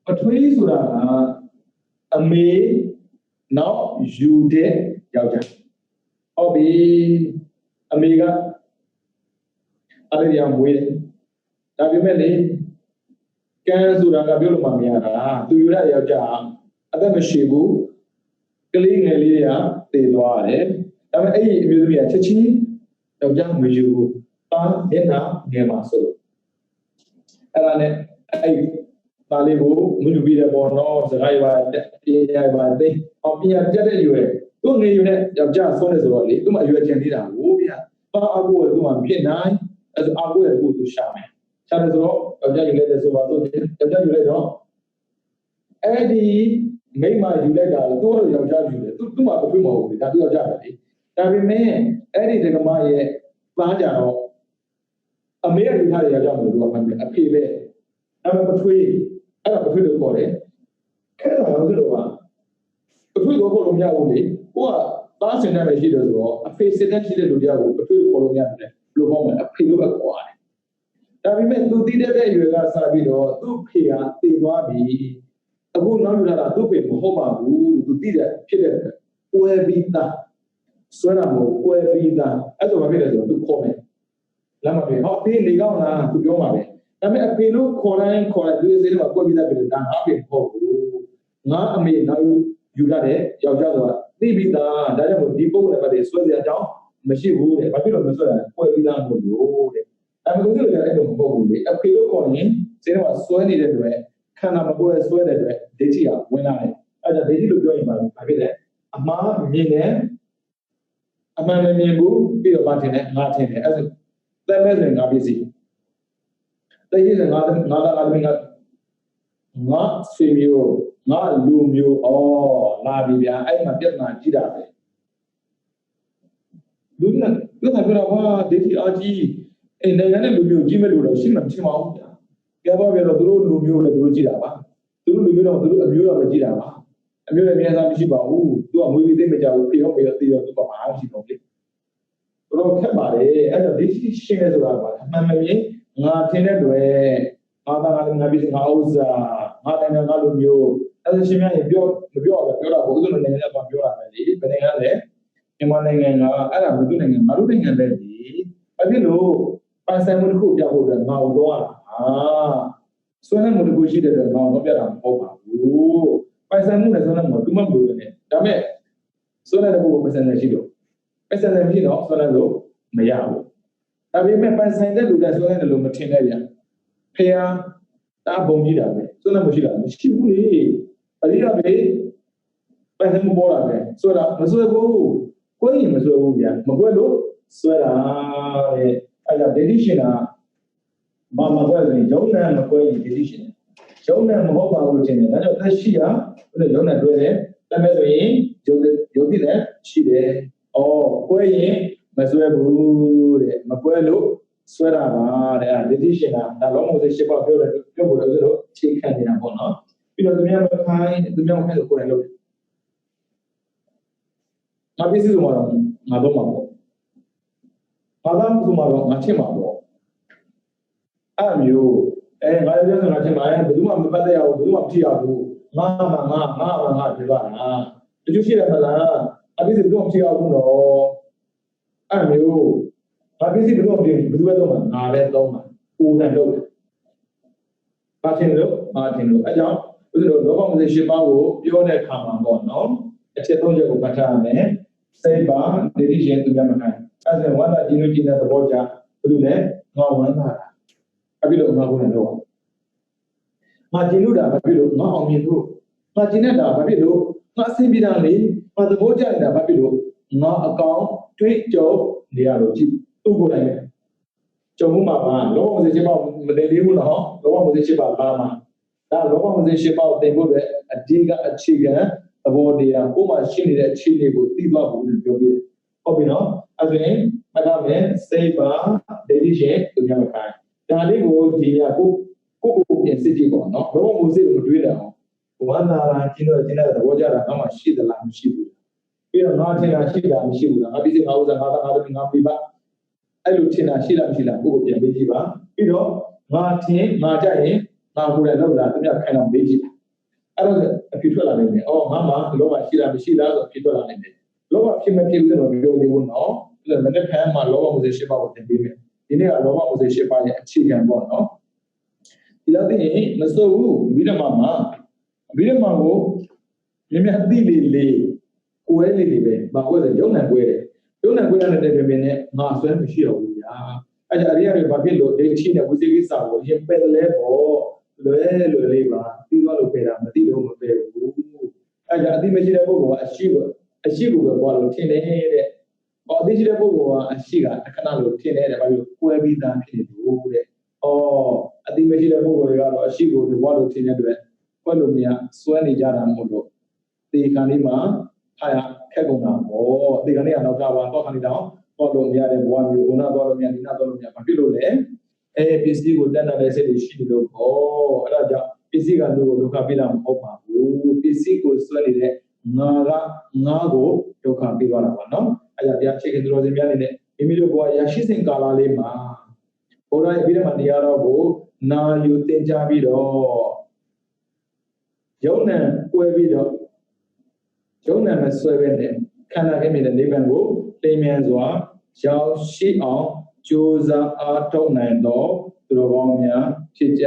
ပထွေးဆိုတာကအမေနောက်ယူတဲ့ယောက်ျားဟုတ်ပြီအမေကအဲ့ဒီရမွေးတယ်ဒါပေမဲ့လေကဲဆိုတာကပြောလို့မှမရတာသူယူတဲ့ယောက်ျားအသက်မရှိဘူးကလေးငယ်လေးတွေကတည်သွားတယ်ဒါပေမဲ့အဲ့ဒီအမျိုးသမီးကချက်ချင်းယောက်ျားမယူဘူးအာမျက်နှာငယ်မှာဆိုလို့အဲ့ဒါနဲ့အဲ့ဒါလေးကိုမယူပြီးတဲ့ပေါ်တော့စကားရပါပြင်ရပါသိအောင်ပြင်ရတက်တဲ့ရွယ်သူငယ်ယူတဲ့ယောက်ျားဆုံးနေဆိုတော့လေသူမှအရွယ်ကျန်သေးတာဟိုဗျာပါအကူကသူမှဖြစ်နိုင်အဲ့ဒါအကူရဲ့ကိုသူရှာမယ်ရှာတယ်ဆိုတော့ယောက်ျားယူလိုက်တဲ့ဆိုပါတော့ယောက်ျားယူလိုက်တော့အဲ့ဒီမိန်းမယူလိုက်တာသူ့လိုယောက်ျားယူတယ်သူ့မှာမတွေ့မဟုတ်ဘူးဒါသူယောက်ျားပဲလေဒါပေမဲ့အဲ့ဒီဒကမရဲ့ပန်းကြတော့အမေယူထားတဲ့ယောက်ျားမလို့သူကမှအဖေပဲဒါပေမဲ့ပထွေးအဲ့ဒါပထွေးလို့ခေါ်တယ်အဲ့ဒါတော့သူတို့ကပထွေးကိုခေါ်လို့မရဘူးလေကိုကသားစင်တဲ့ရှိတယ်ဆိုတော့အဖေစင်တဲ့ရှိတဲ့လူတရားကိုပထွေးကိုခေါ်လို့မရတယ်ဘယ်လိုခေါ်မလဲအဖေလို့ပဲခေါ်ရတယ်ဒါပေမဲ့သူတည်တဲ့အရွယ်ကစပြီးတော့သူ့ဖေဟာတည်သွားပြီအခုနောက်ယူလာတာသူ့ဖေမဟုတ်ပါဘူးသူတည်တဲ့ဖြစ်တဲ့ကွဲပြီးသားဆွဲတာမဟုတ်ကွဲပြီးသားအဲ့ဒါဘာဖြစ်လဲဆိုတော့သူခေါ်မယ်လမ်းမပြေဟောဖေးလေကောင်းလားသူပြောမှာပဲဒါပေမဲ့အဖေလို့ခေါ်တိုင်းသူရဲ့စိတ်ထဲမှာကွဲပြီးသားဖြစ်တယ်ဒါငါဖေမဟုတ်ဘူးငါအမေနောက်ယူလာတဲ့ယောက်ျားဆိုတာသိပြီးသားဒါကြောင့်ဒီပုံနဲ့ပတ်သက်ဆွဲစရာအကြောင်းမရှိဘူးတဲ့ဘာဖြစ်လို့မဆွဲတာကွဲပြီးသားမဟုတ်လို့တဲ့ဒါပေမဲ့သူတို့ကအဲ့လိုမဟုတ်ဘူးလေအဖေလို့ခေါ်ရင်စိတ်ထဲမှာဆွဲနေတဲ့အတွက်ခန္ဓာမကွဲဆွဲတဲ့အတွက်ဒိဋ္ဌိကဝင်လာတယ်အဲ့ဒါဒိဋ္ဌိလို့ပြောရင်ဘာဖြစ်လဲအမှားမြင်တယ်အမှန်မမြင်ဘူးပြီးတော့ဘာထင်လဲငါထင်တယ်အဲ့ဒါသက်မဲ့ဆိုရင်ငါပစ္စည်းတကယ်ဆိုငါသမီးကငါဆွေမျိုးငါလူမျိုးလာပြီဗျာအဲ့မှာပြဿနာကြီးတာပဲလူကပြောတာဘာဒိဋ္ဌိအကြီးအဲ့နိုင်ငံနဲ့လူမျိုးကြီးမဲ့လို့တော့ရှိမှမထင်ပါဘူးဗျာကြပါပြတော့သူတို့လူမျိုးလည်းသူတို့ကြည့်တာပါသူတို့လူမျိုးတော့သူတို့အမျိုးတော့မကြည့်တာပါအမျိုးလည်းအများစားမရှိပါဘူးသူကမွေးပြီးသိမကြဘူးဖေရောဖေရောသိတော့သူကဘာမှမရှိတော့ဘူး တော့ခက်ပါလေအဲ့တော့ဒီရှင်းနေဆိုတာပါအမှန်မှန်ကြီးငါထင်တဲ့တွေငါသားငါလည်းငါပြီးငါဥစ္စာငါတိုင်းငါလိုမျိုးအဲ့ဒါရှင်းများရင်ပြောမပြောတော့ပြောတာဘုရားနိုင်ငံကပြောတာပဲလေဘယ်နိုင်ငံလဲမြန်မာနိုင်ငံကအဲ့ဒါဘုသူနိုင်ငံငါတို့နိုင်ငံပဲလေအဲ့ဒီလိုပိုင်ဆိုင်မှုတစ်ခုပြဖို့အတွက်ငါ့ကိုတော့ဆွဲနေမှုတစ်ခုရှိတဲ့အတွက်ငါ့ကိုပြတာမဟုတ်ပါဘူးပိုင်ဆိုင်မှုနဲ့ဆွဲနေမှုတူမမလို့နဲ့ဒါမဲ့ဆွဲနေတဲ့ပုဂ္ဂိုလ်ပိုင်ဆိုင်နေရှိတော့ပိုင်ဆိုင်နေရှိတော့ဆွဲနေလို့မရဘူးဒါပေမဲ့ပိုင်ဆိုင်တဲ့လူတွေဆွဲနေတယ်လို့မထင်နဲ့ဗျဖေဟာတာဘုံကြီးတာပဲဆွဲနေမှုရှိတာမရှိဘူးလေအရိယာပဲပိုင်ဆိုင်မှုပေါ်လာတယ်ဆွဲတာမဆွဲဘူးကိုယ်ရင်မဆွဲဘူးဗျမကွက်လို့ဆွဲတာတဲ့အဲ့ဒါဒေဒီရှင်ကမကွက်ရင်ရုံနဲ့မကွက်ရင်ဒေဒီရှင်ရုံနဲ့မဟုတ်ပါဘူးလို့ထင်တယ်ဒါကြောင့်သက်ရှိကဘယ်လိုရုံနဲ့တွဲတယ်တမဲ့ဆိုရင်ယုတ်တိလည်းရှိတယ်ကွဲရင်မဆွဲဘူးတဲ့မကွဲလို့ဆွဲတာပါတဲ့ဒေဒီရှင်ကဒါလုံးဝရှိပါပြောတယ်ပြောဖို့လို့ဆိုတော့ချိန်ခံနေတာပေါ့နော်ပြီးတော့သူများမခိုင်းဆိုကိုယ်တိုင်လုပ်တယ်ငါပြည့်စုံမှာတော့ငါတော့မှာပေါ့ဘာသာမှုမှာတော့ငါထင်မှာပေါ့အဲ့မျိုးငါပြောဆိုငါထင်မှာဘယ်သူမှမပတ်သက်ရဘူးဘယ်သူမှမထိရဘူးငါပြောတာတချို့ရှိတယ်မလားအပြည့်စုံဘယ်သူမှမထိရဘူးတော့အဲ့မျိုးငါပြည့်စုံဘယ်သူမှမထိဘူးဘယ်သူပဲတော့မှာငါပဲတော့မှာကိုယ်တိုင်လုပ်တယ်ဘာထင်လို့အဲ့ကြောင့်ဘုရားလောဘမသိ၈ပါးကိုပြောတဲ့အခါမှာပေါ့နော်အချက်၃ချက်ကိုမှတ်ထားရမယ်စိတ်ပါဒေတိရှင်သူများမခိုင်းအဲ့ဒါဝန္တာကျင်းလို့ကျင်းတဲ့သဘောကြဘယ်လိုလဲငါဝန္တာအပြီးတော့ငါကိုယ်နဲ့တော့ငါကျင်းလို့တာဘာဖြစ်လို့ငါအောင်မြင်လို့ငါကျင်းနေတာဘာဖြစ်လို့ငါအဆင်ပြေတာလေငါသဘောကျနေတာဘာဖြစ်လို့ငါအကောင်တွေးကြုံနေရလို့ကြည့်သူ့ကိုယ်တိုင်ပဲကြုံမှုမှာပါလောဘမသိ၈ပါးမတည်သေးဘူးနော်လောဘမသိ၈ပါးပါမှာဒါလောဘမသိ၈ပါးကိုတင်ဖို့အတွက်အဓိကအခြေခံသဘောတရားကိုမှရှင်းနေတဲ့အခြေအနေကိုသိသွားဖို့လို့ပြောပြတယ်ဟုတ်ပြီနော်အဲ့ဒါရင်မှတ်ထားမယ်စိတ်ပါဒေဒီရှင်သူများမခိုင်းဒါလေးကိုဒီကကိုပြင်စစ်ကြည့်ပေါ့နော်လောဘမသိလို့မတွေးတာအောင်ဝန္တာလာကျင်းတော့ကျင်းတဲ့သဘောကြတာတော့မှရှိသလားမရှိဘူးပြီးတော့ငါထင်တာရှိတာမရှိဘူးလားငါပြီးစငါဥစ္စာငါသားငါသမီးငါပြပါအဲ့လိုထင်တာရှိလားမရှိလားကိုယ်ပြန်မေးကြည့်ပါပြီးတော့ငါထင်ငါကြရင်ငါကိုယ်လည်းလောက်လာသူများခိုင်းတော့မေးကြည့်အဲ့တော့အဖြစ်ထွက်လာနိုင်တယ်။ငါမှလောဘရှိလားမရှိလားဆိုဖြစ်ထွက်လာနိုင်တယ်။လောဘဖြစ်မဖြစ်ဆိုတော့ပြောနေဘူးနော်။အဲ့ဒါမနေ့ကမှလောဘမှုစေ၈ပါးကိုသင်ပေးမယ်။ဒီနေ့ကလောဘမှုစေ၈ပါးရဲ့အခြေခံပေါ့နော်။ဒီလောက်သိရင်မစိုးဘူးမိဓမ္မာကိုမြင်မြန်သိလေကိုယ်လေးပဲဘာကွဲလဲရုံနဲ့ကွဲတယ်။ရုံနဲ့ကွဲရတဲ့ပြင်နဲ့ငါဆွဲမရှိတော့ဘူးဗျာ။အဲ့ဒါအရိယာတွေဘာဖြစ်လို့ဒိဋ္ဌိနဲ့ဝိသေကိစ္စကိုရင်ပယ်လဲပေါ့လွယ်လေးပါပြီးသွားလို့ပယ်တာမသိလို့မပယ်ဘူးအဲ့ဒါအတိမရှိတဲ့ပုဂ္ဂိုလ်ကအရှိကိုပဲပွားလို့ထင်တယ်တဲ့အတိရှိတဲ့ပုဂ္ဂိုလ်ကအရှိကအခဏလို့ထင်တယ်တဲ့ဘာလို့ကွဲပြီးသားဖြစ်နေလို့တဲ့အတိမရှိတဲ့ပုဂ္ဂိုလ်တွေကတော့အရှိကိုပွားလို့ထင်တဲ့အတွက်ကွဲလို့မရစွဲနေကြတာမဟုတ်လို့ဒီခါလေးမှာဟာရခက်ကုန်တာပေါ့ဒီခါလေးကတော့တော့ခါလေးတော့ပေါ်လို့မရတဲ့ဘဝမျိုးဘုနာတော့လို့မရဒီနာတော့လို့မရဘာဖြစ်လို့လဲပစ္စည်းကိုတတ်တဲ့စိတ်တွေရှိနေလို့အဲ့ဒါကြောင့်ပစ္စည်းကလူကိုဒုက္ခပေးတာမဟုတ်ပါဘူးပစ္စည်းကိုဆွဲနေတဲ့ငါကိုဒုက္ခပေးသွားတာပါနော်အဲ့ဒါတရားချိတ်ခင်သူတော်စင်များနေတဲ့မိမိတို့ဘဝရရှိစဉ်ကာလလေးမှာဘုရားရဲ့ပြီးတဲ့မှာတရားတော်ကိုနာယူသင်ကြားပြီးတော့ယုံနဲ့ကွဲပြီးတော့ယုံနဲ့မဆွဲပဲနဲ့ခန္ဓာခင်းမြင်တဲ့နိဗ္ဗာန်ကိုလင်းမြန်စွာရောက်ရှိအောင်ကြိုးစားအားထုတ်နိုင်သောသူတော်ကောင်းများဖြစ်ကြ